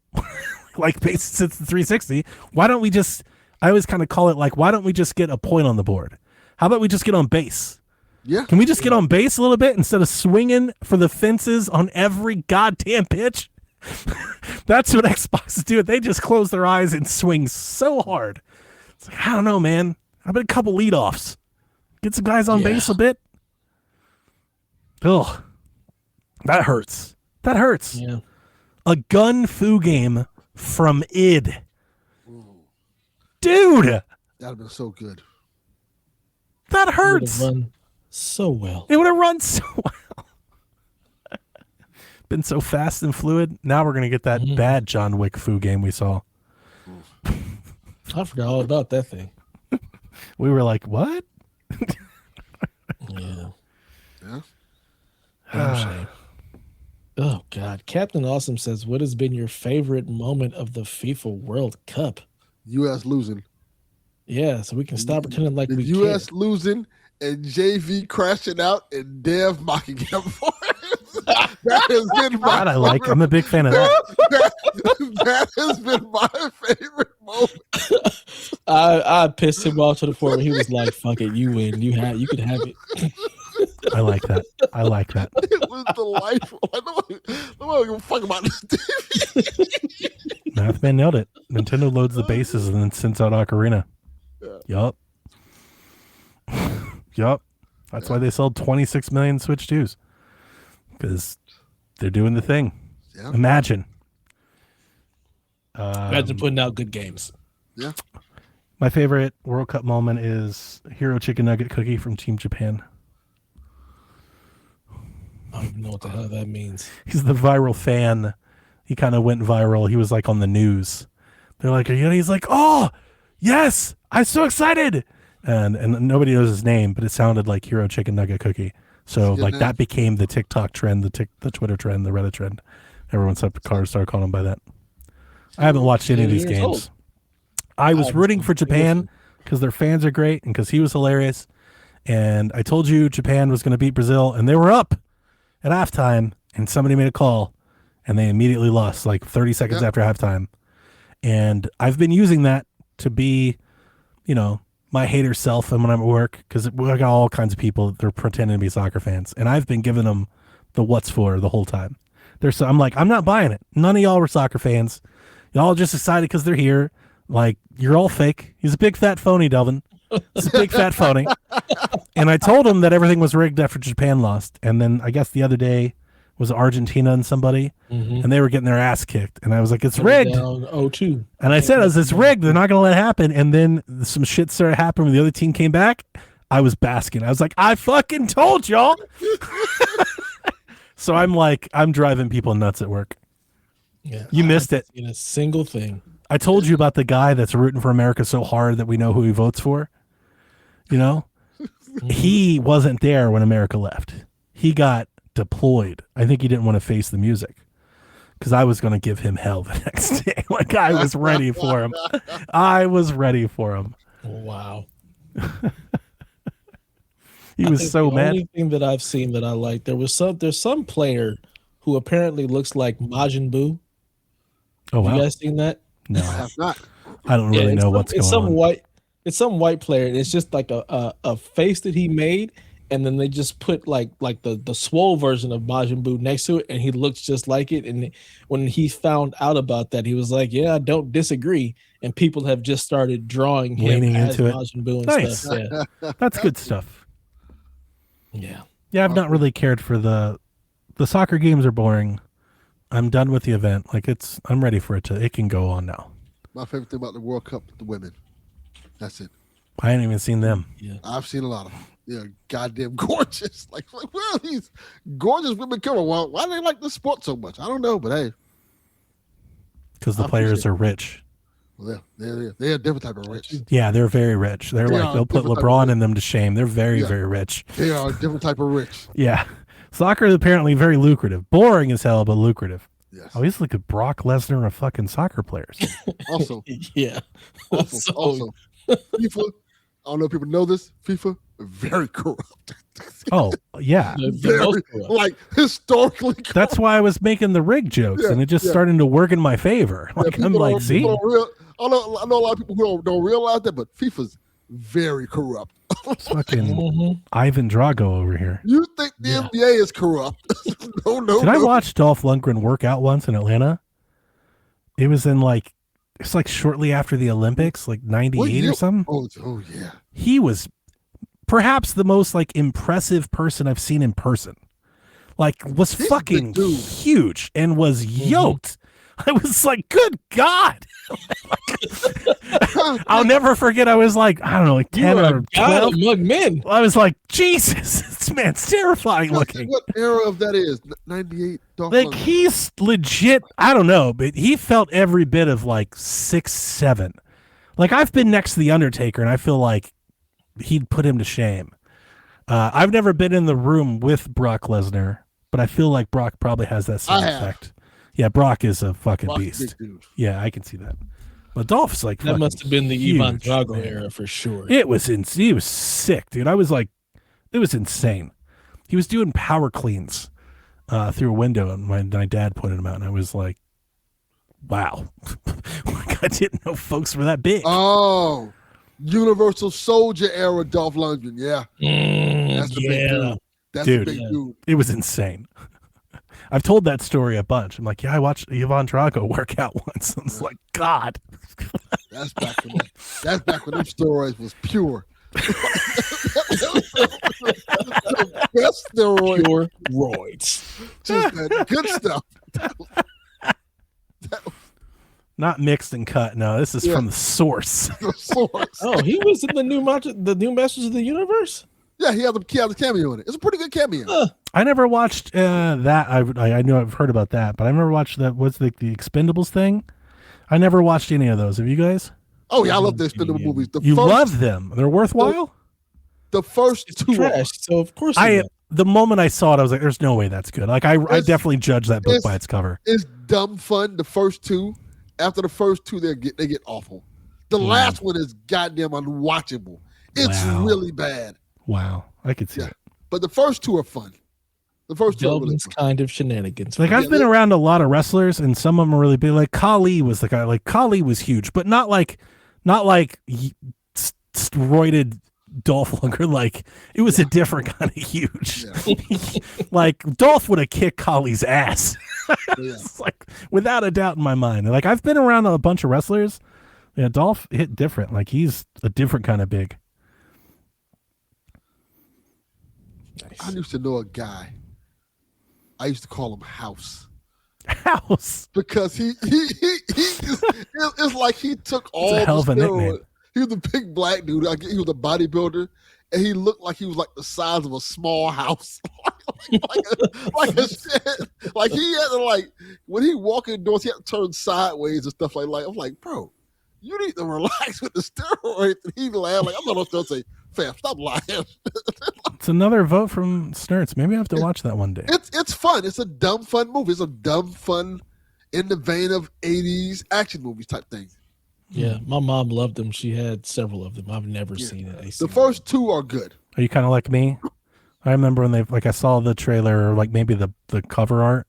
like since the 360. Why don't we just, I always kind of call it like, why don't we just get a point on the board? How about we just get on base? Yeah. Can we just get on base a little bit instead of swinging for the fences on every goddamn pitch? That's what Xbox is doing. They just close their eyes and swing so hard. It's like, I don't know, man. How about a couple leadoffs? Get some guys on base a bit. Ugh. That hurts. That hurts. Yeah. A gun fu game from id. Dude. That'd have been so good. That hurts. It would have run so well. It would have run so well. Been so fast and fluid. Now we're going to get that bad John Wick fu game we saw. I forgot all about that thing. We were like, what? Yeah. Yeah. Oh, God. Captain Awesome says, what has been your favorite moment of the FIFA World Cup? U.S. losing. Yeah, so we can stop pretending like the we U.S. care. losing and JV crashing out and Dev mocking him for it. That has been my God, I like. I'm a big fan of that. That has been my favorite moment. I pissed him off to the point where he was like, "Fuck it, you win. You could have it." I like that. I like that. It was delightful. Nobody give a fuck about this TV. Mathman nailed it. Nintendo loads the bases and then sends out Ocarina. Yup. Yup. That's why they sold 26 million Switch 2s. Because they're doing the thing. Yeah. Imagine. Imagine putting out good games. Yeah. My favorite World Cup moment is Hero Chicken Nugget Cookie from Team Japan. I don't even know what the hell that means. He's the viral fan. He kind of went viral. He was like on the news. They're like, are you? He's like, oh, yes, I'm so excited. And nobody knows his name, but it sounded like Hero Chicken Nugget Cookie. So like that became the TikTok trend, the Twitter trend, the Reddit trend. Everyone started calling him by that. I haven't watched any of these games. I was rooting for Japan because their fans are great and because he was hilarious. And I told you Japan was going to beat Brazil, and they were up at halftime, and somebody made a call, and they immediately lost like 30 seconds after halftime. And I've been using that to be, my hater self and when I'm at work, because we got all kinds of people that are pretending to be soccer fans, and I've been giving them the what's for the whole time. I'm like, I'm not buying it. None of y'all were soccer fans. Y'all just excited because they're here. Like, you're all fake. He's a big fat phony, Delvin. He's a big fat phony. And I told him that everything was rigged after Japan lost. And then I guess the other day was Argentina and somebody, and they were getting their ass kicked. And I was like, it's rigged. 0-2. And I said, it's rigged. They're not going to let it happen. And then some shit started happening when the other team came back. I was basking. I was like, I fucking told y'all. So I'm driving people nuts at work. Yeah, You missed it. In a single thing. I told you about the guy that's rooting for America so hard that we know who he votes for. You know, he wasn't there when America left. He got deployed. I think he didn't want to face the music because I was going to give him hell the next day. Like, I was ready for him. I was ready for him. Wow. He was so mad. The only thing that I've seen that I like, there's some player who apparently looks like Majin Buu. Oh, wow. You guys seen that? No, I have not. I don't really know what's going on. It's some white player. And it's just like a face that he made, and then they just put like the swole version of Majin Buu next to it, and he looks just like it. And when he found out about that, he was like, "Yeah, I don't disagree." And people have just started drawing him Leaning as into it. Majin Buu and Nice. stuff. Yeah. That's good stuff. Yeah. Yeah, I've not really cared for the soccer games are boring. I'm done with the event. Like, I'm ready for it can go on now. My favorite thing about the World Cup, the women. That's it. I ain't even seen them. Yeah. I've seen a lot of them. Yeah, goddamn gorgeous. Like where are these gorgeous women coming? Why do they like the sport so much? I don't know, but hey. Because the players are rich. Well, they're a different type of rich. Yeah, they're very rich. They'll put LeBron in them to shame. They're very, very rich. They are a different type of rich. Yeah. Soccer is apparently very lucrative. Boring as hell, but lucrative. Yes. Oh, he's like a Brock Lesnar of fucking soccer players. Also, Yeah. also, FIFA, I don't know if people know this, FIFA, very corrupt. Oh, yeah. Very, like, historically corrupt. That's why I was making the rig jokes, and it just started to work in my favor. Like, I'm like, see? I know a lot of people who don't realize that, but FIFA's very corrupt. It's fucking Ivan Drago over here. You think the NBA is corrupt? No. Did I watch Dolph Lundgren work out once in Atlanta? It was in it's like shortly after the Olympics, like 98 or something. Oh yeah. He was perhaps the most like impressive person I've seen in person. Like, was fucking huge and was yoked. I was like, good God. I'll never forget. I was like, I don't know, like 10 or 12 among men. I was like, Jesus, this man's terrifying looking. What era of that is? 98? Like, he's legit, I don't know, but he felt every bit of like 6'7". Like, I've been next to The Undertaker, and I feel like he'd put him to shame. I've never been in the room with Brock Lesnar, but I feel like Brock probably has that same effect. Yeah, Brock is a fucking beast. Yeah, I can see that. But Dolph's like, that must have been the Ivan Drago man. era for sure. He was sick, dude. I was like, it was insane. He was doing power cleans through a window, and my dad pointed him out, and I was like, wow. I didn't know folks were that big. Oh, Universal Soldier era Dolph Lundgren. Yeah. That's the big dude. That's the big dude. It was insane. I've told that story a bunch. I'm like, yeah, I watched Ivan Drago work out once. I was like, God. That's back when them stories was pure. Best steroid. Pure roids. Just that good stuff. Not mixed and cut. No, this is from the source. The source. Oh, he was in the new Masters of the Universe? Yeah, he has a cameo in it. It's a pretty good cameo. I never watched that. I know I've heard about that, but I never watched that. What's the Expendables thing? I never watched any of those. Have you guys? Oh yeah, I love the Expendable movies. You love them. They're worthwhile. The first two trash. So of course, the moment I saw it, I was like, "There's no way that's good." Like I definitely judge that book by its cover. It's dumb fun. The first two. After the first two, they get awful. The last one is goddamn unwatchable. It's really bad. Wow, I could see it. But the first two are fun. The first two are really fun. Kind of shenanigans. Like I've been around a lot of wrestlers, and some of them are really big. Like Khali was the guy. Like Khali was huge, but not like steroided Dolph Lundgren, like it was a different kind of huge. Yeah. Like Dolph would have kicked Colley's ass. Yeah. It's like without a doubt in my mind. Like I've been around a bunch of wrestlers. Yeah, Dolph hit different. Like he's a different kind of big. I used to know a guy. I used to call him House. House. Because it's like he took all a hell of the a nickname. steroid. He was a big black dude. He was a bodybuilder, and he looked like he was like the size of a small house. like a shed. Like he had to like when he walked indoors, he had to turn sideways and stuff like that. I'm like, bro, you need to relax with the steroids. And he laughed like I'm not going to say, fam, stop lying. It's another vote from Snurts. Maybe I have to watch that one day. It's fun. It's a dumb fun movie. It's a dumb fun in the vein of 80s action movies type thing. Yeah, my mom loved them. She had several of them. I've never seen it. The first two are good. Are you kind of like me? I remember when I saw the trailer, or like maybe the cover art,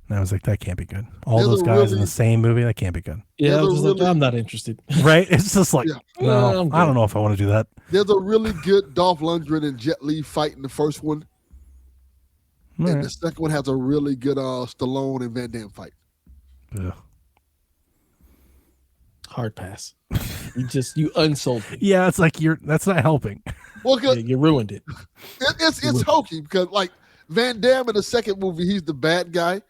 and I was like, that can't be good. All There's those a guys in really- the same movie, that can't be good. Yeah, I There's was a like, really- I'm not interested. Right? It's just like, Yeah. no, I'm I don't good. know if I want to do that. There's a really good Dolph Lundgren and Jet Li fight in the first one. All And right. the second one has a really good Stallone and Van Damme fight. Ugh. Hard pass. You unsold me. Yeah, it's like that's not helping. Well, Yeah, you ruined it. it's hokey because like Van Damme in the second movie, he's the bad guy.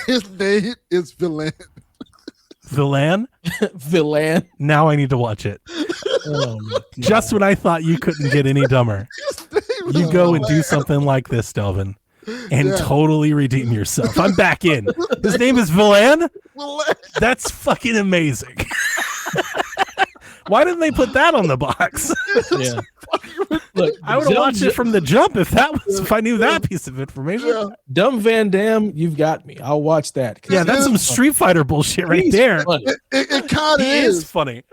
His name is Villain. Villain? Villain. Now I need to watch it. Oh, my God. Just when I thought you couldn't get any dumber, His name is you go and do Villain. something like this, Delvin, and Yeah. totally redeem yourself. I'm back in. His name is Villain? Villain. That's fucking amazing. Why didn't they put that on the box? Yeah. Look, I would have watched it from the jump if I knew that piece of information. Yeah. Dumb Van Damme, you've got me. I'll watch that. Yeah, that's some Street Fighter bullshit right there. Funny. It kind of He is is. funny.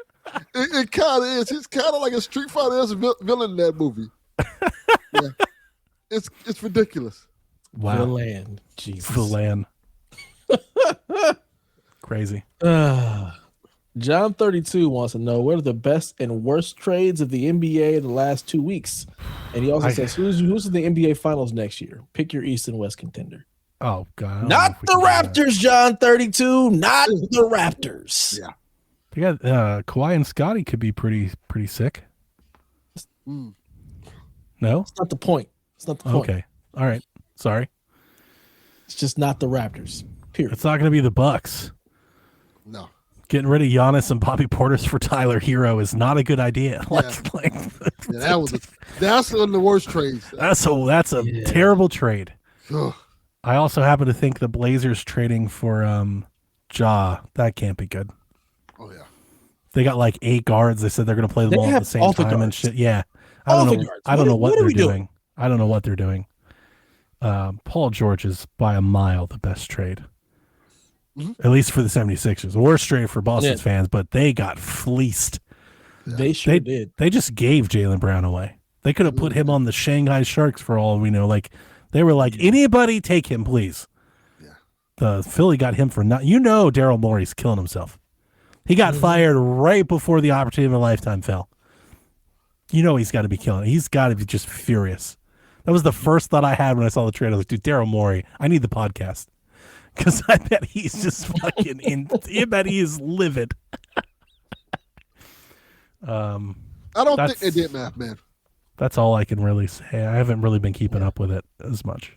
It kind of is. He's kind of like a Street Fighter villain in that movie. Yeah. It's ridiculous. Wow. Villain. Jesus. Villain. Crazy. John 32 wants to know what are the best and worst trades of the NBA in the last 2 weeks. And he also says, who's in the NBA finals next year? Pick your East and West contender. Oh, God. I don't know Not if we the can do that. Raptors, John 32. Not the Raptors. Yeah. They got Kawhi and Scotty could be pretty sick. Mm. No? It's not the point. It's not the point. Okay. All right. Sorry. It's just not the Raptors. Period. It's not going to be the Bucks. No. Getting rid of Giannis and Bobby Portis for Tyler Hero is not a good idea. Yeah, that's one of the worst trades. That's a terrible trade. Ugh. I also happen to think the Blazers trading for Ja, that can't be good. Oh yeah. They got like 8 guards. They said they're going to play them They all at have the same all the time and guards. shit. Yeah. All I the don't know. guards. I don't know what What are they're we doing? doing. I don't know what they're doing. Paul George is by a mile the best trade. Mhm. At least for the 76ers. The worst trade for Boston's Yeah. fans, but they got fleeced. They sure did. They just gave Jaylen Brown away. They could have put him on the Shanghai Sharks for all we know. Like they were like, anybody take him, please. Yeah. The Philly got him for not. Daryl Morey's killing himself. He got fired right before the opportunity of a lifetime fell. He's got to be killing. He's got to be just furious. That was the first thought I had when I saw the trade. I was like, dude, Daryl Morey, I need the podcast. Because I bet he's just fucking I bet he is livid. I don't think That's- they did math, man. That's all I can really say. I haven't really been keeping up with it as much.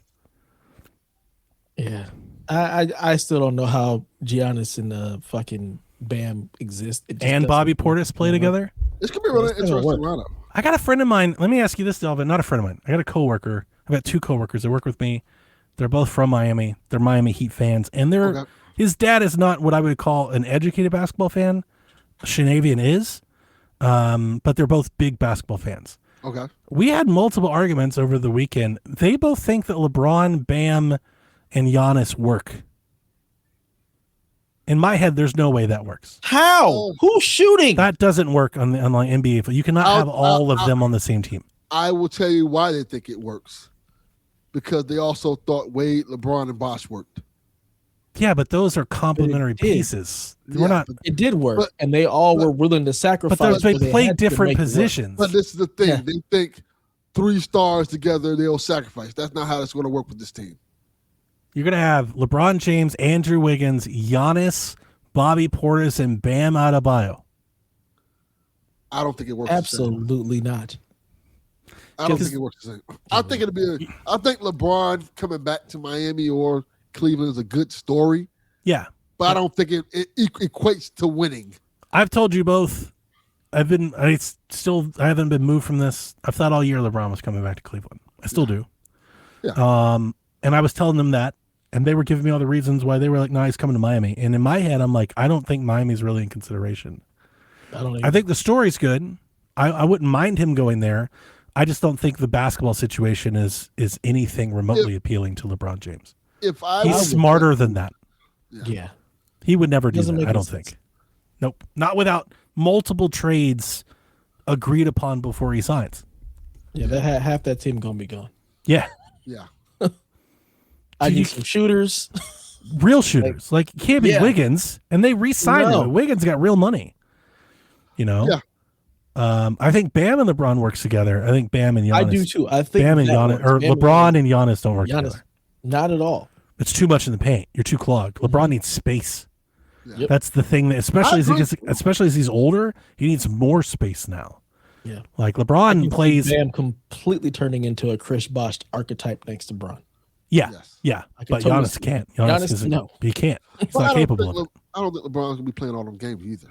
Yeah. I still don't know how Giannis and fucking Bam exist. It just And doesn't Bobby work. Portis play together. This could be a really It's gonna interesting work. lineup. I got a friend of mine. Let me ask you this, Delvin. Not a friend of mine. I got a coworker. I've got 2 coworkers that work with me. They're both from Miami. They're Miami Heat fans, and Okay. his dad is not what I would call an educated basketball fan. Shanavian is, but they're both big basketball fans. Okay. We had multiple arguments over the weekend. They both think that LeBron, Bam, and Giannis work. In my head, there's no way that works. How? Oh. Who's shooting? That doesn't work on the NBA. You cannot have all of them on the same team. I will tell you why they think it works. Because they also thought Wade, LeBron, and Bosh worked. Yeah, but those are complementary did. pieces. Yeah, We're not. It did work, But- and they all were willing to sacrifice. But they what play had to different make it work. positions. But this is the thing. Yeah. They think 3 stars together, they'll sacrifice. That's not how that's going to work with this team. You're gonna have LeBron James, Andrew Wiggins, Giannis, Bobby Portis, and Bam Adebayo. I don't think it works. The same. Absolutely not. I don't think it works the same. I think it'll be. I think LeBron coming back to Miami or Cleveland is a good story, Yeah, but I don't think it equates to winning. I've told you both. I haven't been moved from this. I've thought all year LeBron was coming back to Cleveland. I still do. Yeah. And I was telling them that, and they were giving me all the reasons why they were like, "No, he's coming to Miami." And in my head, I'm like, I don't think Miami's really in consideration. I think the story's good. I wouldn't mind him going there. I just don't think the basketball situation is anything remotely appealing to LeBron James. If I He's was- smarter than that. Yeah. He would never do Doesn't that, make I any don't sense. think. Nope. Not without multiple trades agreed upon before he signs. Yeah, that half that team gonna be gone. Yeah. yeah, I You- need some shooters. Real shooters. Like, it can't be Yeah. Wiggins. And they re-signed No. him. Wiggins got real money. You know? Yeah. I think Bam and LeBron works together. I think Bam and Giannis. I do too. I think Bam and that Giannis, works. or Bam and LeBron and Giannis don't work Giannis. together. Not at all. It's too much in the paint. You're too clogged. LeBron needs space. Yeah. That's the thing. That, especially I especially as he's older, he needs more space now. Yeah. Like LeBron plays. Bam completely turning into a Chris Bosh archetype next to Bron. Yeah, Yes. yeah. I can But totally Giannis see can't. that. Giannis Giannis, isn't. no. He can't. He's But not capable of it. I don't think LeBron's gonna be playing all them games either.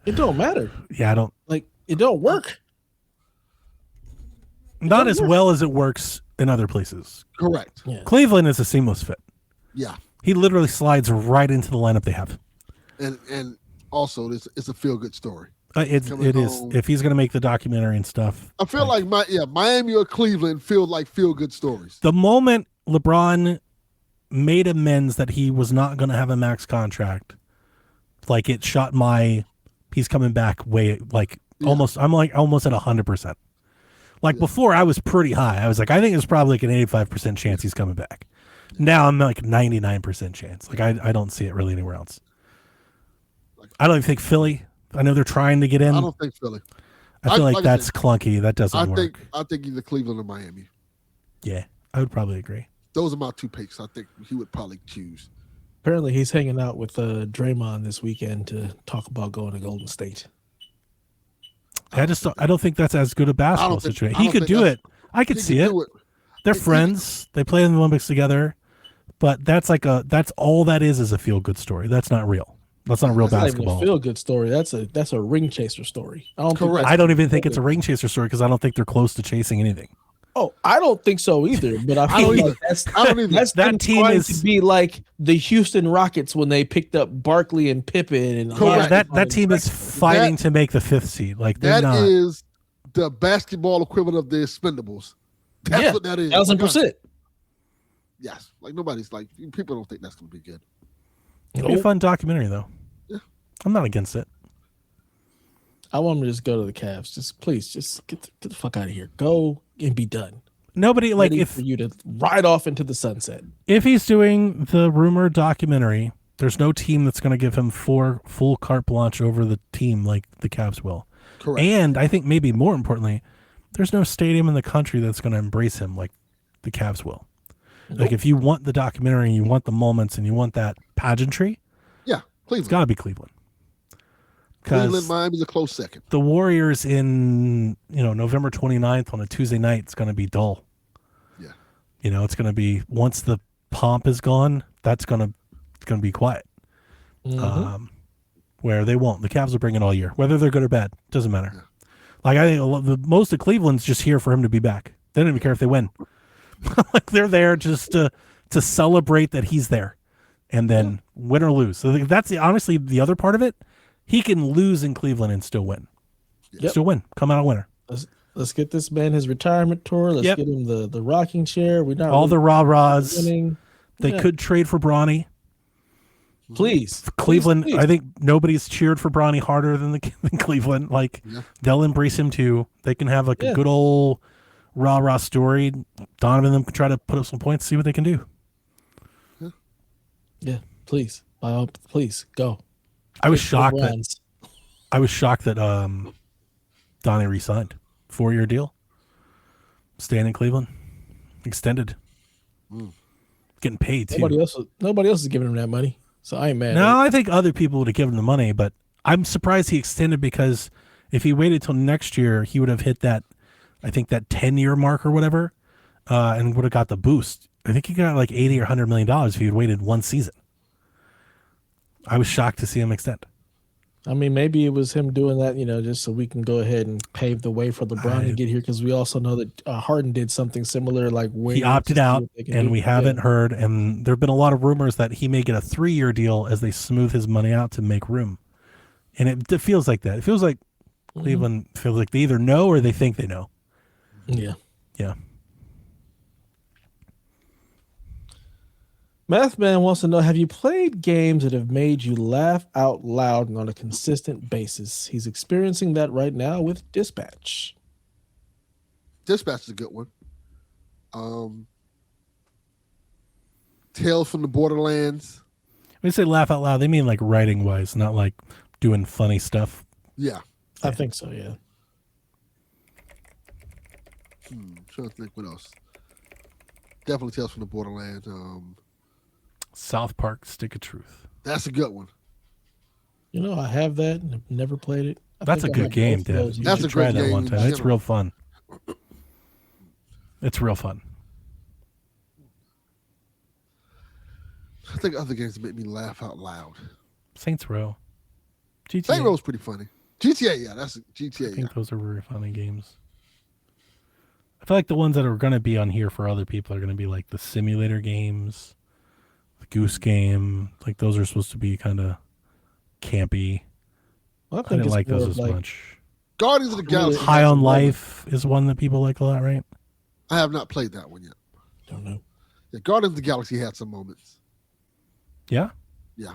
It don't matter. Yeah, I don't. Like it don't work. Not as well as it works in other places. Correct. Yeah. Cleveland is a seamless fit. Yeah, He literally slides right into the lineup they have. and also it's a feel good story. It Coming is. home. If he's going to make the documentary and stuff. I feel like Miami or Cleveland feel like feel good stories. The moment LeBron made amends that he was not going to have a max contract, like it shot my, he's coming back way, like almost, I'm like almost at 100%. Like before I was pretty high. I was like, I think it's probably like an 85% chance he's coming back. Now I'm like 99% chance. Like I don't see it really anywhere else. I don't even think Philly. I know they're trying to get in. I don't think Philly. I feel like I that's said, clunky. That doesn't work. I think either Cleveland or Miami. Yeah, I would probably agree. Those are my 2 picks. I think he would probably choose. Apparently, he's hanging out with Draymond this weekend to talk about going to Golden State. I don't think that's as good a basketball think- situation. I He don't could think do that's- it. I could He see can it. do it. They're friends. They play in the Olympics together. But that's all that is a feel good story. That's not real. That's not real That's not basketball. even a feel good story. That's a ring chaser story. I don't Correct. Think I don't even think it's a ring chaser story because I don't think they're close to chasing anything. Oh, I don't think so either. But I I feel don't like either. that's I don't either. that's That them team trying is- to be like the Houston Rockets when they picked up Barkley and Pippen and Correct. That team is fighting to make the 5th seed. Like they're That not. is the basketball equivalent of the Expendables. That's what that is. 1,000%. Yes. Like nobody's like people don't think that's gonna be good. It'd be a fun documentary though. Yeah. I'm not against it. I want him to just go to the Cavs. Just please, just get the fuck out of here. Go and be done. Nobody like Ready for you to ride off into the sunset. if he's doing the rumored documentary, there's no team that's going to give him full carte blanche over the team like the Cavs will. Correct. And I think maybe more importantly, there's no stadium in the country that's going to embrace him like the Cavs will. Like if you want the documentary and you want the moments and you want that pageantry, Yeah, it's Cleveland. got to be Cleveland. Cleveland, Because Miami's a close second. the Warriors in November 29th on a Tuesday night, it's going to be dull. Yeah. It's going to be once the pomp is gone, it's going to be quiet. Where they won't. The Cavs will bring it all year, whether they're good or bad. Doesn't matter. Yeah. Like I think the most of Cleveland's just here for him to be back. They don't even care if they win. Like they're there just to celebrate that he's there, and then win or lose. So that's honestly the other part of it. He can lose in Cleveland and still win. Yep. Still win. Come out a winner. Let's get this man his retirement tour. Let's Yep. get him the rocking chair. We're not All the rah-rahs. winning. They Yeah. could trade for Bronny. Please, Cleveland, please. I think nobody's cheered for Bronny harder than than Cleveland. Like Yeah. they'll embrace him too. They can have like Yeah. a good old rah-rah story. Donovan and them can try to put up some points, see what they can do. Yeah, please. Please go. I was Get shocked the that Browns. Donnie re-signed. 4-year deal. Staying in Cleveland. Extended. Getting paid too. Nobody else is giving him that money. So I ain't mad. No, I think other people would have given him the money, but I'm surprised he extended because if he waited till next year, he would have hit that, I think that 10-year mark or whatever, and would have got the boost. I think he got like $80 or $100 million if he had waited one season. I was shocked to see him extend. I mean, maybe it was him doing that, just so we can go ahead and pave the way for LeBron to get here, because we also know that Harden did something similar, like he opted out, and we haven't heard. And there have been a lot of rumors that he may get a 3-year deal as they smooth his money out to make room. And it feels like that. It feels like Cleveland feels like they either know or they think they know. Yeah. Yeah. Mathman wants to know, have you played games that have made you laugh out loud and on a consistent basis? He's experiencing that right now with Dispatch. Dispatch is a good one. Tales from the Borderlands. When you say laugh out loud, they mean like writing wise, not like doing funny stuff. Yeah. I think so, yeah. Trying to think what else. Definitely Tales from the Borderlands. South Park Stick of Truth. That's a good one. I have that and I've never played it. That's a good game, Dad. That's a great game one in time. It's general. real fun. It's real fun. I think other games that make me laugh out loud. Saints Row. GTA. Saints Row is pretty funny. GTA, yeah, that's GTA. I think those are very funny games. I feel like the ones that are going to be on here for other people are going to be like the simulator games, the Goose Game. Like those are supposed to be kind of campy. Well, I didn't like those as much. Guardians of the Galaxy. High on Life is one that people like a lot, right? I have not played that one yet. Don't know. Yeah, Guardians of the Galaxy had some moments. Yeah? Yeah.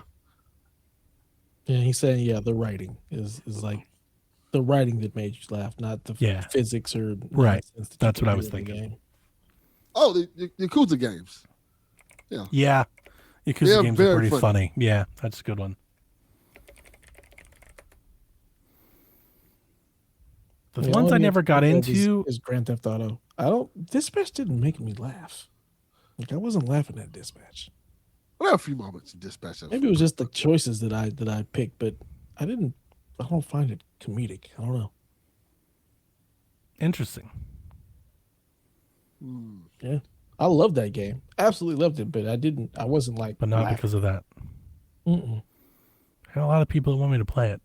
Yeah, he's saying, the writing is like the writing that made you laugh, not the physics or right. nonsense that That's you what I can was do in the thinking. game. Oh, the Yakuza games. Yeah. Yeah. Yakuza games are pretty funny. Yeah, that's a good one. The ones I never got into is Grand Theft Auto. Dispatch didn't make me laugh. Like I wasn't laughing at Dispatch. Well, there are a few moments in Dispatch. Maybe it was just the choices that I picked, but I don't find it comedic. I don't know. Interesting. Yeah. I love that game. Absolutely loved it, but I wasn't like But not laughing. because of that. Mm-mm. I had a lot of people that want me to play it.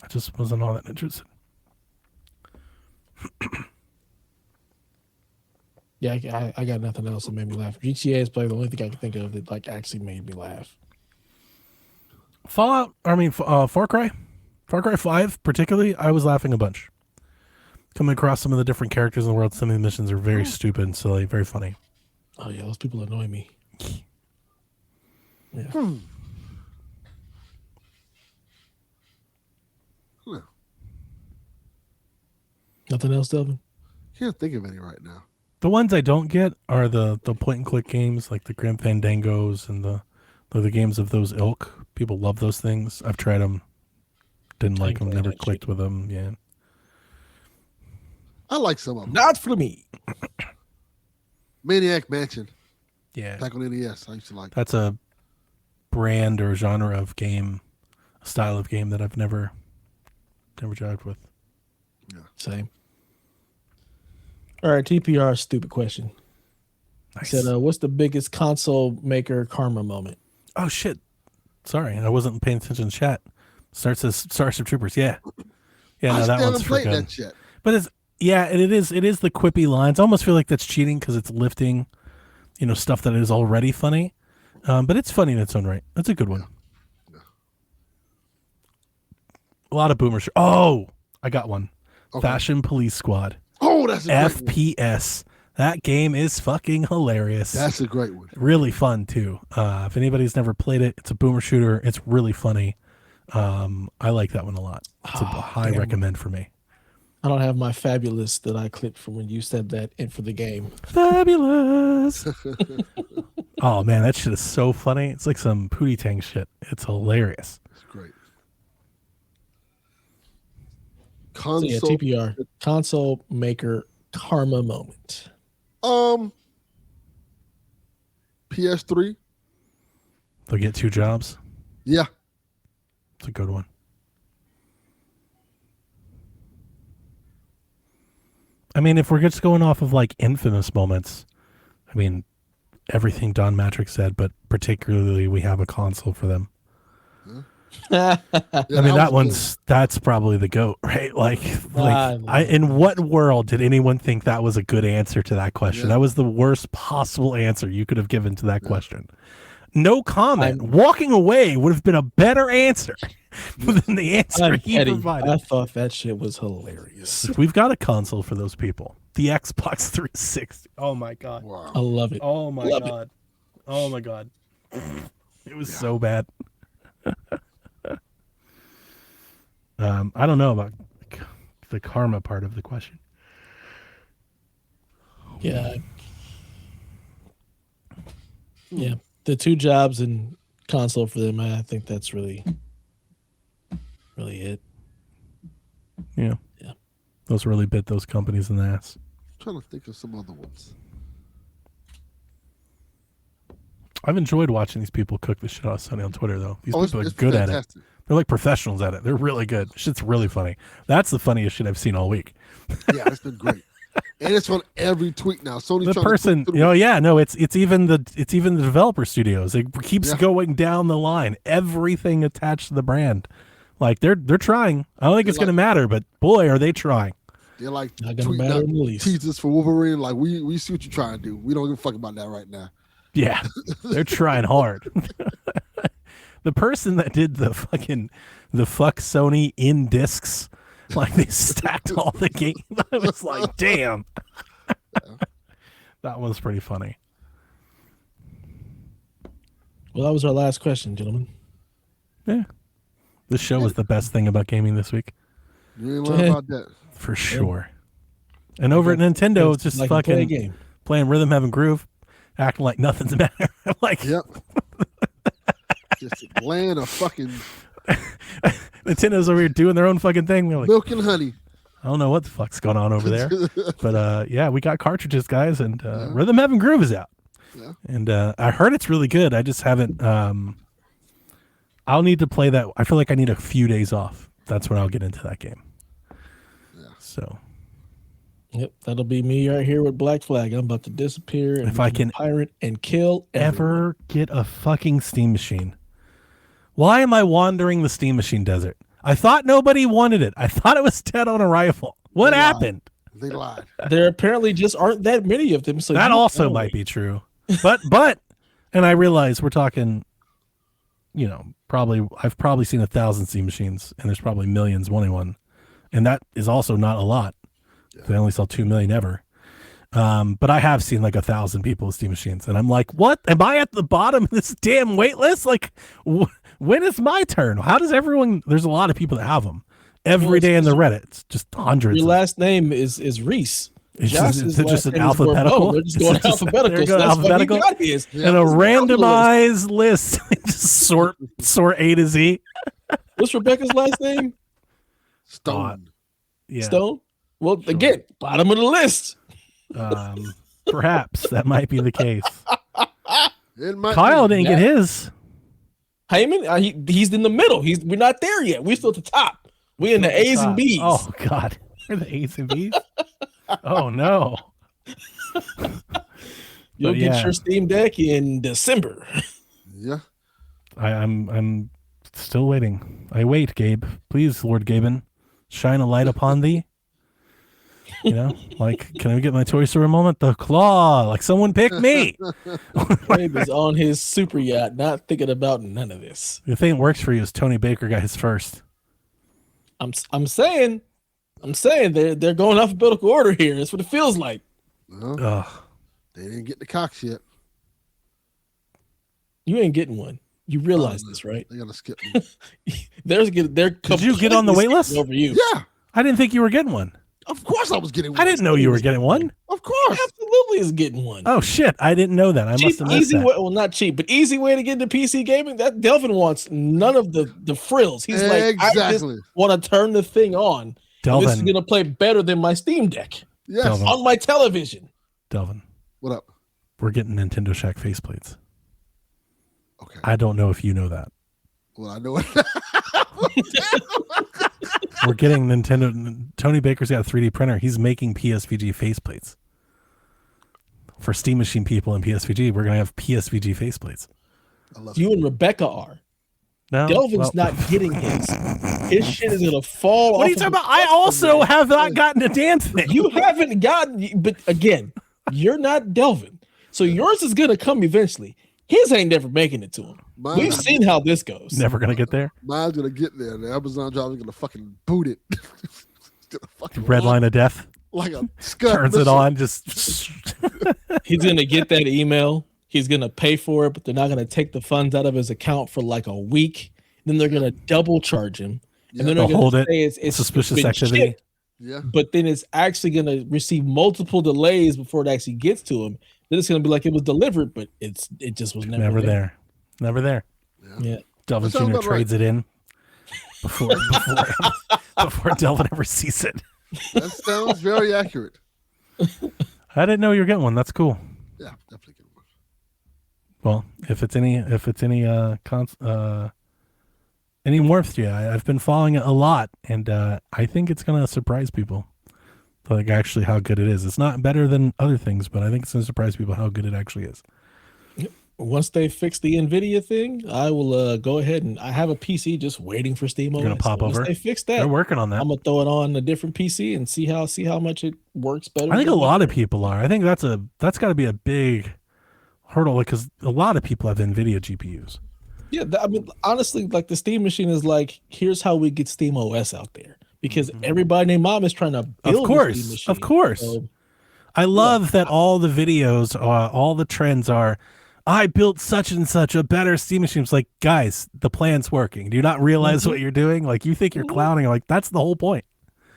I just wasn't all that interested. Yeah, I got nothing else that made me laugh. GTA is probably the only thing I can think of that like actually made me laugh. Far Cry 5 particularly, I was laughing a bunch. Coming across some of the different characters in the world, some of the missions are very stupid and silly, very funny. Oh yeah, those people annoy me. Yeah. Nothing else, Delvin? Can't think of any right now. The ones I don't get are the point and click games like the Grim Fandangos and the games of those ilk. People love those things. I've tried them. Didn't like them. Never clicked with them. Yeah. I like some of them. Not for me. Maniac Mansion. Yeah. Back on NES. I used to like. That's a brand or genre of game, a style of game that I've never jived with. Yeah. Same. All right, TPR, stupid question. Nice. He said, what's the biggest console maker karma moment? Oh shit! Sorry, I wasn't paying attention to chat. Starts as Starship Troopers. Yeah, yeah. No, that one's for good. That yet. But it is the quippy lines. I almost feel like that's cheating because it's lifting, stuff that is already funny. But it's funny in its own right. That's a good one. Yeah. A lot of boomers. Oh, I got one. Okay. Fashion Police Squad. Oh, that's a great FPS. That game is fucking hilarious. That's a great one. Really fun too. If anybody's never played it, it's a boomer shooter. It's really funny. I like that one a lot. It's a high recommend for me. I don't have my fabulous that I clipped from when you said that in for the game. Fabulous. Oh man, that shit is so funny. It's like some Pootie Tang shit. It's hilarious. It's great. So yeah, Console. TPR, console maker karma moment. PS3. They'll get 2 jobs. Yeah. It's a good one. I mean, if we're just going off of like infamous moments, I mean, everything Don Matrix said, but particularly we have a console for them. Yeah, I mean, was that's probably the GOAT, right? Like in what world did anyone think that was a good answer to that question? Yeah. That was the worst possible answer you could have given to that question. No comment. Walking away would have been a better answer than the answer he provided. I thought that shit was hilarious. We've got a console for those people. The Xbox 360. Oh my god. Wow. I love it. Oh my god. Oh my god. It was so bad. I don't know about the karma part of the question. Yeah. Yeah. The 2 jobs and console for them, I think that's really it. Yeah. Yeah. Those really bit those companies in the ass. I'm trying to think of some other ones. I've enjoyed watching these people cook the shit out of Sunny on Twitter, though. These people are it's good fantastic. at it. They're like professionals at it. They're really good. Shit's really funny. That's the funniest shit I've seen all week. Yeah, it's been great. And it's on every tweet now. Sony's The trying person, to it's even the developer studios. It keeps going down the line. Everything attached to the brand. Like they're trying. I don't think it's gonna matter, but boy, are they trying. They're like Not gonna matter in the least. teasers for Wolverine. Like we see what you're trying to do. We don't give a fuck about that right now. Yeah, they're trying hard. The person that did the fuck Sony in discs, like they stacked all the games. I was like, damn. That was pretty funny. Well, that was our last question, gentlemen. Yeah. This show was the best thing about gaming this week. You ain't learn about that. For sure. And over at Nintendo, it's just like fucking playing Rhythm Heaven Groove, acting like nothing's matter. I'm like, Yep. Just laying a fucking Nintendo's over here doing their own fucking thing. We're like, milk and honey. I don't know what the fuck's going on over there. But yeah, we got cartridges, guys, and Rhythm Heaven Groove is out. Yeah. And I heard it's really good. I just haven't I'll need to play that. I feel like I need a few days off. That's when I'll get into that game. Yeah. So Yep, that'll be me right here with Black Flag. I'm about to disappear and if I can pirate and kill ever get a fucking Steam machine. Why am I wandering the Steam machine desert? I thought nobody wanted it. I thought it was dead on arrival. What happened? They lied. There apparently just aren't that many of them. So That also might be true. But and I realize we're talking, I've probably seen 1,000 Steam machines, and there's probably millions wanting one. And that is also not a lot. Yeah. They only sell 2 million ever. But I have seen like 1,000 people with Steam machines, and I'm like, what? Am I at the bottom of this damn wait list? Like, when is my turn? How does everyone? There's a lot of people that have them every day in the Reddit. It's just hundreds. Your last name is Reese. It's just an alphabetical. They're just going alphabetical. They're So going that's what alphabetical. we got is. And a randomized list. Just sort A to Z. What's Rebecca's last name? Stone. Yeah. Stone. Well, again, bottom of the list. Perhaps that might be the case. It might Kyle be. didn't get his. Heyman, he's in the middle. We're not there yet. We're still at the top. We're in the A's and B's. Oh God, we're the A's and B's. Oh no. You'll get your Steam Deck in December. Yeah. I'm still waiting. I wait, Gabe. Please, Lord Gaben, shine a light upon thee. Like, can I get my Toy Story moment? The claw, like someone pick me. Gabe is on his super yacht, not thinking about none of this. The thing that works for you is Tony Baker got his first. I'm saying they're going alphabetical order here. That's what it feels like. They didn't get the cocks yet. You ain't getting one. You realize this, right? They gotta skip me. Did you get on the wait list? Over you. Yeah. I didn't think you were getting one. Of course I was getting one. I didn't know you were getting one. Of course. family is getting one. Oh shit! I didn't know that. I must have missed easy that. way, well, not cheap, but easy way to get into PC gaming. That Delvin wants none of the frills. He's like, I just want to turn the thing on. Delvin, this is gonna play better than my Steam Deck. Yes, Delvin. On my television. Delvin, what up? We're getting Nintendo Shack faceplates. Okay. I don't know if you know that. Well, I know it. We're getting Nintendo. Tony Baker's got a 3D printer. He's making PSVG faceplates. For Steam Machine people and PSVG, we're going to have PSVG faceplates. You and Rebecca are. No, Delvin's not getting his. His shit is going to fall off. What are you talking about? I also have not gotten a damn thing. You haven't gotten, but again, you're not Delvin. So yours is going to come eventually. His ain't never making it to him. We've seen how this goes. Never going to get there? Mine's going to get there. The Amazon driver's going to fucking boot it. Red line of death. Like a scud. Turns it on. Just He's going to get that email. He's going to pay for it, but they're not going to take the funds out of his account for like a week. Then they're going to double charge him. And then they're going to say it's suspicious activity. Shit. Yeah. But then it's actually going to receive multiple delays before it actually gets to him. Then it's going to be like it was delivered, but it just was never there. Never there. Yeah. Delvin Jr. trades it in before Delvin ever sees it. That sounds very accurate. I didn't know you were getting one. That's cool. Yeah, definitely getting one. Well, if it's any warmth to you, I've been following it a lot, and I think it's gonna surprise people. Like actually how good it is. It's not better than other things, but I think it's gonna surprise people how good it actually is. Once they fix the NVIDIA thing, I will go ahead and I have a PC just waiting for SteamOS. You're gonna pop over. Once they fix that, they're working on that. I'm gonna throw it on a different PC and see how much it works better. I think a lot of people are. I think that's got to be a big hurdle because a lot of people have NVIDIA GPUs. Yeah, I mean, honestly, like the Steam Machine is like, here's how we get SteamOS out there because everybody named mom is trying to build. Of course. So, I love that all the videos, all the trends are. I built such and such a better Steam Machine. It's like, guys, the plan's working. Do you not realize what you're doing? Like, you think you're clowning. Like, that's the whole point.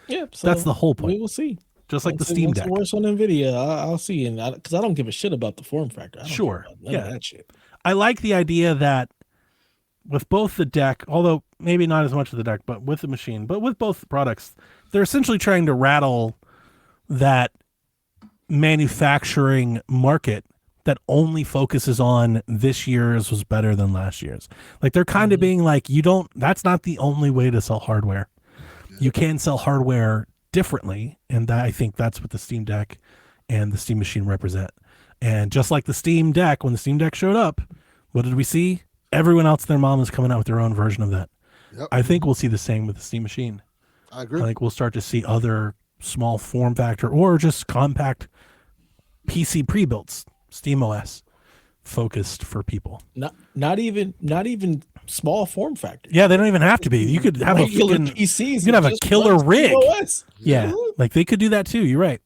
Yeah, so that's the whole point. We will see. Just like the Steam Deck. Worse on NVIDIA, I'll see. And because I don't give a shit about the form factor. Sure. Yeah. That shit. I like the idea that with both the deck, although maybe not as much of the deck, but with the machine, but with both products, they're essentially trying to rattle that manufacturing market that only focuses on this year's was better than last year's. Like they're kind of being like, that's not the only way to sell hardware. You can sell hardware differently. And I think that's what the Steam Deck and the Steam Machine represent. And just like the Steam Deck, when the Steam Deck showed up, what did we see? Everyone else, their mom is coming out with their own version of that. Yep. I think we'll see the same with the Steam Machine. I agree. I think we'll start to see other small form factor or just compact PC pre-builts, SteamOS focused for people. Not even small form factor. Yeah, they don't even have to be. You could have PCs. You could have a killer rig. Yeah, like they could do that too. You're right.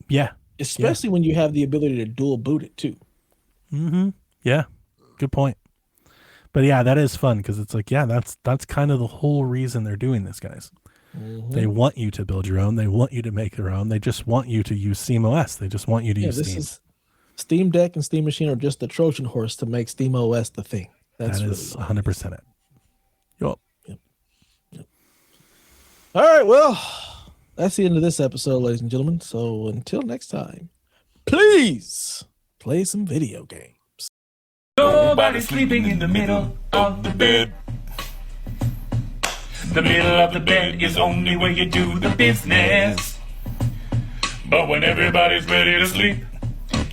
Yeah. Especially when you have the ability to dual boot it too. Mm-hmm. Yeah. Good point. But yeah, that is fun because it's like, yeah, that's kind of the whole reason they're doing this, guys. Mm-hmm. They want you to build your own. They want you to make their own. They just want you to use SteamOS. They just want you to use Steam. Steam Deck and Steam Machine are just the Trojan horse to make SteamOS the thing. That is 100% it. Yep. All right, well, that's the end of this episode, ladies and gentlemen. So until next time, please play some video games. Nobody's sleeping in the middle of the bed. The middle of the bed is only where you do the business. But when everybody's ready to sleep,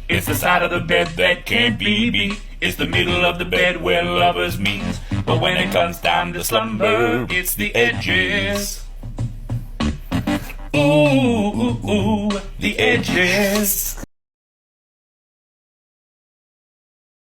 it's the side of the bed that can't be beat. It's the middle of the bed where lovers meet. But when it comes time to slumber, it's the edges. Ooh, the edges.